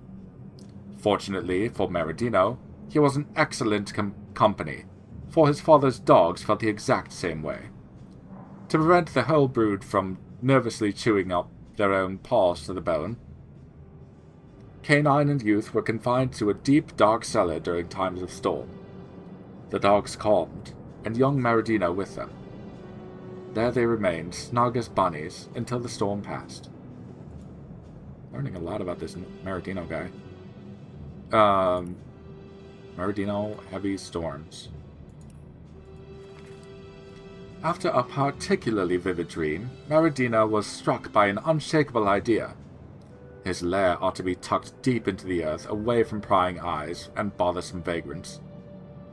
Fortunately for Maradino, he was in excellent company, for his father's dogs felt the exact same way. To prevent the whole brood from nervously chewing up their own paws to the bone, Canine and Youth were confined to a deep, dark cellar during times of storm. The dogs calmed, and young Maradino with them. There they remained, snug as bunnies, until the storm passed. Learning a lot about this Maradino guy. Maradino heavy storms. After a particularly vivid dream, Maradino was struck by an unshakable idea. His lair ought to be tucked deep into the earth, away from prying eyes and bothersome vagrants.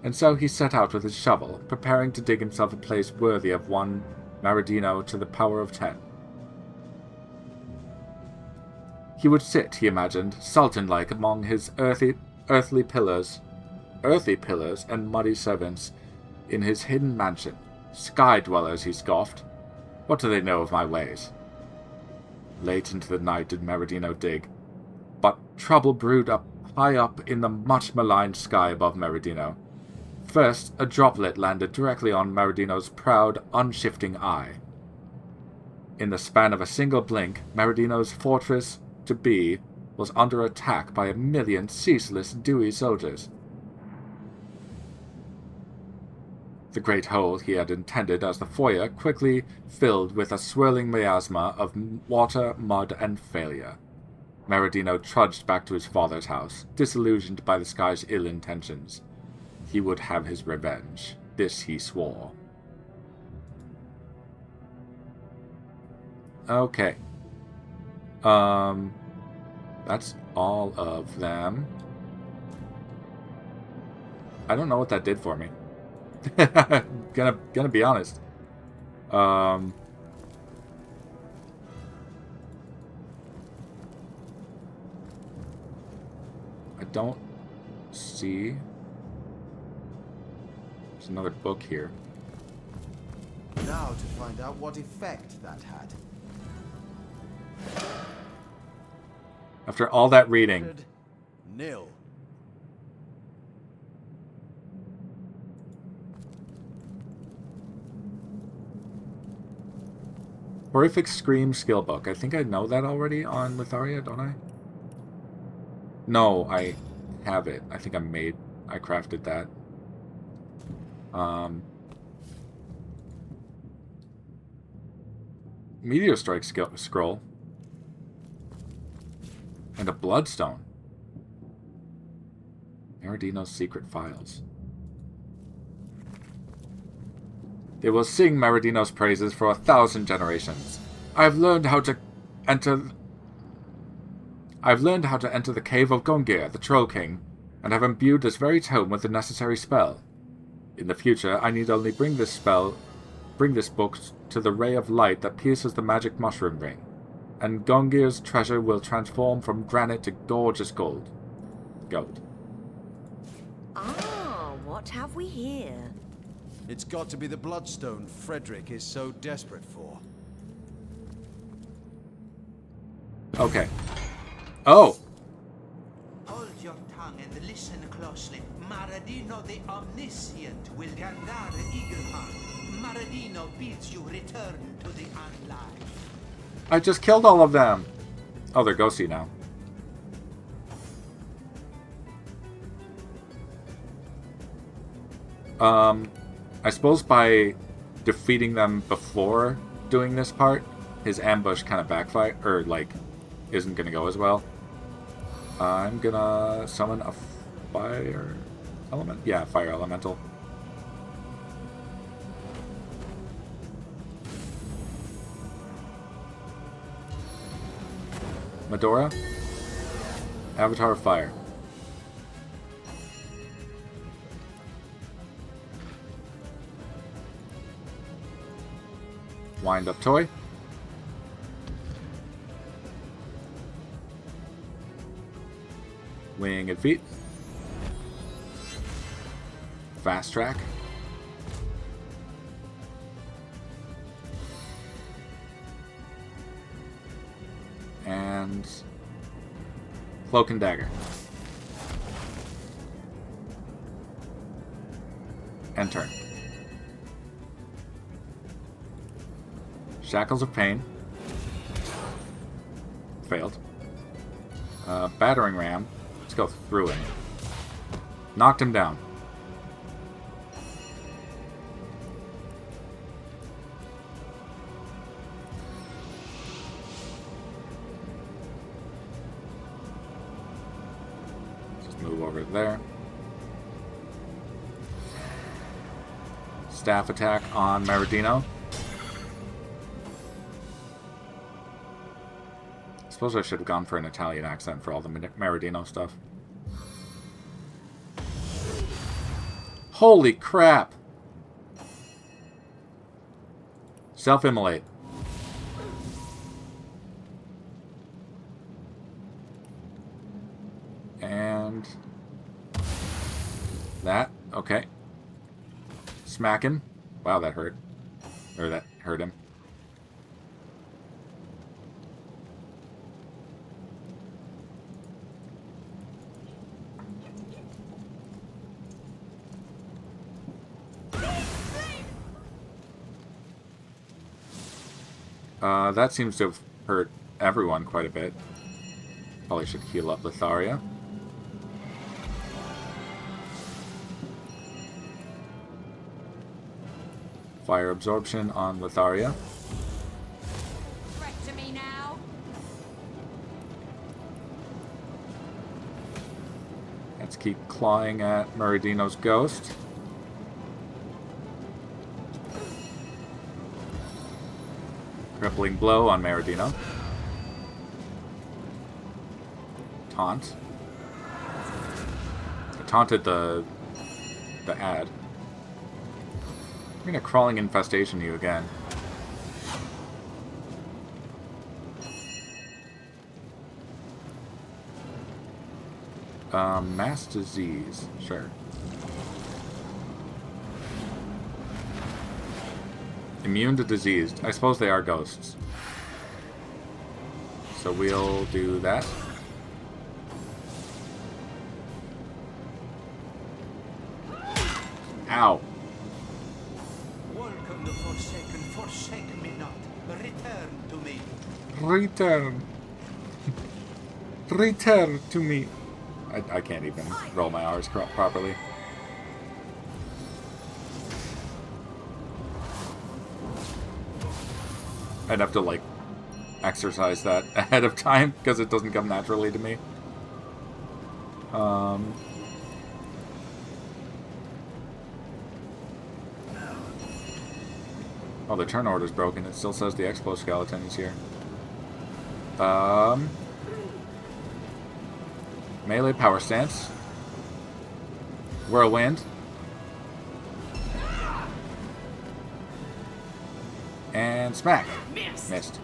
And so he set out with his shovel, preparing to dig himself a place worthy of one Maradino to the power of 10. He would sit, he imagined, sultan-like among his earthly pillars and muddy servants in his hidden mansion. Sky-dwellers, he scoffed. What do they know of my ways? Late into the night did Maradino dig, but trouble brewed up high up in the much-maligned sky above Maradino. First, a droplet landed directly on Maradino's proud, unshifting eye. In the span of a single blink, Maradino's fortress-to-be was under attack by 1,000,000 ceaseless, dewy soldiers. The great hole he had intended as the foyer quickly filled with a swirling miasma of water, mud, and failure. Maradino trudged back to his father's house, disillusioned by the sky's ill intentions. He would have his revenge. This he swore. Okay. That's all of them. I don't know what that did for me. gonna be honest. I don't see. There's another book here. Now to find out what effect that had. After all that reading. 0. Horrific Scream skill book. I think I know that already on Litharia, don't I? No, I have it. I think I crafted that. Meteor Strike scroll. And a Bloodstone. Maradino's secret files. They will sing Maradino's praises for 1,000 generations. I have learned how to enter the cave of Gongir, the Troll King, and have imbued this very tome with the necessary spell. In the future, I need only bring this book to the ray of light that pierces the magic mushroom ring, and Gongir's treasure will transform from granite to gorgeous gold. Ah, what have we here? It's got to be the Bloodstone Frederick is so desperate for. Okay. Oh! Hold your tongue and listen closely. Maradino the Omniscient will Gandar Eagleheart. Maradino bids you return to the unlife. I just killed all of them! Oh, they're ghosty now. I suppose by defeating them before doing this part, his ambush kind of backfire, or like, isn't gonna go as well. I'm gonna summon a fire element? Yeah, fire elemental. Medora? Avatar of Fire. Wind up toy. Winged feet. Fast track. And cloak and dagger. And turn. Shackles of Pain. Failed. Battering Ram. Let's go through him. Knocked him down. Just move over there. Staff attack on Maradino. Suppose I should have gone for an Italian accent for all the Maradino stuff. Holy crap! Self-immolate. And... that. Okay. Smacking. Wow, that hurt. Or that hurt him. That seems to have hurt everyone quite a bit. Probably should heal up Litharia. Fire absorption on Litharia. Threat to me now. Let's keep clawing at Maradino's ghost. Crippling blow on Maradino. Taunt. I taunted the ad. I'm gonna crawling infestation you again. Mass disease, sure. Immune to diseased. I suppose they are ghosts. So we'll do that. Ow. Welcome the Forsaken. Forsake me not. Return to me. Return. Return to me. I can't even roll my R's properly. I'd have to, like, exercise that ahead of time, because it doesn't come naturally to me. Oh, the turn order's broken. It still says the exoskeleton is here. Melee power stance. Whirlwind. And smack. Missed.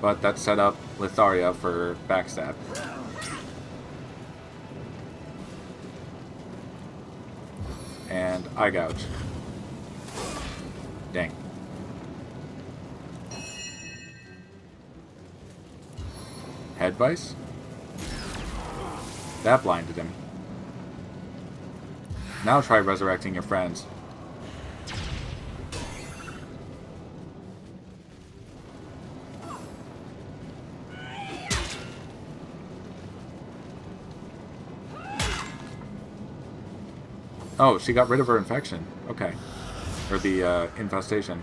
But that set up Litharia for backstab. And eye gouge. Dang. Head vice? That blinded him. Now try resurrecting your friends. Oh, she got rid of her infection. Okay. Or the infestation.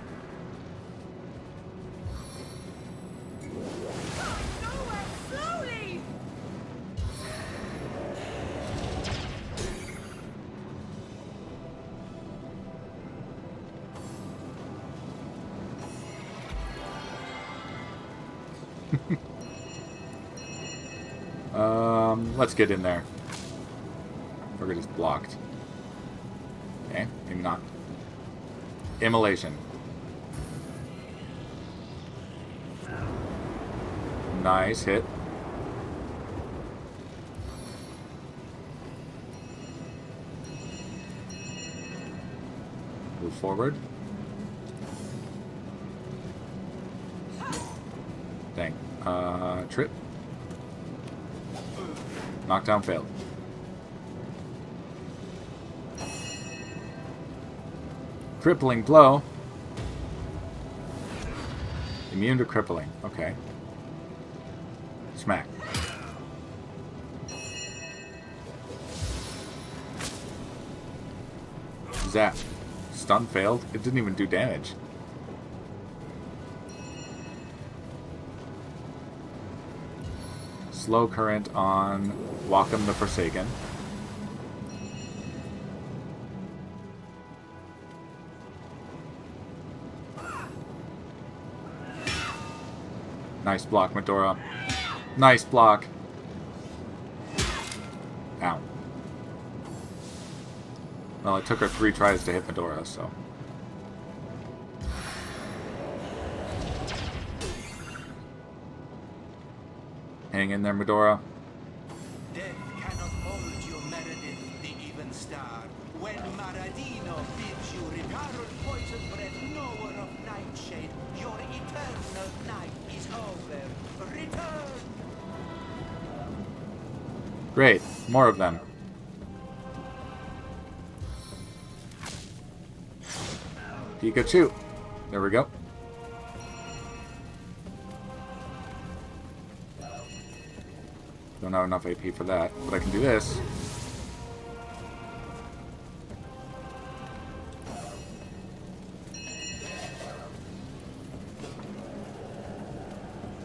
Let's get in there. We're just blocked. Okay, maybe not. Immolation. Nice hit. Move forward. Dang. Trip. Knockdown failed. Crippling blow. Immune to crippling. Okay. Smack. Zap. Stun failed. It didn't even do damage. Slow current on Wacom the Forsaken. Nice block, Medora. Nice block. Ow. Well, it took her 3 tries to hit Medora, so... Hang in there, Medora. Death cannot hold you, Meredith, the even star. When Maradino bids you reparable poison breath, knower of nightshade, your eternal night is over. Return! Great. More of them. Pikachu. There we go. Don't have enough AP for that, but I can do this.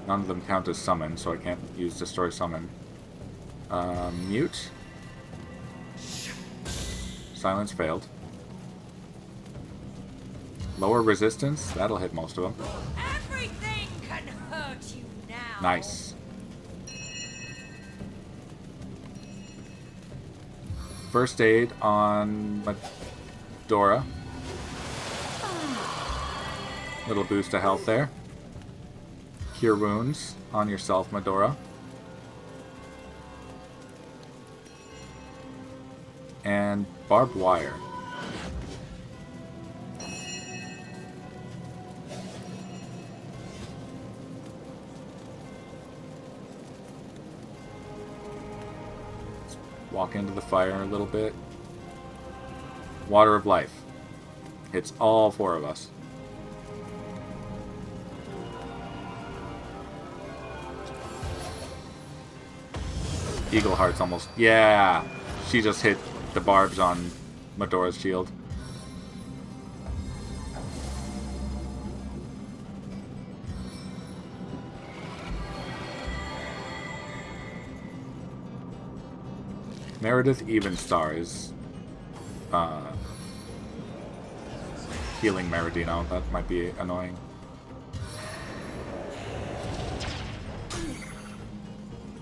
None of them count as summon, so I can't use Destroy Summon. Mute. Silence failed. Lower resistance, that'll hit most of them. Everything can hurt you now. Nice. First aid on Medora. Little boost of health there. Cure wounds on yourself, Medora. And barbed wire. Walk into the fire a little bit. Water of Life. Hits all 4 of us. Eagle Heart's almost... Yeah! She just hit the barbs on Medora's shield. Meredith Evenstar is healing Maradino. That might be annoying.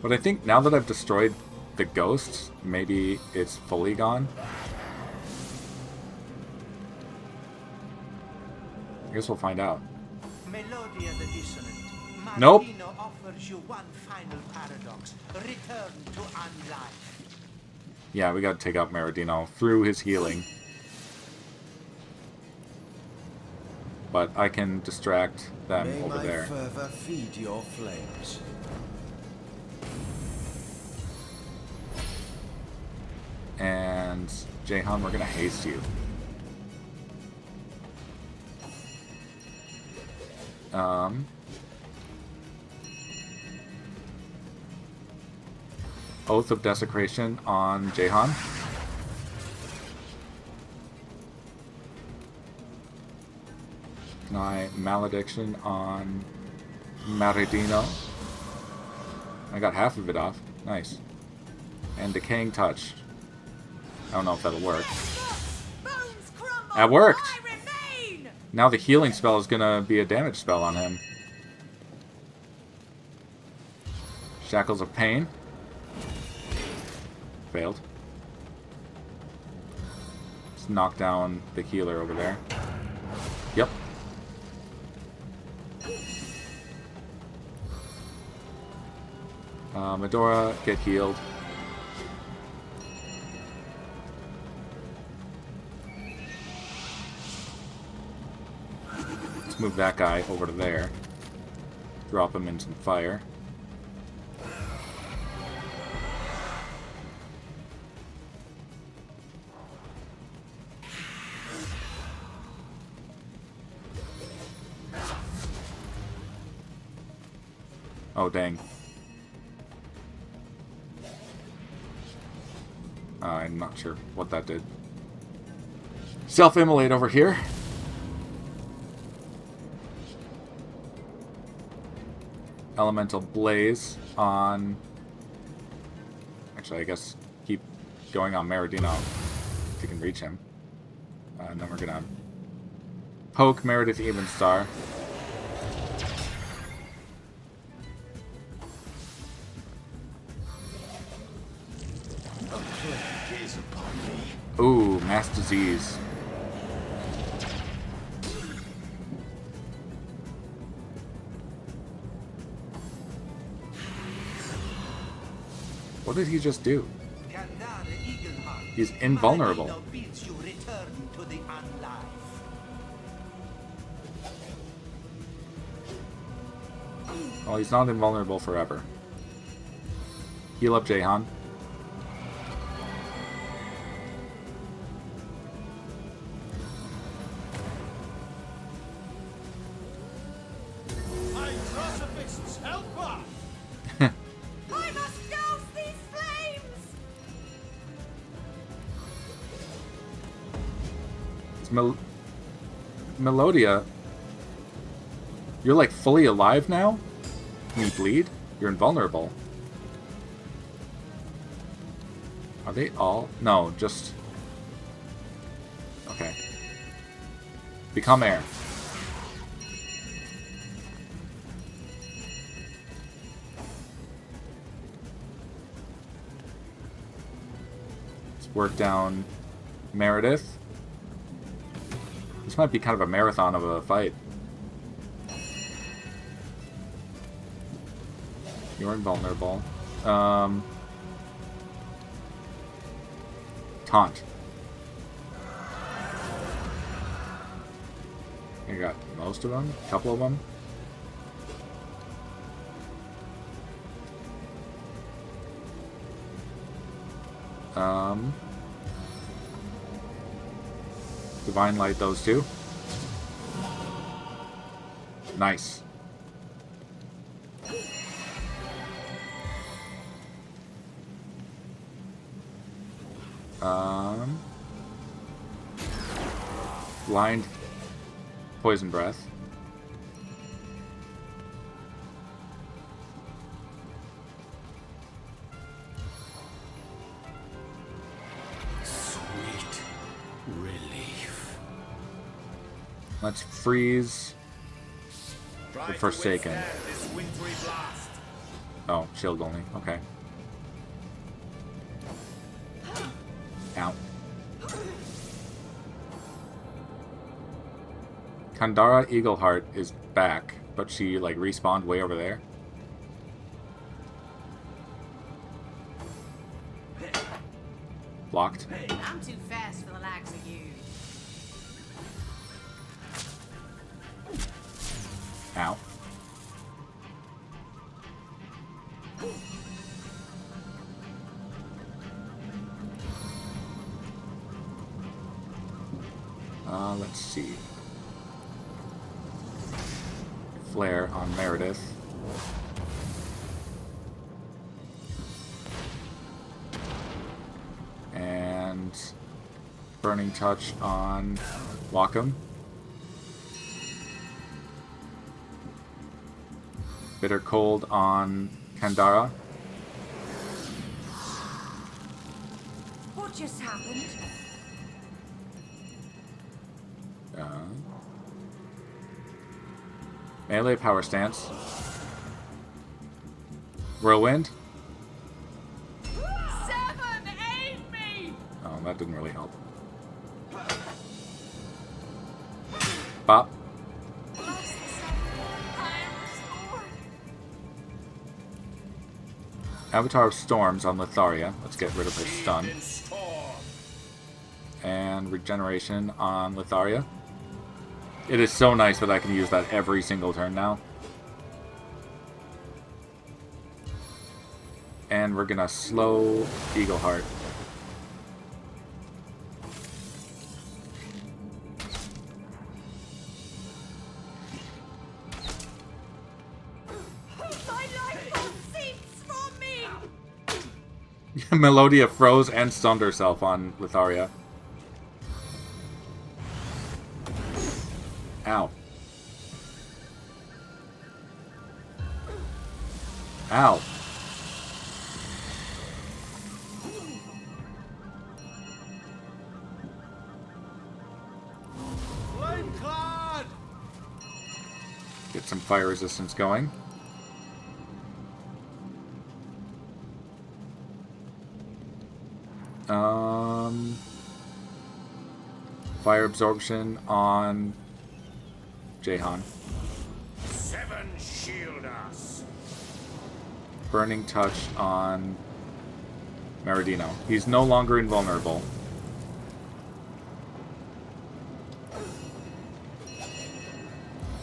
But I think now that I've destroyed the ghost, maybe it's fully gone. I guess we'll find out. Melodia the Dissonant. Nope. Maradino offers you one final paradox. Return to unlife. Yeah, we gotta take out Maradino through his healing. But I can distract them May over my there. fervor feed your flames. And Jahan, we're gonna haste you. Oath of Desecration on Jahan. Deny Malediction on Maradino. I got half of it off. Nice. And Decaying Touch. I don't know if that'll work. That worked! Now the healing spell is gonna be a damage spell on him. Shackles of Pain. Failed. Let's knock down the healer over there. Yep. Medora, get healed. Let's move that guy over to there. Drop him in some fire. Oh, dang. I'm not sure what that did. Self-immolate over here. Elemental Blaze on... Actually, I guess keep going on Maradino if you can reach him. And then we're gonna poke Meredith Evenstar. Ooh, Mass Disease. What did he just do? He's invulnerable. Well, he's not invulnerable forever. Heal up Jahan. Melodia, you're like fully alive now? Can you bleed? You're invulnerable. Are they all? No, just... Okay. Become air. Let's work down Meredith. This might be kind of a marathon of a fight. You're invulnerable. Taunt. I got most of them, a couple of them. Divine Light those two. Nice. Blind Poison Breath. Sweet relief. Let's freeze the Forsaken. Oh, shield only. Okay. Ow. Kandara Eagleheart is back, but she like respawned way over there. Blocked. I'm too fast for the likes of you. Ow. Let's see. Flare on Meredith. And Burning Touch on Wacom. Bitter Cold on Kandara. What just happened? Melee Power Stance. Whirlwind. 7, aid me! Oh, that didn't really help. Bop. Avatar of Storms on Litharia. Let's get rid of her stun. And Regeneration on Litharia. It is so nice that I can use that every single turn now. And we're gonna slow Eagleheart. My life Melodia froze and stunned herself on Litharia. Ow. Ow. Flameclad! Get some fire resistance going. Fire absorption on Jahan. 7 shield us. Burning touch on Maradino. He's no longer invulnerable.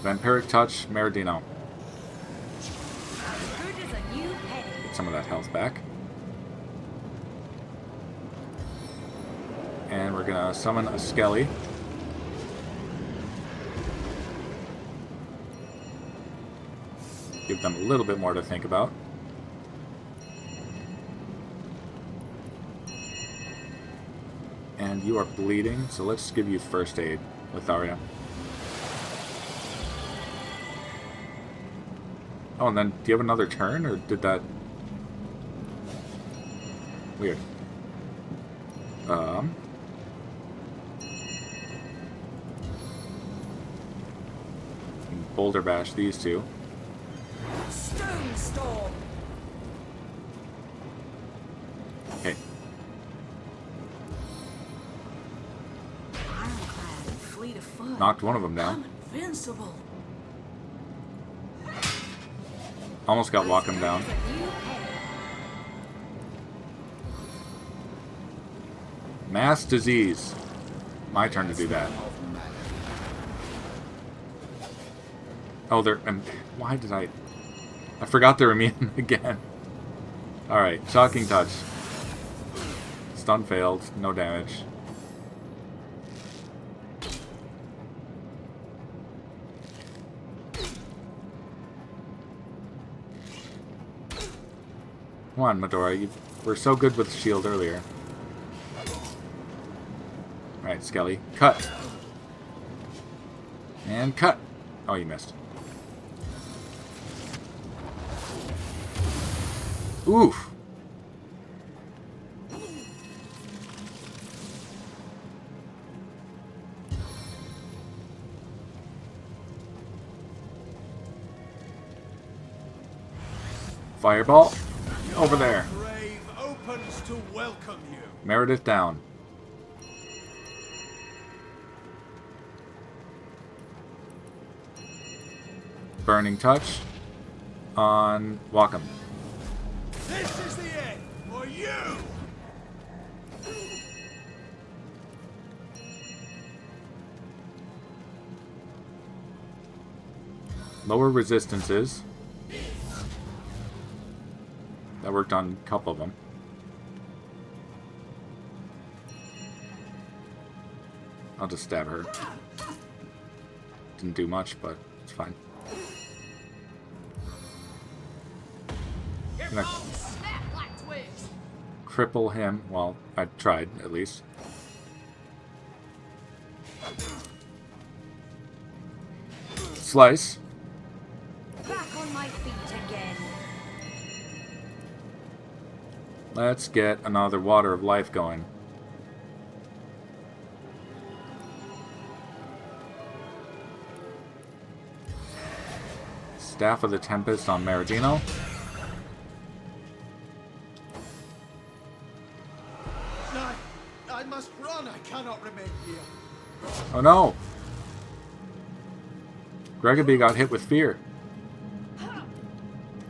Vampiric touch, Maradino. Get some of that health back. And we're gonna summon a Skelly. Give them a little bit more to think about. And you are bleeding, so let's give you first aid, Litharia. Oh, and then, do you have another turn, or did that... Weird. Boulder bash these two. Stone storm. Okay. Ironclad, fleet of foot. Knocked one of them down. Invincible. Almost got Wacom down. Mass disease. My turn to do that. Oh, they're... why did I forgot they're immune again. Alright, shocking touch. Stun failed, no damage. Come on, Medora, you were so good with shield earlier. Alright, Skelly. Cut! And cut! Oh, you missed. Oof! Fireball! Over there. Grave opens to welcome you. Meredith down. Burning touch on Wacom. This is the end for you! Lower resistances. That worked on a couple of them. I'll just stab her. Didn't do much, but it's fine. Gonna cripple him. Well, I tried, at least. Slice. Back on my feet again. Let's get another Water of Life going. Staff of the Tempest on Maradino. I must run. I cannot remain here. Oh no! GGobbie got hit with fear.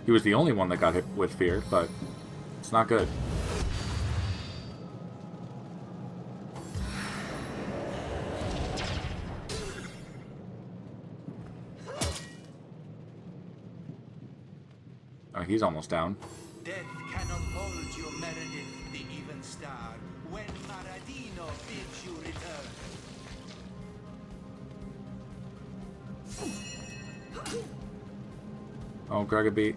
He was the only one that got hit with fear, but it's not good. Oh, he's almost down. Death cannot hold you, Meredith, the even star, when Maradino bids you return. Oh, GGobbie.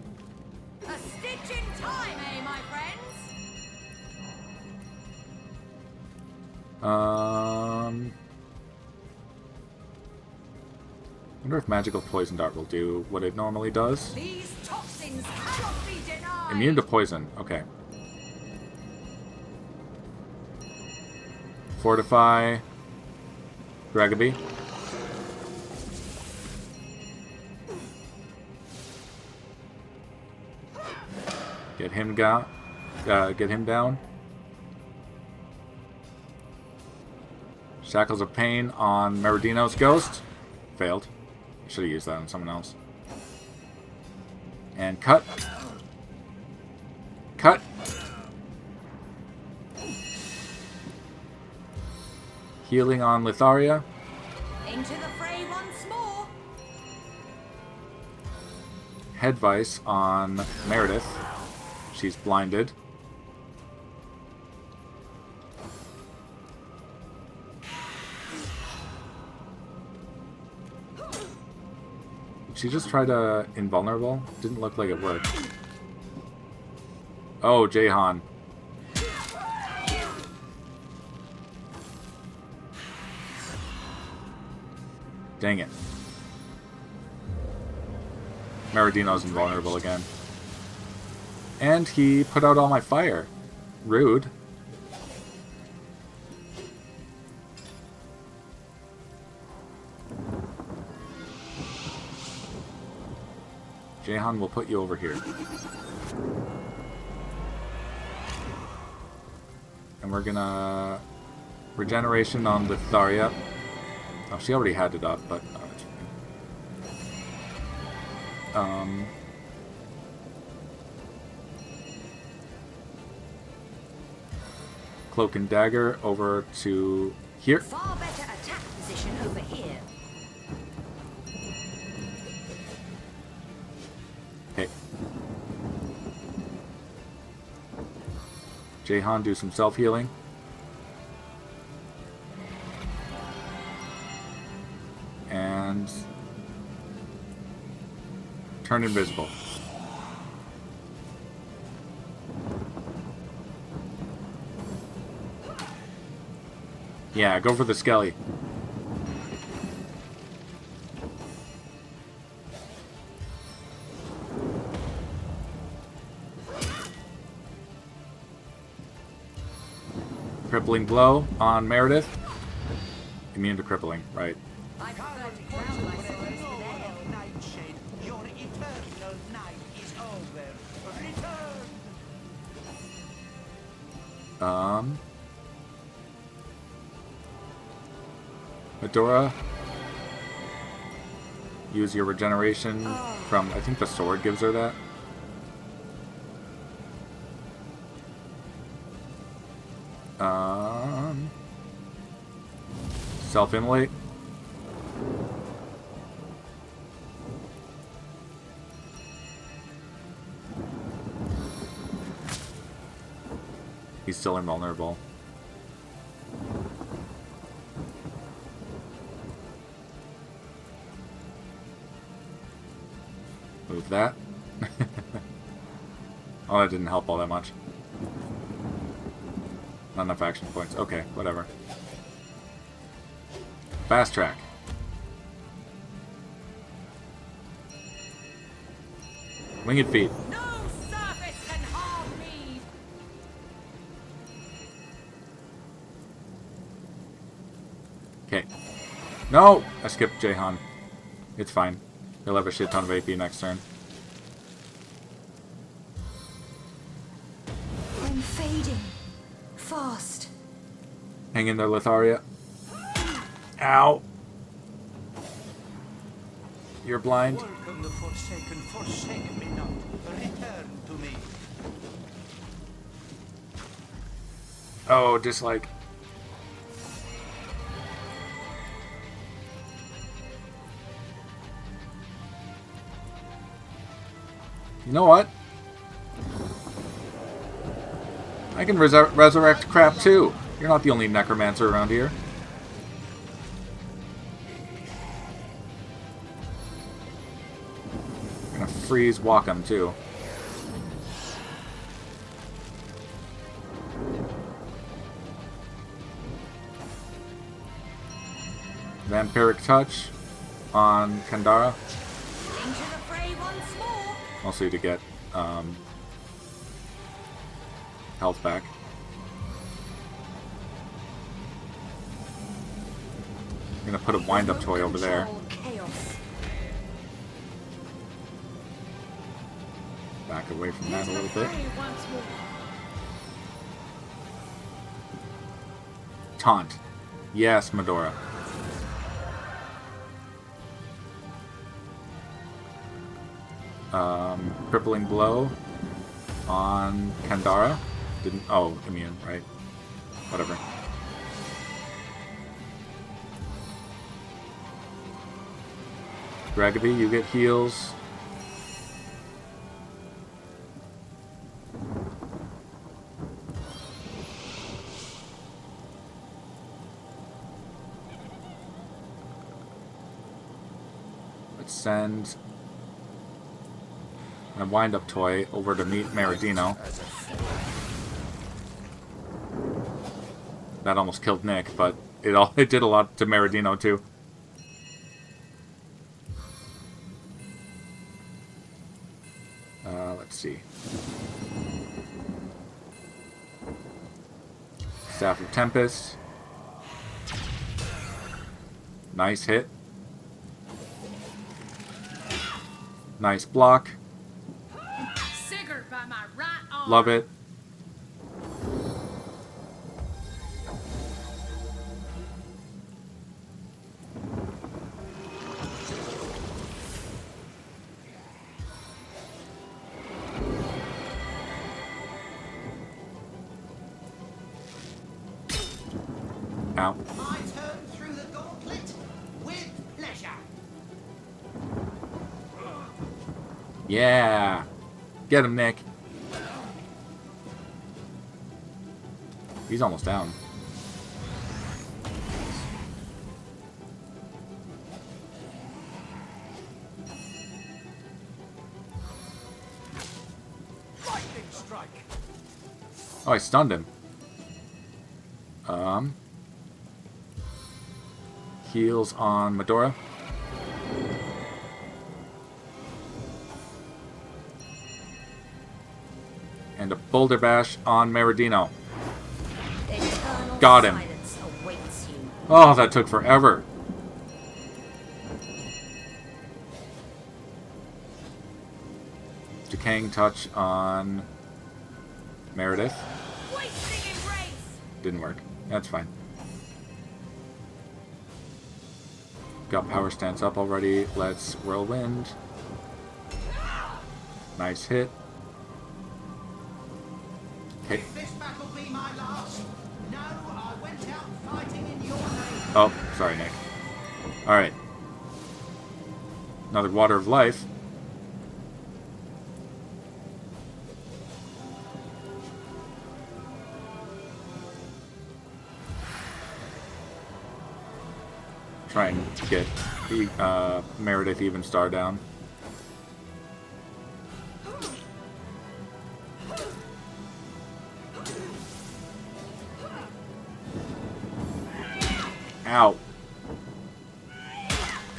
A stitch in time, eh, my friends? Wonder if magical poison dart will do what it normally does. These toxins cannot be denied. Immune to poison. Okay. Fortify. GGobbie. Get him down. Shackles of Pain on Maradino's ghost. Failed. I should have used that on someone else. And cut. Cut. Healing on Litharia. Into the fray once more. Head Vice on Meredith. She's blinded. Did she just try to invulnerable? Didn't look like it worked. Oh, Jahan. Dang it. Maradino's invulnerable again. And he put out all my fire. Rude. Jahan will put you over here. And we're gonna... Regeneration on Litharia. Oh, she already had it up, but... Cloak and Dagger over to here. Far better attack position over here. Okay. Jahan, do some self-healing. And turn invisible. Yeah, go for the Skelly. Crippling blow on Meredith. Immune to crippling, right. Your eternal night is over. Return! Medora, use your regeneration from, I think the sword gives her that. Self-immolate. He's still invulnerable. Move that. Oh, that didn't help all that much. Not enough action points. Okay, whatever. Fast track. Winged feet. No surface can harm me. Okay. No! I skipped Jahan. It's fine. He'll have a shit ton of AP next turn. I'm fading. Fast. Hang in there, Litharia. Ow! You're blind. Welcome the Forsaken. Forsake me not. Return to me. Oh, dislike. You know what? I can resurrect crap too. You're not the only necromancer around here. I'm gonna freeze Wacom too. Vampiric Touch on Kandara. Into the fray once more. Mostly to get health back. I'm gonna put a wind-up toy over there. Chaos. Back away from that a little bit. Taunt. Yes, Medora. Crippling Blow on Kandara. Didn't. Oh, immune, right? Whatever. GGobbie, you get heals. Let's send my wind-up toy over to meet Maradino. That almost killed Nick, but it did a lot to Maradino too. Let's see. Staff of Tempest. Nice hit. Nice block. Sigurd by my right arm. Love it. Ow. I turn through the gauntlet with pleasure. Yeah. Get him, Nick. He's almost down. Lightning strike. Oh, I stunned him. Heals on Medora. And a Boulder Bash on Maradino. Got him. Oh, that took forever. Decaying Touch on Meredith. Didn't work. That's fine. Got Power Stance up already. Let's Whirlwind. Nice hit. Okay. This battle be my last. No, I went out fighting in your name. Oh, sorry, Nick. Alright. Another Water of Life. Try and get Meredith Even Star down. Ow.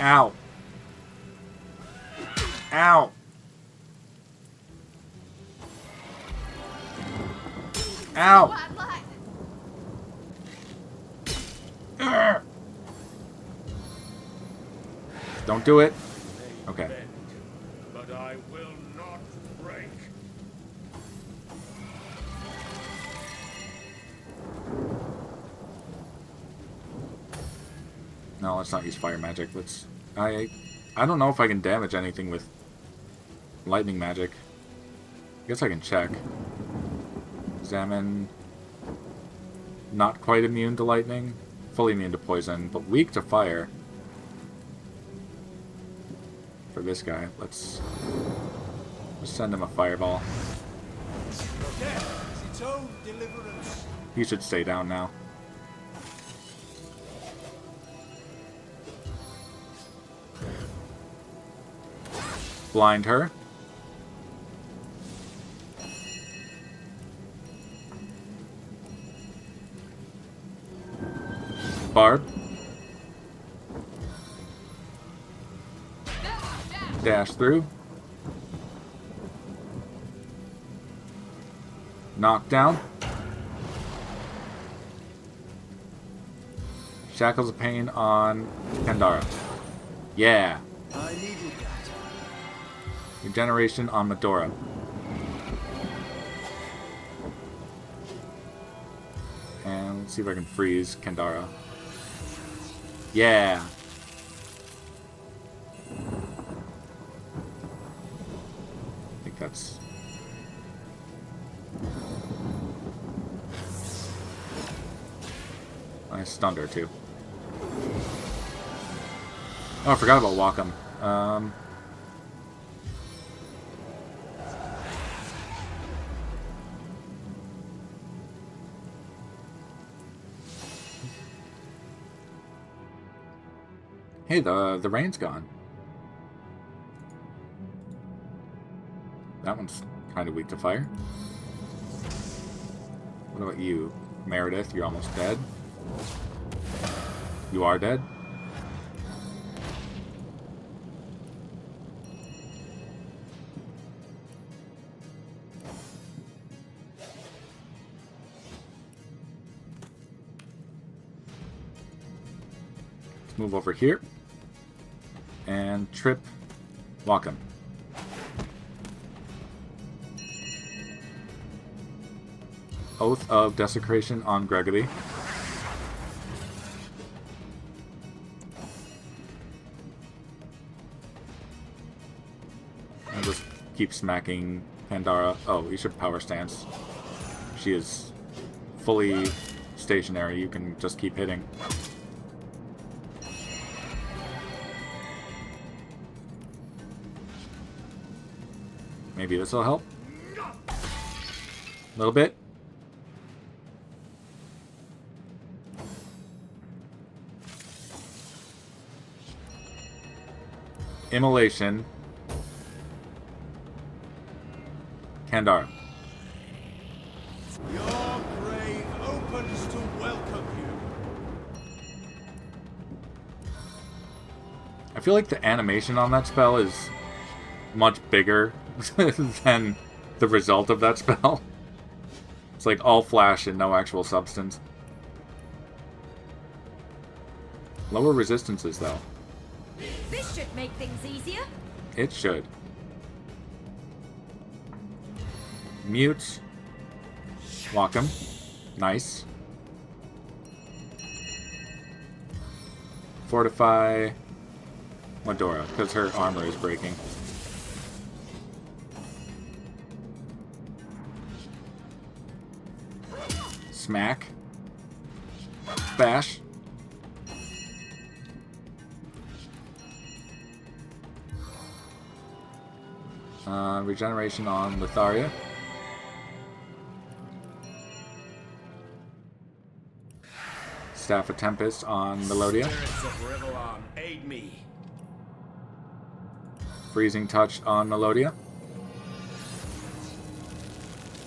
Ow. Ow. Ow. Urgh. Don't do it. Okay. But I will not break. No, let's not use fire magic. Let's. I don't know if I can damage anything with lightning magic. I guess I can check. Examine. Not quite immune to lightning. Fully immune to poison, but weak to fire. For this guy, let's send him a fireball. Death is its own deliverance. He should stay down now. Blind her. Barb. Dash through. Knock down. Shackles of Pain on Pandara. Yeah. I needed that. Regeneration on Medora. And let's see if I can freeze Kandara. Yeah. I think that's... I stunned her too. Oh, I forgot about Wacom. Hey, the rain's gone. That one's kind of weak to fire. What about you, Meredith? You're almost dead. You are dead. Let's move over here. And trip Wacom. Oath of Desecration on Gregory. I'll just keep smacking Pandara. Oh, you should power stance. She is fully stationary. You can just keep hitting. Maybe this will help. A little bit. Immolation. Kandara. Your grave opens to welcome you. I feel like the animation on that spell is much bigger than the result of that spell. It's like all flash and no actual substance. Lower resistances, though. This should make things easier. It should. Mute. Wacom. Nice. Fortify Medora, because her armor is breaking. Smack. Bash. Regeneration on Litharia. Staff of Tempest on Melodia. Spirits of Rivellon, aid me. Freezing Touch on Melodia.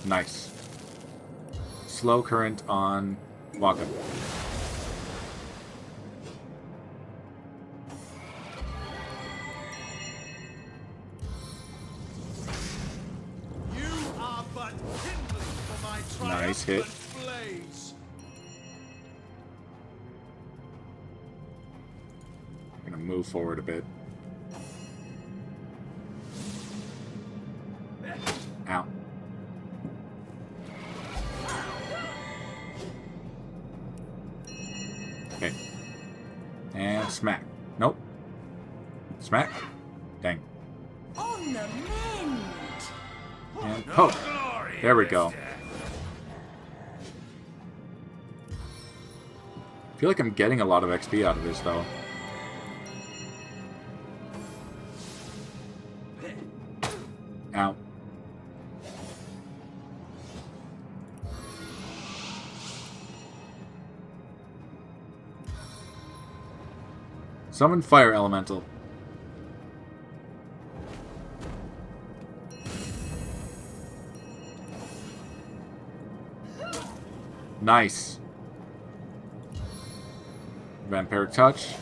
Nice. Slow Current on Wacom. You are but kindling for my Nice hit. blaze. I'm gonna move forward a bit. Ow. Okay. And smack. Nope. Smack. Dang. On the mend. And poke. There we go. I feel like I'm getting a lot of XP out of this, though. Ow. Summon Fire Elemental. Nice. Vampiric Touch.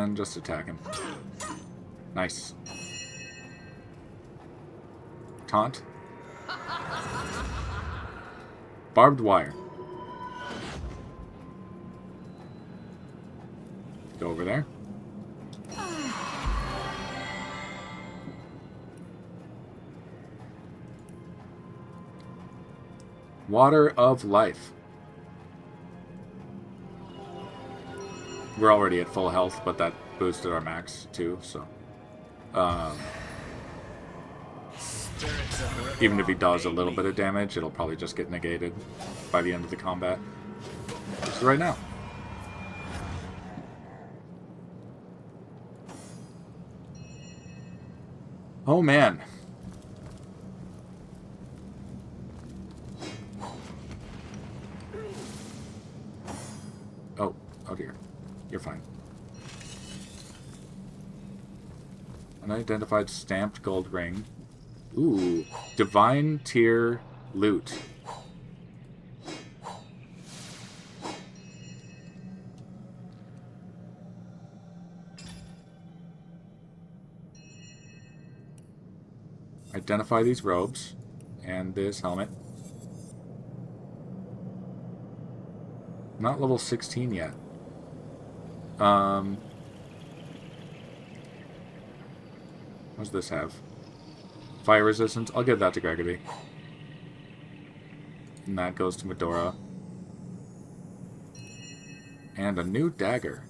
And just attack him. Nice. Taunt. Barbed wire. Go over there. Water of life. We're already at full health, but that boosted our max too, so... even if he does a little bit of damage, it'll probably just get negated by the end of the combat. Just right now. Oh man. Oh dear. You're fine. Unidentified stamped gold ring. Ooh. Divine tier loot. Identify these robes and this helmet. Not level 16 yet. What does this have? Fire resistance. I'll give that to GGobbie. And that goes to Medora. And a new dagger.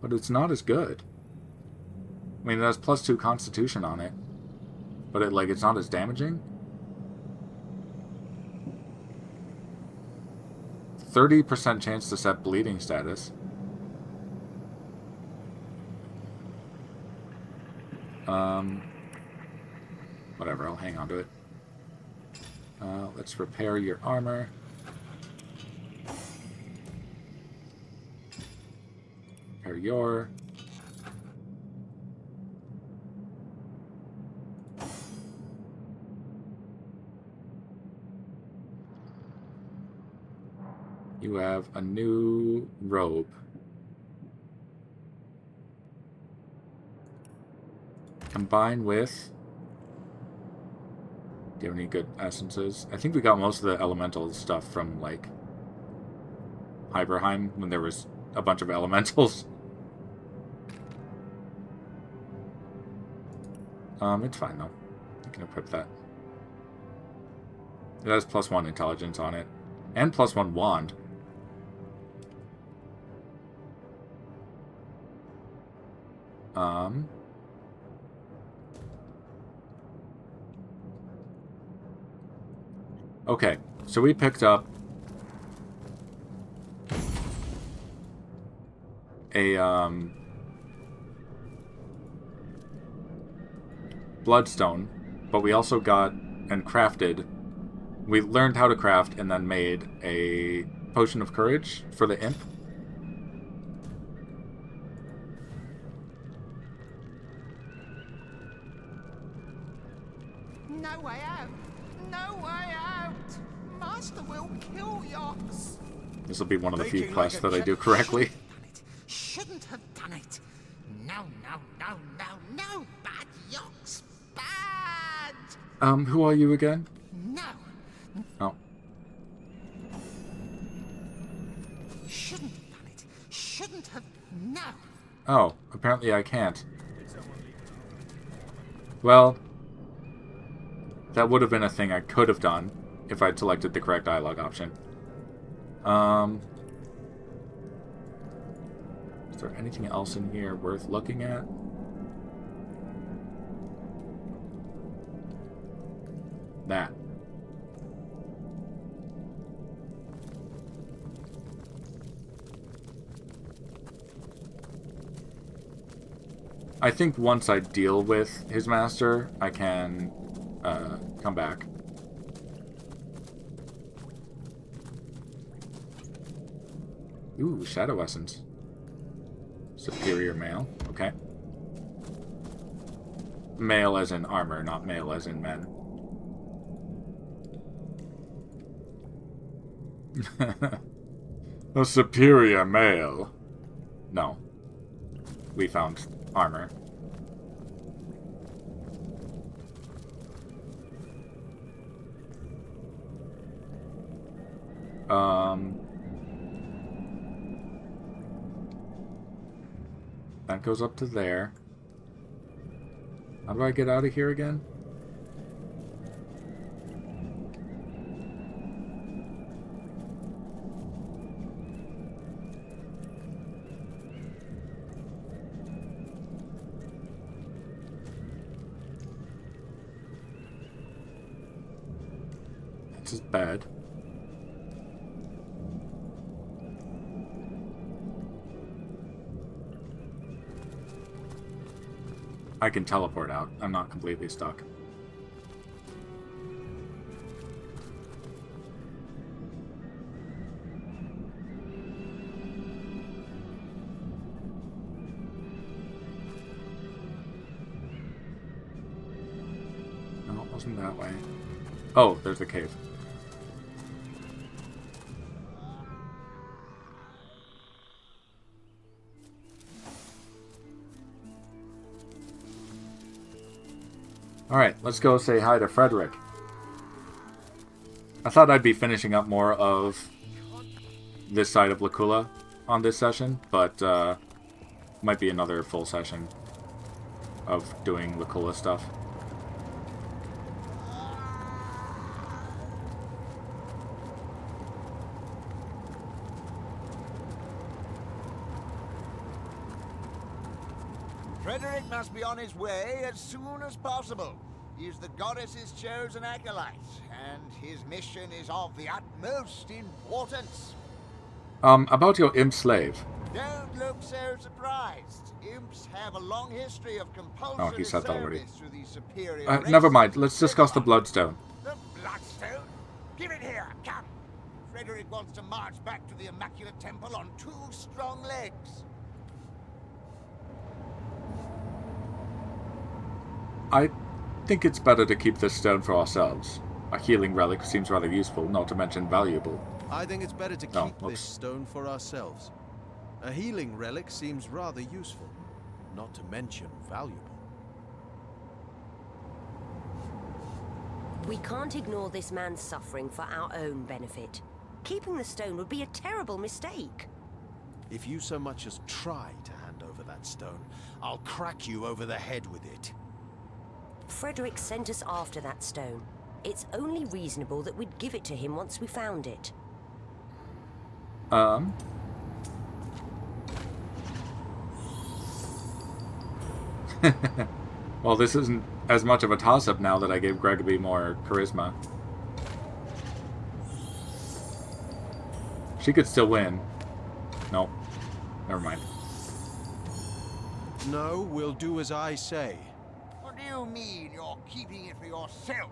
But it's not as good. I mean, it has +2 Constitution on it. But it's not as damaging. 30% chance to set bleeding status. Whatever, I'll hang on to it. Let's repair your armor. Repair your... You have a new robe. Combine with... Do you have any good essences? I think we got most of the elemental stuff from, like, Hyberheim, when there was a bunch of elementals. It's fine, though. You can equip that. It has +1 intelligence on it. And +1 wand. Okay, so we picked up a bloodstone, but we also got and crafted. We learned how to craft and then made a potion of courage for the imp. No way out! No way out! Master will kill Yox! This will be one of the few quests that I do correctly. Shouldn't have done it. No, no, no, no, no! Bad Yox! Bad! Who are you again? No! Oh. Shouldn't have done it. Shouldn't have... No! Oh, apparently I can't. Well, that would have been a thing I could have done if I'd selected the correct dialogue option. Is there anything else in here worth looking at? That. I think once I deal with his master, I can come back. Ooh, Shadow Essence. Superior male. Okay. Male as in armor, not male as in men. A superior male. No. We found armor. That goes up to there. How do I get out of here again? This is bad. I can teleport out. I'm not completely stuck. No, it wasn't that way. Oh, there's the cave. Alright, let's go say hi to Frederick. I thought I'd be finishing up more of this side of Lacula on this session, but might be another full session of doing Lacula stuff. Frederick must be on his way as soon as possible. He is the goddess's chosen acolyte, and his mission is of the utmost importance. About your imp slave. Don't look so surprised. Imps have a long history of compulsory Oh, he said that already. service to the superior Never mind. races. Let's discuss the Bloodstone. The Bloodstone? Give it here, come. Frederick wants to march back to the Immaculate Temple on 2 strong legs. I think it's better to keep this stone for ourselves. A healing relic seems rather useful, not to mention valuable. I think it's better to keep this stone for ourselves. A healing relic seems rather useful, not to mention valuable. We can't ignore this man's suffering for our own benefit. Keeping the stone would be a terrible mistake. If you so much as try to hand over that stone, I'll crack you over the head with it. Frederick sent us after that stone. It's only reasonable that we'd give it to him once we found it. Well, this isn't as much of a toss-up now that I gave GGobbie more charisma. She could still win. Nope. Never mind. No, we'll do as I say. What do you mean you're keeping it for yourself?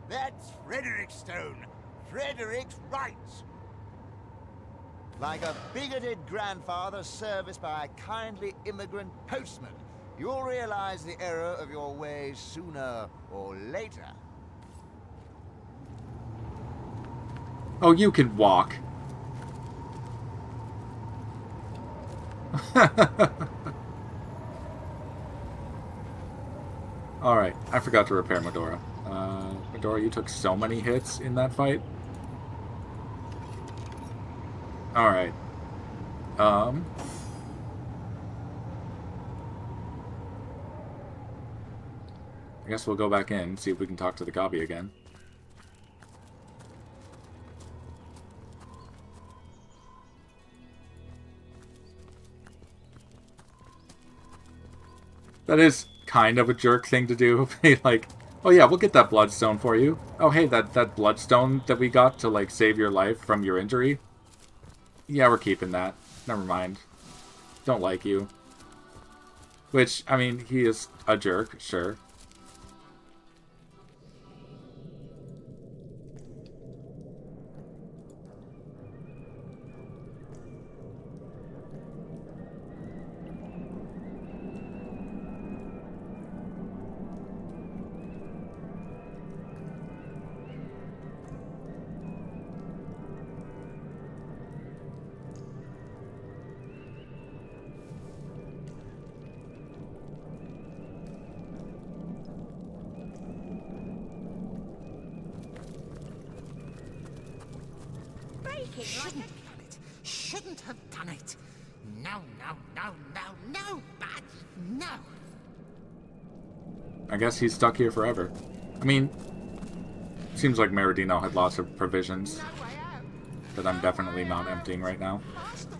That's Frederick's stone. Frederick's rights. Like a bigoted grandfather serviced by a kindly immigrant postman, you'll realize the error of your ways sooner or later. Oh, you can walk. Alright, I forgot to repair Medora. Medora, you took so many hits in that fight. Alright. I guess we'll go back in and see if we can talk to the Gobbie again. That is kind of a jerk thing to do. Be like, oh yeah, we'll get that bloodstone for you. Oh hey, that bloodstone that we got to like save your life from your injury. Yeah, we're keeping that. Never mind. Don't like you. Which, I mean, he is a jerk, sure. Shouldn't have done it. No, no, no, no, no, Badge, no. I guess he's stuck here forever. I mean, seems like Maradino had lots of provisions that I'm definitely not emptying right now.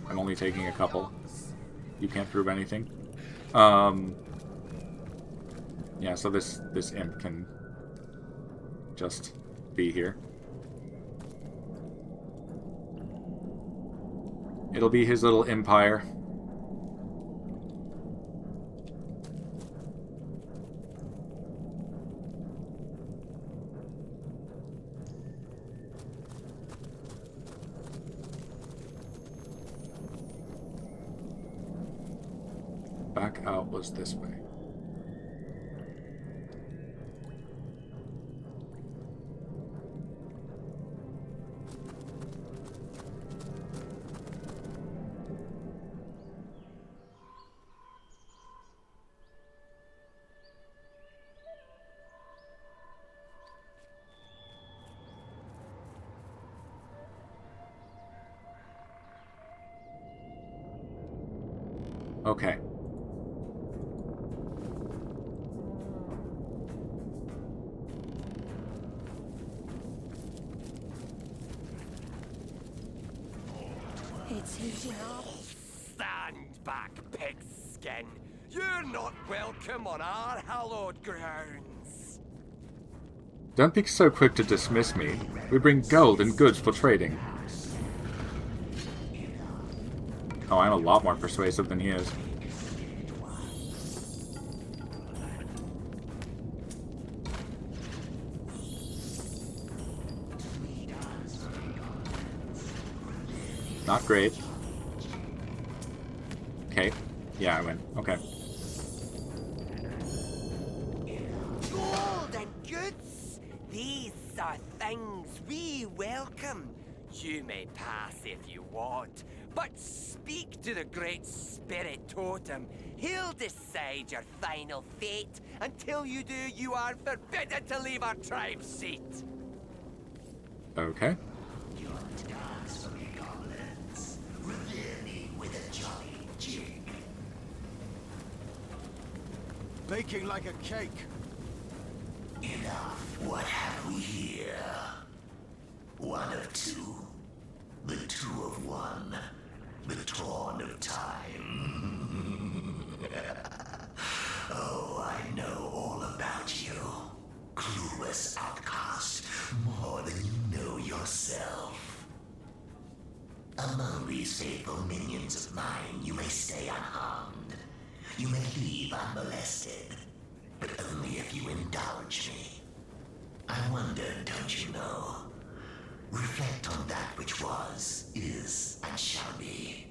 I'm only taking a couple. You can't prove anything. Yeah, so this imp can just be here. It'll be his little empire. Back out was this way. Okay. It's heating up. Stand back, pigskin. You're not welcome on our hallowed grounds. Don't be so quick to dismiss me. We bring gold and goods for trading. Oh, I'm a lot more persuasive than he is. Not great. Okay. Yeah, I win. Okay. Gold and goods. These are things we welcome. You may pass if you want, but speak to the great spirit totem. He'll decide your final fate. Until you do, you are forbidden to leave our tribe's seat. Okay. Baking like a cake. Enough. What have we here? One of two. The two of one. The torn of time. Oh, I know all about you. Clueless outcast. More than you know yourself. Among these faithful minions of mine, you may stay unharmed. You may leave unmolested, but only if you indulge me. I wonder, don't you know? Reflect on that which was, is, and shall be.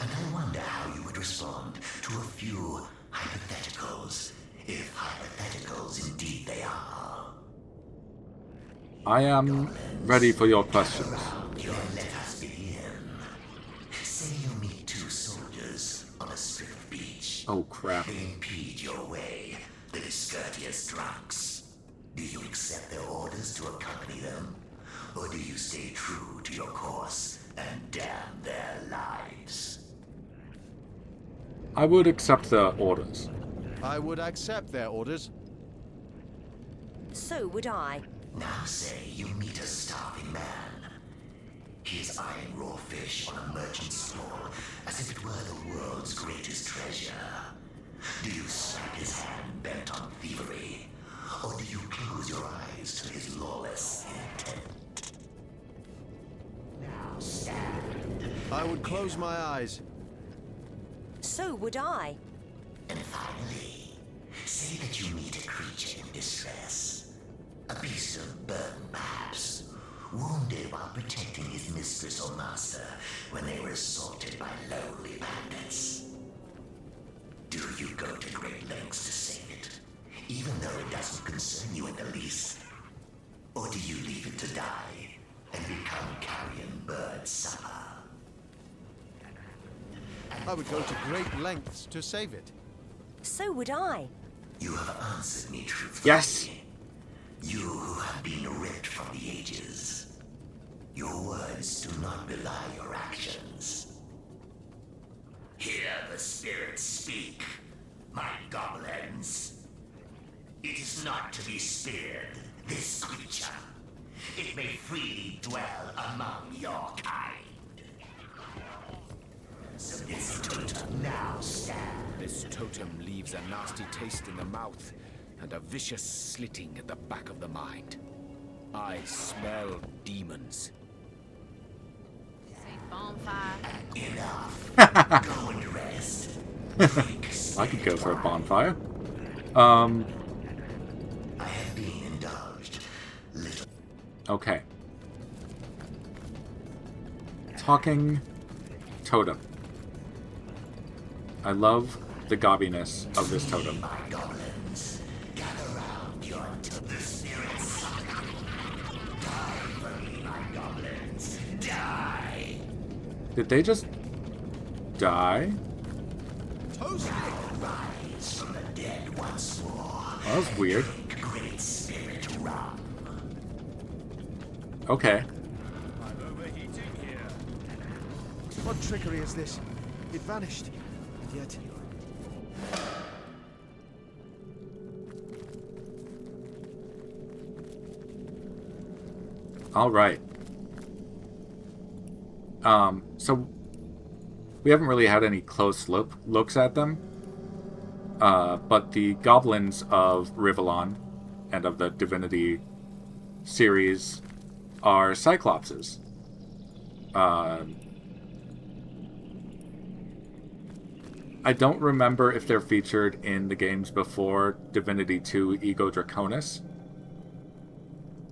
And I wonder how you would respond to a few hypotheticals, if hypotheticals indeed they are. I am ready for your questions. Let us begin. Say you meet two soldiers on a strip of beach. Oh, crap. They impede your way, the discourteous drunks. Do you accept their orders to accompany them? Or do you stay true to your course and damn their lives? I would accept the orders. I would accept their orders. So would I. Now say you meet a starving man. He is eyeing raw fish on a merchant's stall as if it were the world's greatest treasure. Do you slap his hand bent on thievery? Or do you close your eyes to his lawless intent? Now stand. I would close my eyes. So would I. And finally, say that you meet a creature in distress. A beast of burden, perhaps. Wounded while protecting his mistress or master when they were assaulted by lonely bandits. Do you go to great lengths to save it, even though it doesn't concern you in the least? Or do you leave it to die and become carrion bird supper? I would go to great lengths to save it. So would I. You have answered me truthfully. Yes. You who have been ripped from the ages. Your words do not belie your actions. Hear the spirits speak, my goblins. It is not to be spared, this creature. It may freely dwell among your kind. So this totem now stand. This totem leaves a nasty taste in the mouth and a vicious slitting at the back of the mind. I smell demons. Say bonfire. Enough. Go and rest. I could go for a bonfire. I have been indulged. Little. Okay. Talking totem. I love the gobbiness of this totem. My goblins, gather round your the spirits. Die for me, my goblins. Die. Did they just die? Rise from the dead once more. That was weird. Great spirit rum. Okay. I'm overheating here. What trickery is this? It vanished. And yet... All right. So we haven't really had any close looks at them. But the goblins of Rivellon and of the Divinity series are Cyclopses. I don't remember if they're featured in the games before Divinity 2 Ego Draconis,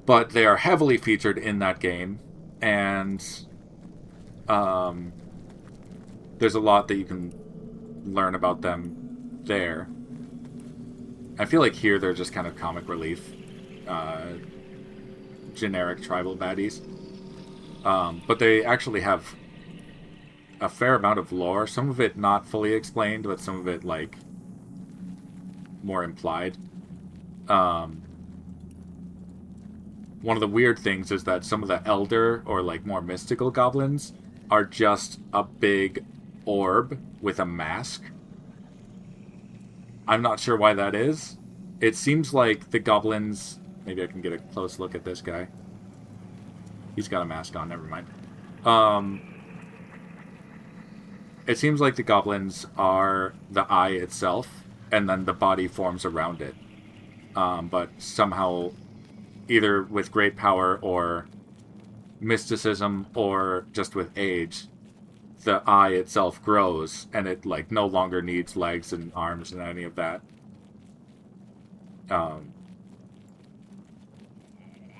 but they are heavily featured in that game, and there's a lot that you can learn about them there. I feel like here they're just kind of comic relief, generic tribal baddies, but they actually have a fair amount of lore, some of it not fully explained, but some of it, like, more implied. One of the weird things is that some of the elder, or, like, more mystical goblins are just a big orb with a mask. I'm not sure why that is. It seems like the goblins... Maybe I can get a close look at this guy. He's got a mask on, never mind. It seems like the goblins are the eye itself, and then the body forms around it. But somehow, either with great power or mysticism or just with age, the eye itself grows, and it, like, no longer needs legs and arms and any of that.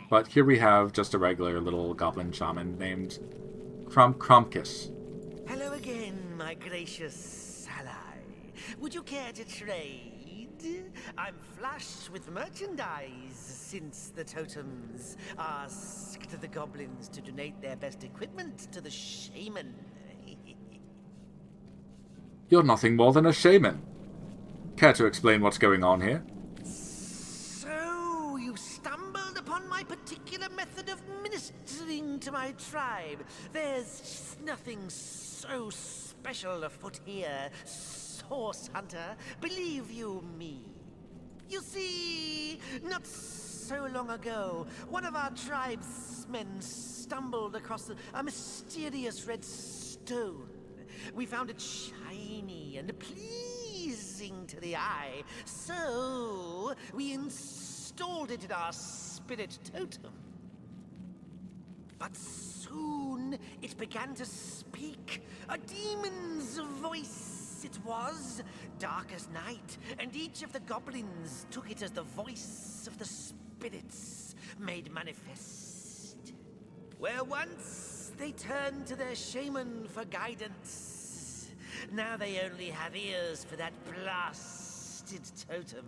But here we have just a regular little goblin shaman named Kromkis. Hello again, my gracious ally. Would you care to trade? I'm flush with merchandise since the totems asked the goblins to donate their best equipment to the shaman. You're nothing more than a shaman. Care to explain what's going on here? So, you stumbled upon my particular method of ministering to my tribe. There's just nothing so special afoot here, Source Hunter. Believe you me. You see, not so long ago, one of our tribesmen stumbled across a mysterious red stone. We found it shiny and pleasing to the eye, so we installed it in our spirit totem. But soon it began to speak. A demon's voice it was, dark as night, and each of the goblins took it as the voice of the spirits made manifest. Where once they turned to their shaman for guidance, now they only have ears for that blasted totem.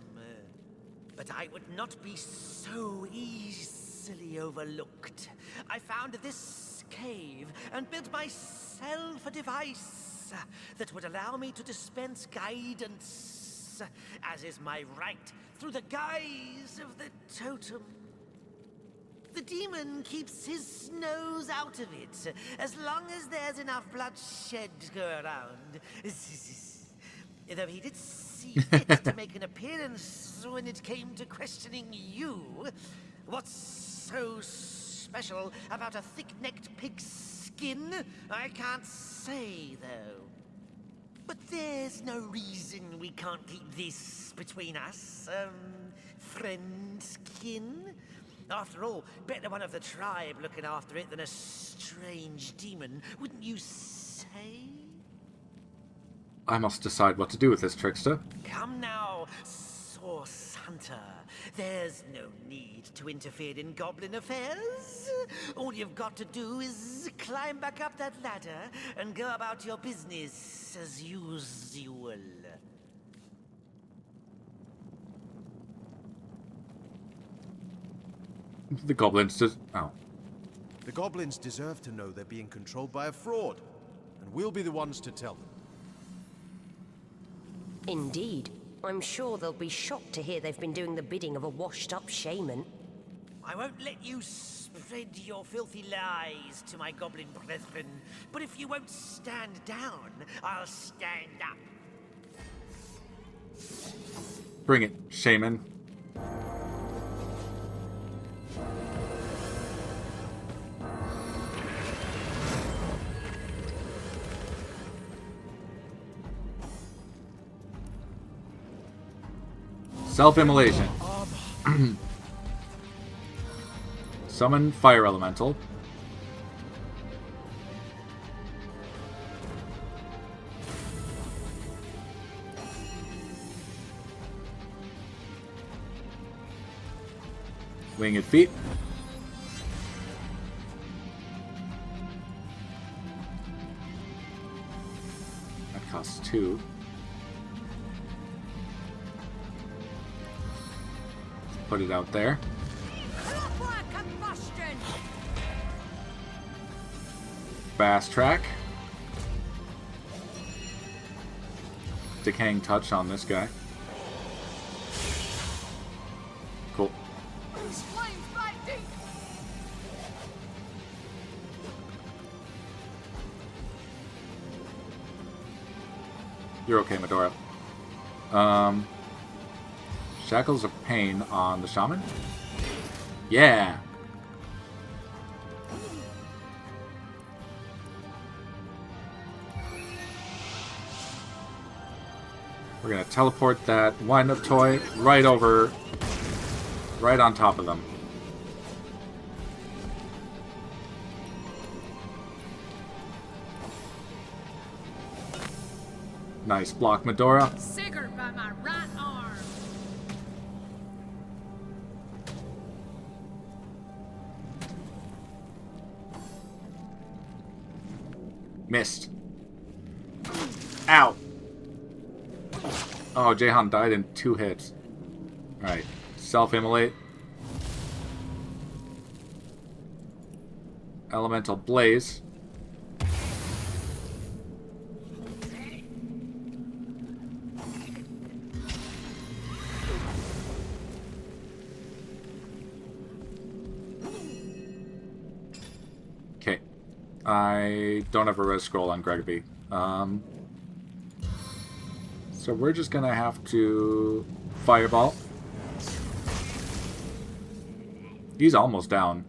But I would not be so easily overlooked. I found this cave and built myself a device that would allow me to dispense guidance, as is my right, through the guise of the totem. The demon keeps his nose out of it, as long as there's enough bloodshed to go around. Though he did see fit to make an appearance when it came to questioning you. What's so special about a thick-necked pig's skin? I can't say, though. But there's no reason we can't keep this between us, friendskin. After all, better one of the tribe looking after it than a strange demon, wouldn't you say? I must decide what to do with this trickster. Come now, Source Hunter. There's no need to interfere in goblin affairs. All you've got to do is climb back up that ladder and go about your business as usual. The goblins just... Oh. The goblins deserve to know they're being controlled by a fraud, and we'll be the ones to tell them. Indeed. I'm sure they'll be shocked to hear they've been doing the bidding of a washed-up shaman. I won't let you spread your filthy lies to my goblin brethren, but if you won't stand down, I'll stand up. Bring it, shaman. Self-immolation. Summon Fire Elemental. Winged Feet. That costs 2. Put it out there. Fast Track. Decaying Touch on this guy. Cool. You're okay, Medora. Shackles of Pain on the Shaman. Yeah! We're gonna teleport that wind-up toy right over, right on top of them. Nice block, Medora. Sigurd by my right arm. Missed. Ow. Oh, Jahan died in 2 hits. Alright. Self-immolate. Elemental Blaze. Okay. I don't have a res scroll on GGobbie. So we're just gonna have to fireball. He's almost down.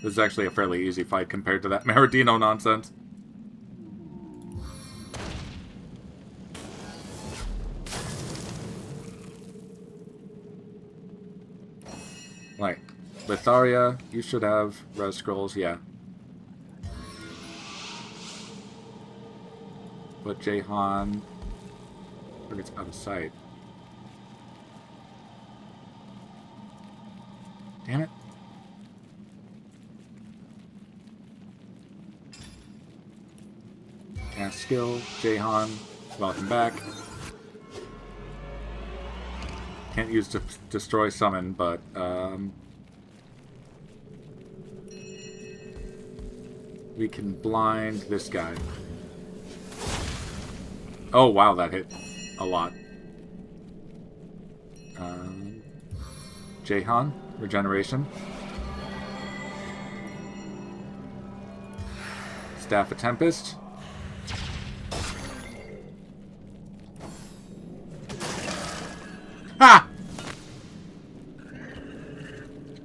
This is actually a fairly easy fight compared to that Maradino nonsense. Right. Litharia, you should have res scrolls, yeah. But Jahan... it's out of sight. Damn it. Cast skill, Jahan, welcome back. Can't use destroy summon, but we can blind this guy. Oh wow, that hit a lot. Jahan, regeneration. Staff of Tempest. Ha!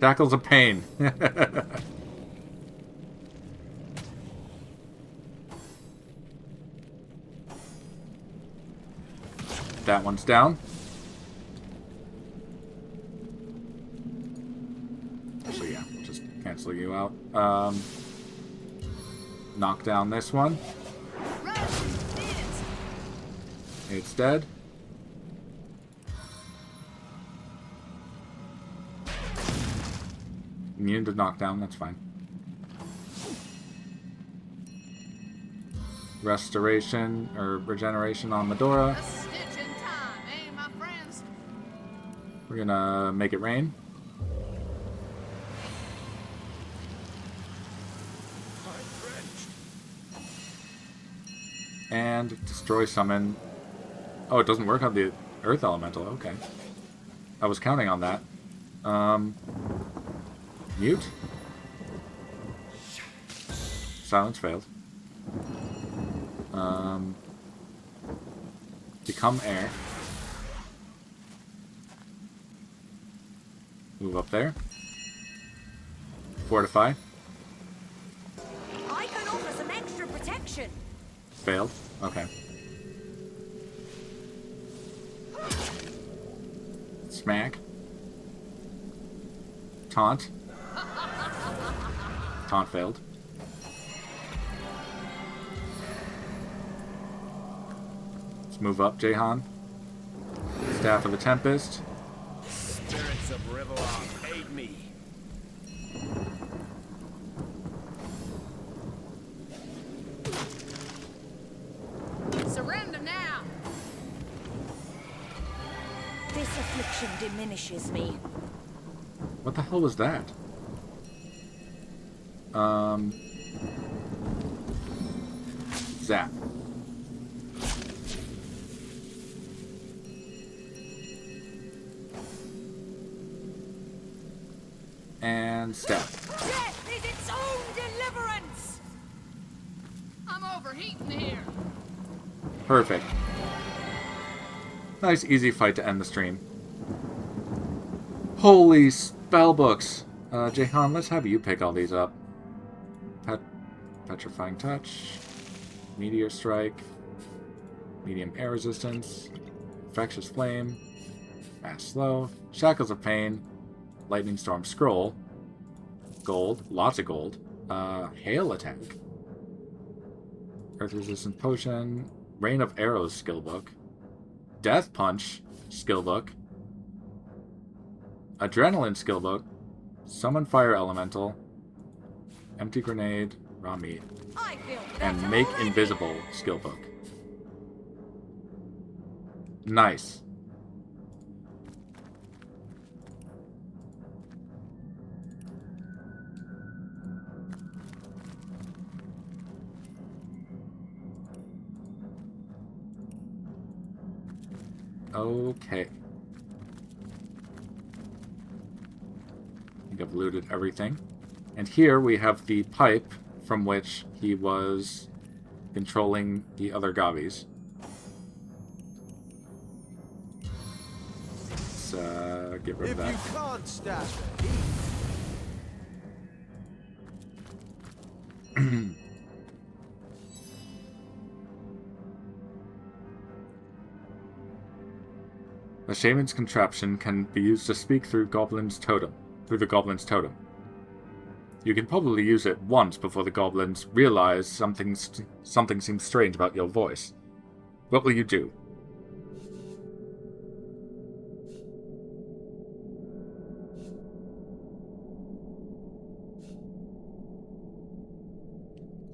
Shackles of Pain. That one's down. So yeah, we'll just cancel you out. Knock down this one. It's dead. Immune to knockdown, that's fine. Restoration, or regeneration on Medora. We're gonna make it rain. And destroy summon. Oh, it doesn't work on the Earth Elemental, okay. I was counting on that. Mute. Silence failed. Become air. Move up there. Fortify. I can offer some extra protection. Failed. Okay. Smack. Taunt. Taunt failed. Let's move up, Jahan. Staff of the Tempest. Spirits of Riverlock, aid me. Surrender now. This affliction diminishes me. What the hell was that? Zap. And stab. Death is its own deliverance. I'm overheating here. Perfect. Nice, easy fight to end the stream. Holy spellbooks! Jahan, let's have you pick all these up. Petrifying Touch, Meteor Strike, Medium Air Resistance, Infectious Flame, Mass Slow, Shackles of Pain, Lightning Storm Scroll, Gold, lots of gold, Hail Attack, Earth Resistant Potion, Rain of Arrows Skillbook, Death Punch Skillbook, Adrenaline Skillbook, Summon Fire Elemental, Empty Grenade, Raw Meat, and Make Invisible Skillbook. Nice. Okay. I think I've looted everything. And here we have the pipe from which he was controlling the other Gobbies. Let's get rid of that. If you can't stab it. The Shaman's Contraption can be used to speak through the Goblin's Totem. You can probably use it once before the goblins realize something seems strange about your voice. What will you do?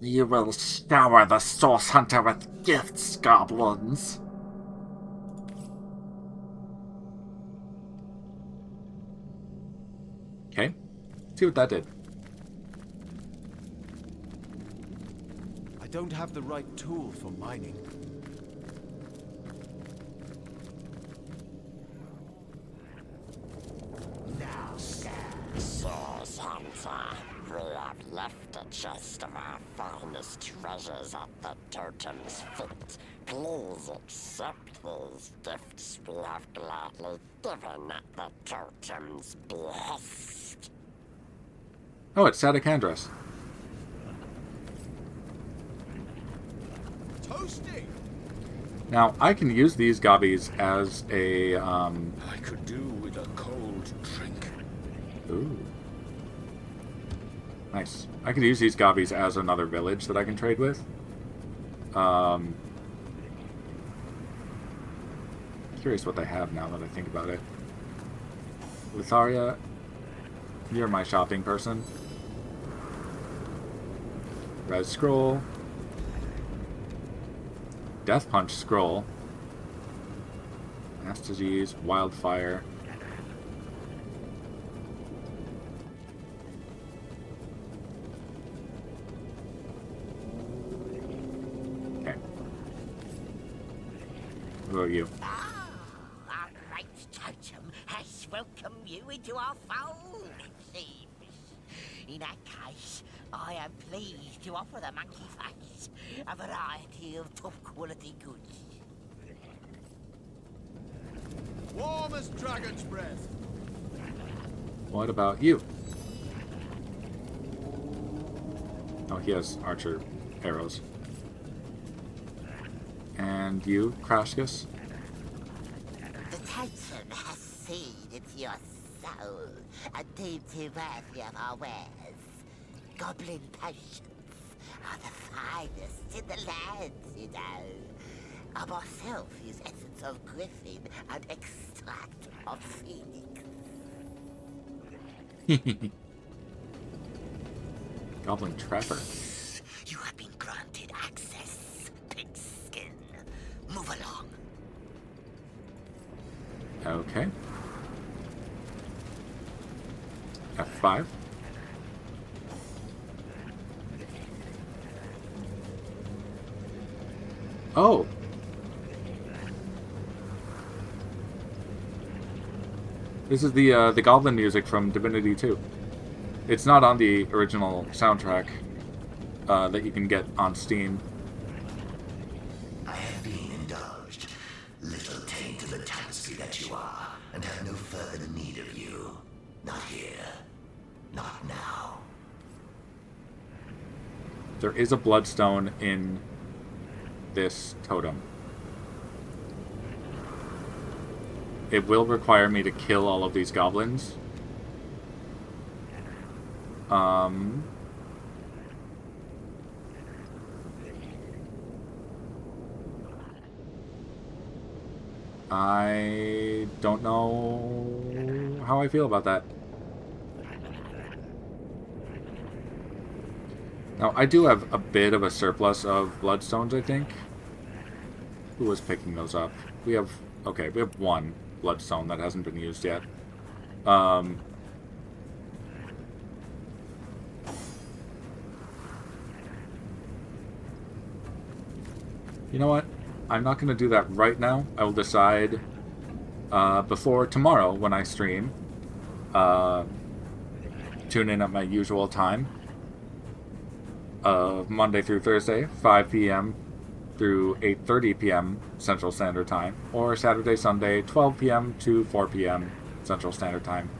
You will shower the Source Hunter with gifts, goblins. Okay, see what that did. I don't have the right tool for mining. Now stand, Source Hunter. We have left a chest of our finest treasures at the totem's foot. Please accept these gifts we have gladly given at the totem's behest. Oh, it's Sadakandras. Toasty! Now, I can use these gobbies as a, I could do with a cold drink. Ooh. Nice. I could use these gobbies as another village that I can trade with. Curious what they have now that I think about it. Litharia, you're my shopping person. Red Scroll. Death Punch Scroll. Mass Disease, Wildfire. Okay. Who are you? Our great totem has welcomed you into our fold, it seems. In that case, I am pleased to offer the monkey face a variety of top-quality goods. Warm as dragon's breath. What about you? Oh, he has archer arrows. And you, Krashkus? The totem has seen into your soul and deemed you worthy of our wares. Goblin potions are the finest in the land, you know. I myself use essence of griffin and extract of phoenix. Goblin Trapper. You have been granted access, pigskin. Move along. Okay. F5. Oh! This is the Goblin music from Divinity 2. It's not on the original soundtrack that you can get on Steam. I have been indulged. Little taint of the tapestry that you are, and have no further need of you. Not here. Not now. There is a bloodstone in this totem. It will require me to kill all of these goblins. I don't know how I feel about that. Now, I do have a bit of a surplus of bloodstones, I think. Who was picking those up? We have... Okay, we have one bloodstone that hasn't been used yet. You know what? I'm not going to do that right now. I will decide before tomorrow when I stream. Tune in at my usual time of Monday through Thursday, 5 p.m. through 8:30 p.m. Central Standard Time, or Saturday, Sunday, 12 p.m. to 4 p.m. Central Standard Time.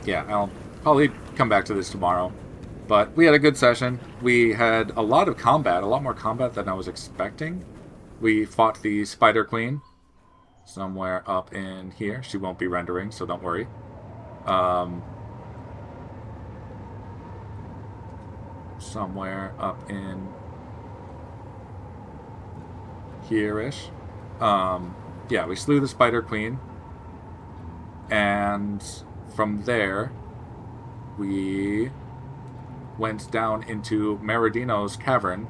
Yeah, I'll probably come back to this tomorrow. But we had a good session. We had a lot of combat, a lot more combat than I was expecting. We fought the Spider Queen somewhere up in here. She won't be rendering, so don't worry. Somewhere up in here-ish. Yeah, we slew the Spider Queen. And from there, we went down into Maradino's cavern,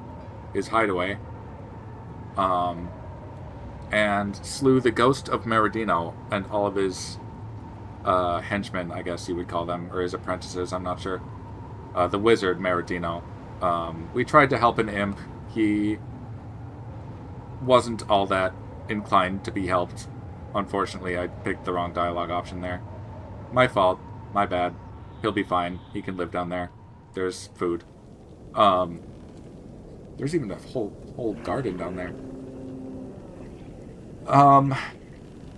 his hideaway, and slew the ghost of Maradino and all of his henchmen, I guess you would call them, or his apprentices, I'm not sure. The wizard Maradino. We tried to help an imp. He wasn't all that inclined to be helped. Unfortunately, I picked the wrong dialogue option there. My fault. My bad. He'll be fine. He can live down there. There's food. There's even a whole garden down there.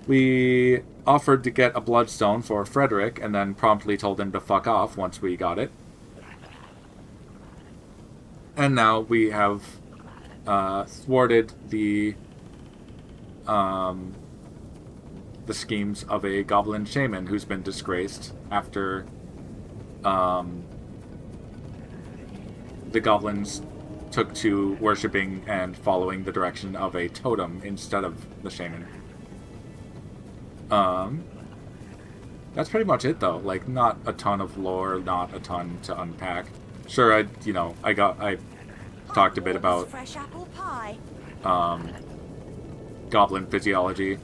We offered to get a bloodstone for Frederick and then promptly told him to fuck off once we got it. And now we have thwarted the schemes of a goblin shaman who's been disgraced after the goblins took to worshipping and following the direction of a totem instead of the shaman. That's pretty much it, though. Like, not a ton of lore, not a ton to unpack. Sure, I talked a bit about fresh apple pie. goblin physiology.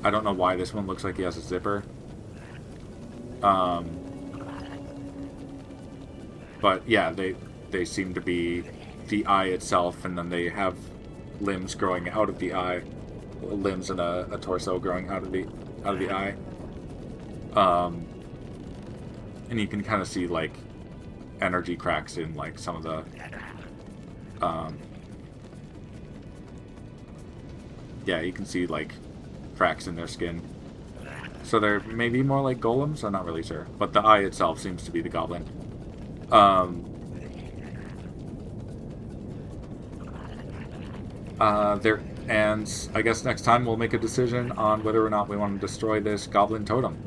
I don't know why this one looks like he has a zipper. But yeah, they seem to be the eye itself, and then they have limbs growing out of the eye, limbs and a torso growing out of the eye. And you can kind of see like energy cracks in like some of the yeah, you can see like cracks in their skin. So they're maybe more like golems, I'm not really sure. But the eye itself seems to be the goblin. And I guess next time we'll make a decision on whether or not we want to destroy this Goblin Totem.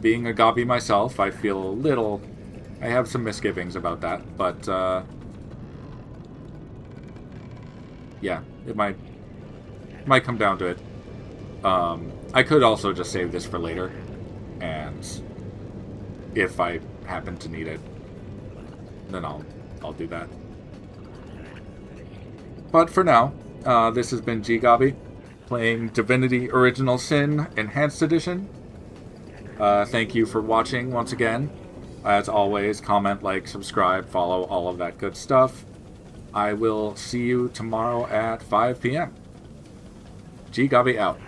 Being a Gobbie myself, I feel a little... I have some misgivings about that, but yeah, it might come down to it. I could also just save this for later, and if I happen to need it, then I'll do that. But for now, this has been GGobbie, playing Divinity Original Sin Enhanced Edition. Thank you for watching once again. As always, comment, like, subscribe, follow, all of that good stuff. I will see you tomorrow at 5 p.m. GGobbie out.